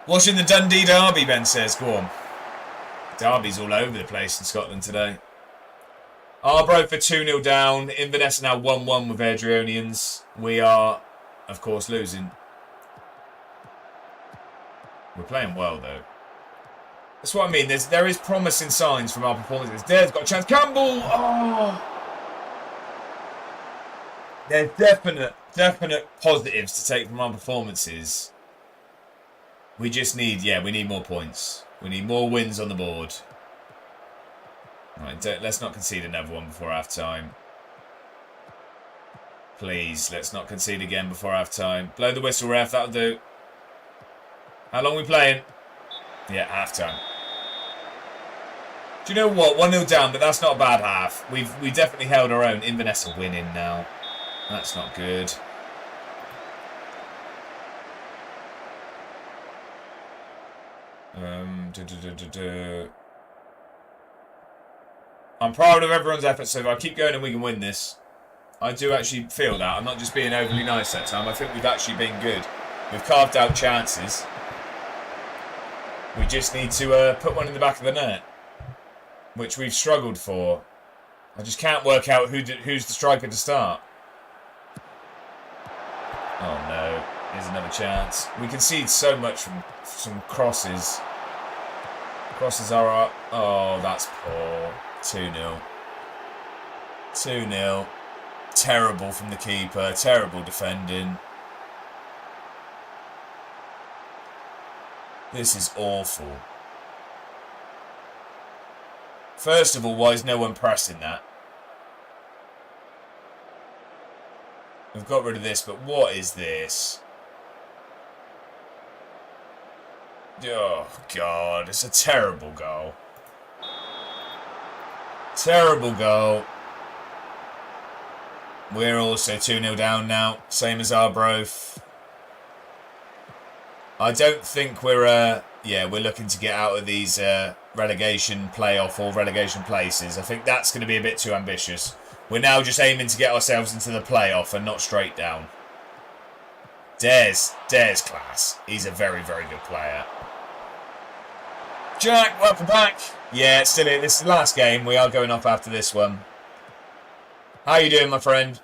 Watching the Dundee derby, Ben says. Go on. Derby's all over the place in Scotland today. Arbroath for 2-0 down. Inverness now 1-1 with Adrionians. We are, of course, losing. We're playing well, though. That's what I mean. There is promising signs from our performances. Dare's got a chance. Campbell! Oh! There's definite positives to take from our performances. We just need, we need more points. We need more wins on the board. Right, let's not concede another one before half-time. Please, let's not concede again before half-time. Blow the whistle, ref, that'll do. How long are we playing? Yeah, half-time. Do you know what? 1-0 down, but that's not a bad half. We definitely held our own. Inverness are winning now. That's not good. I'm proud of everyone's efforts so far. Keep going and we can win this. I do actually feel that. I'm not just being overly nice that time. I think we've actually been good. We've carved out chances. We just need to put one in the back of the net, which we've struggled for. I just can't work out who's the striker to start. Oh no, here's another chance. We concede so much from some crosses. Crosses are up. Oh, that's poor. 2-0. 2-0. Terrible from the keeper. Terrible defending. This is awful. First of all, why is no one pressing that? We've got rid of this, but what is this? Oh, God. It's a terrible goal. Terrible goal. We're also 2-0 down now. Same as Arbroath. I don't think we're looking to get out of these relegation playoff or relegation places. I think that's going to be a bit too ambitious. We're now just aiming to get ourselves into the playoff and not straight down. Dare's class. He's a very, very good player. Jack, welcome back. Yeah, it's still here. This is the last game. We are going off after this one. How you doing, my friend?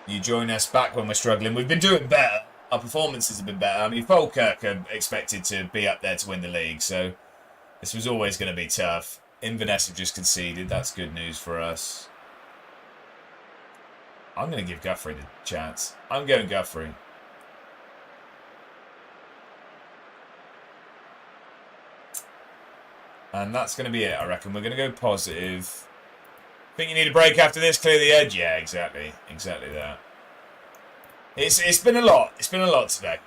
You join us back when we're struggling. We've been doing better. Our performances have been better. I mean, Falkirk are expected to be up there to win the league, so this was always going to be tough. Inverness have just conceded. That's good news for us. I'm going to give Guthrie the chance. I'm going Guthrie. And that's going to be it, I reckon. We're going to go positive. Think you need a break after this? Clear the edge? Yeah, exactly. Exactly that. It's been a lot. It's been a lot today.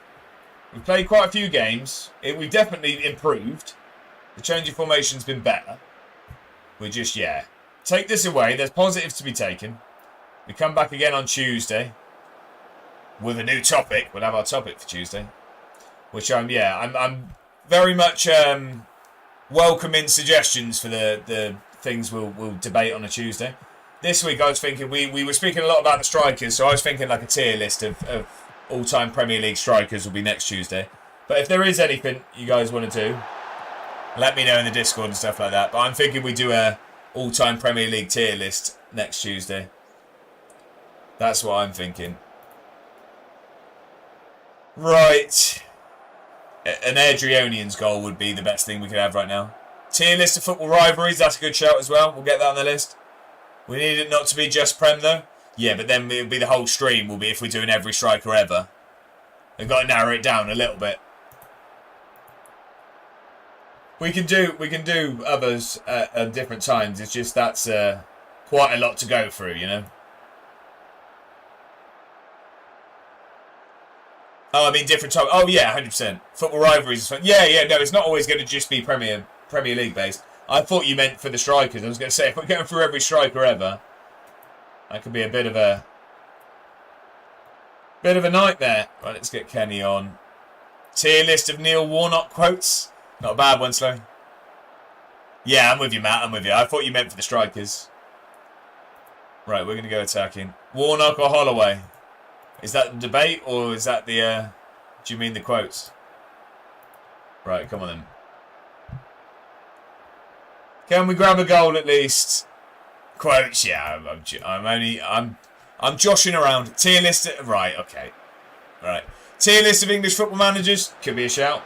We've played quite a few games. We've definitely improved. The change of formation's been better. We're just, take this away. There's positives to be taken. We come back again on Tuesday with a new topic. We'll have our topic for Tuesday. Which I'm very much welcoming suggestions for the things we'll debate on a Tuesday. This week I was thinking, we were speaking a lot about the strikers, so I was thinking like a tier list of all-time Premier League strikers will be next Tuesday. But if there is anything you guys want to do, let me know in the Discord and stuff like that. But I'm thinking we do a all-time Premier League tier list next Tuesday. That's what I'm thinking. Right. An Adrionian's goal would be the best thing we could have right now. Tier list of football rivalries, that's a good shout as well. We'll get that on the list. We need it not to be just Prem though. Yeah, but then it'll be the whole stream will be if we're doing every striker ever. We've got to narrow it down a little bit. We can do others at different times. It's just that's quite a lot to go through, you know. Oh, I mean different time. Oh yeah, 100%. Football rivalries is fun. Yeah. No, it's not always going to just be Premier League based. I thought you meant for the strikers. I was going to say if we're going through every striker ever, that could be a bit of a nightmare. Right, let's get Kenny on. Tier list of Neil Warnock quotes. Not a bad one, Slow. Yeah, I'm with you, Matt. I'm with you. I thought you meant for the strikers. Right, we're going to go attacking. Warnock or Holloway? Is that the debate, or is that the... do you mean the quotes? Right, come on then. Can we grab a goal at least? Quotes, yeah. I'm joshing around. Tier list. Right, okay. Right. Tier list of English football managers. Could be a shout.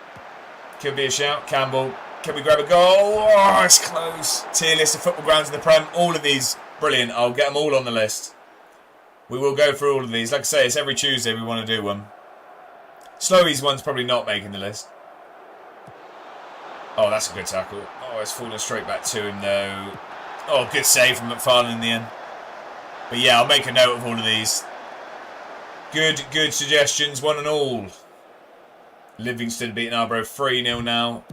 Could be a shout. Campbell. Can we grab a goal? Oh, it's close. Tier list of football grounds in the Prem. All of these. Brilliant. I'll get them all on the list. We will go through all of these. Like I say, it's every Tuesday we want to do one. Slowy's one's probably not making the list. Oh, that's a good tackle. Oh, it's falling straight back to him, though. Oh, good save from McFarlane in the end. But yeah, I'll make a note of all of these. Good suggestions, one and all. Livingston beating Arbroath 3-0 now.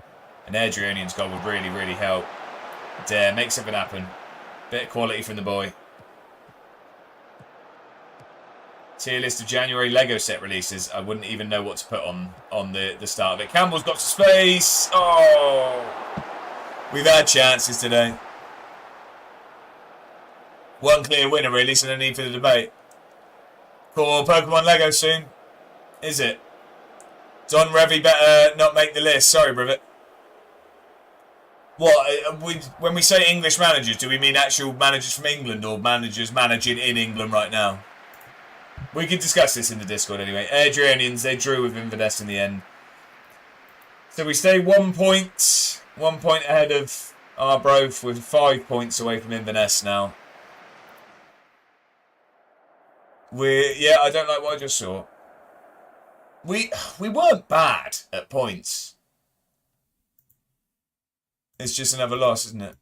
And Adrianian's goal would really, really help. Dare, make something happen. Bit of quality from the boy. Tier list of January Lego set releases. I wouldn't even know what to put on the start of it. Campbell's got some space. Oh, we've had chances today. One clear winner, really, so no need for the debate. Cool, Pokemon Lego soon. Is it? Don Revy better not make the list. Sorry, Brivet. What? When we say English managers, do we mean actual managers from England or managers managing in England right now? We can discuss this in the Discord anyway. Adrianians, they drew with Inverness in the end. So we stay 1 point. 1 point ahead of Arbroath with 5 points away from Inverness now. Yeah, I don't like what I just saw. We weren't bad at points. It's just another loss, isn't it?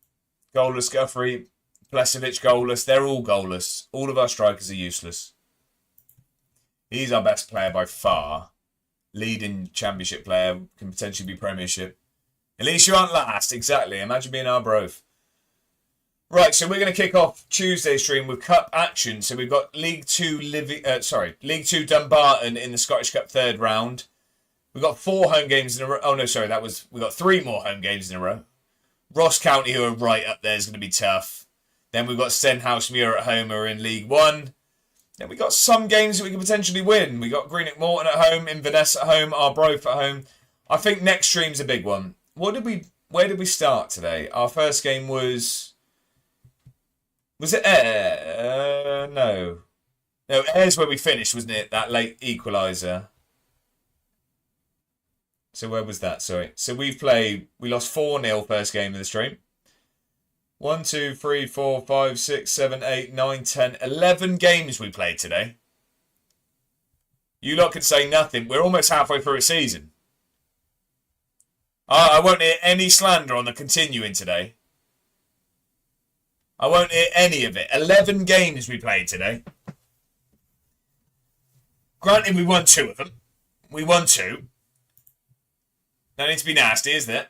Goalless Guthrie, Plesovic goalless. They're all goalless. All of our strikers are useless. He's our best player by far. Leading championship player, can potentially be premiership. At least you aren't last, exactly. Imagine being Arbroath. Right, so we're going to kick off Tuesday's stream with Cup action. So we've got League 2 League 2 Dumbarton in the Scottish Cup third round. We've got 4 home games in a row. Oh no, sorry, we got 3 more home games in a row. Ross County, who are right up there, is going to be tough. Then we've got Stenhousemuir at home, who are in League 1. Then we got some games that we can potentially win. We got Greenock Morton at home, Inverness at home, Arbroath at home. I think next stream's a big one. Where did we start today? Our first game was it Ayr? No. No, Ayer's where we finished, wasn't it? That late equaliser. So where was that? Sorry. So we lost 4-0 first game of the stream. 1, 2, 3, 4, 5, 6, 7, 8, 9, 10, 11 games we played today. You lot could say nothing. We're almost halfway through a season. I won't hear any slander on the continuing today. I won't hear any of it. 11 games we played today. Granted, we won 2 of them. We won 2. No need to be nasty, is there?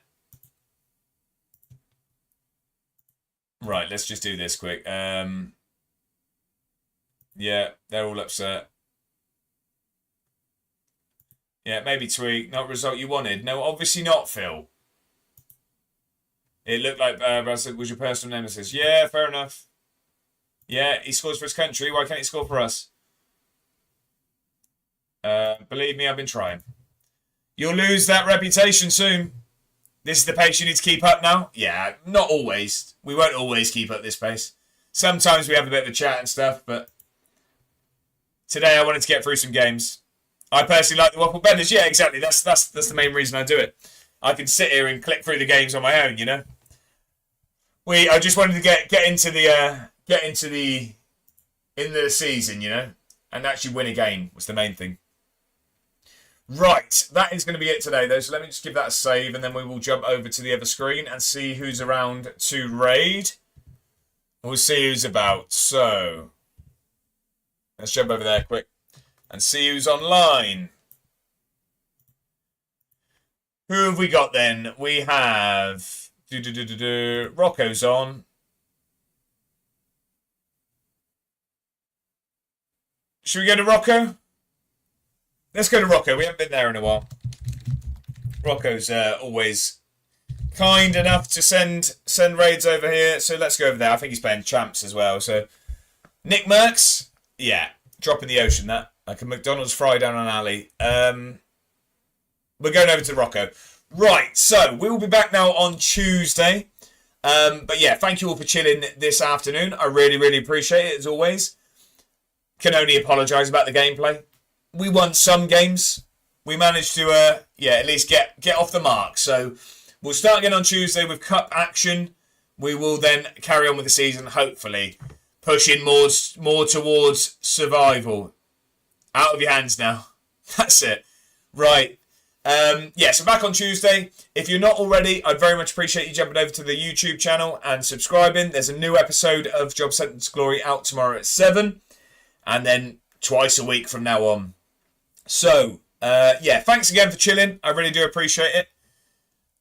Right, let's just do this quick. Yeah, they're all upset. Yeah, maybe tweak. Not result you wanted. No, obviously not, Phil. It looked like Russell was your personal nemesis. Yeah, fair enough. Yeah, he scores for his country. Why can't he score for us? Believe me, I've been trying. You'll lose that reputation soon. This is the pace you need to keep up now? Yeah, not always. We won't always keep up this pace. Sometimes we have a bit of a chat and stuff, but today I wanted to get through some games. I personally like the Waffle Benders. Yeah, exactly. That's the main reason I do it. I can sit here and click through the games on my own, you know. I just wanted to get into the season, you know, and actually win a game was the main thing. Right, that is going to be it today, though. So let me just give that a save, and then we will jump over to the other screen and see who's around to raid. We'll see who's about. So let's jump over there quick and see who's online. Who have we got then? We have Rocco's on. Should we go to Rocco? Let's go to Rocco. We haven't been there in a while. Rocco's always kind enough to send raids over here. So let's go over there. I think he's playing champs as well. So Nick Merckx, yeah, drop in the ocean that. Like a McDonald's fry down an alley. We're going over to Rocco. Right, so we will be back now on Tuesday. But yeah, thank you all for chilling this afternoon. I really, really appreciate it, as always. Can only apologise about the gameplay. We won some games. We managed to, at least get off the mark. So we'll start again on Tuesday with cup action. We will then carry on with the season, hopefully, pushing more towards survival. Out of your hands now. That's it. Right. So back on Tuesday. If you're not already, I'd very much appreciate you jumping over to the YouTube channel and subscribing. There's a new episode of Job Sentence Glory out tomorrow at 7. And then twice a week from now on. So, thanks again for chilling. I really do appreciate it.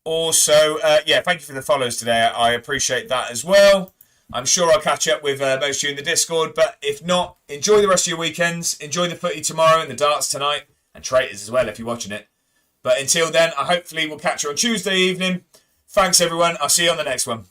Also, thank you for the follows today. I appreciate that as well. I'm sure I'll catch up with most of you in the Discord. But if not, enjoy the rest of your weekends. Enjoy the footy tomorrow and the darts tonight. And traitors as well if you're watching it. But until then, I hopefully will catch you on Tuesday evening. Thanks, everyone. I'll see you on the next one.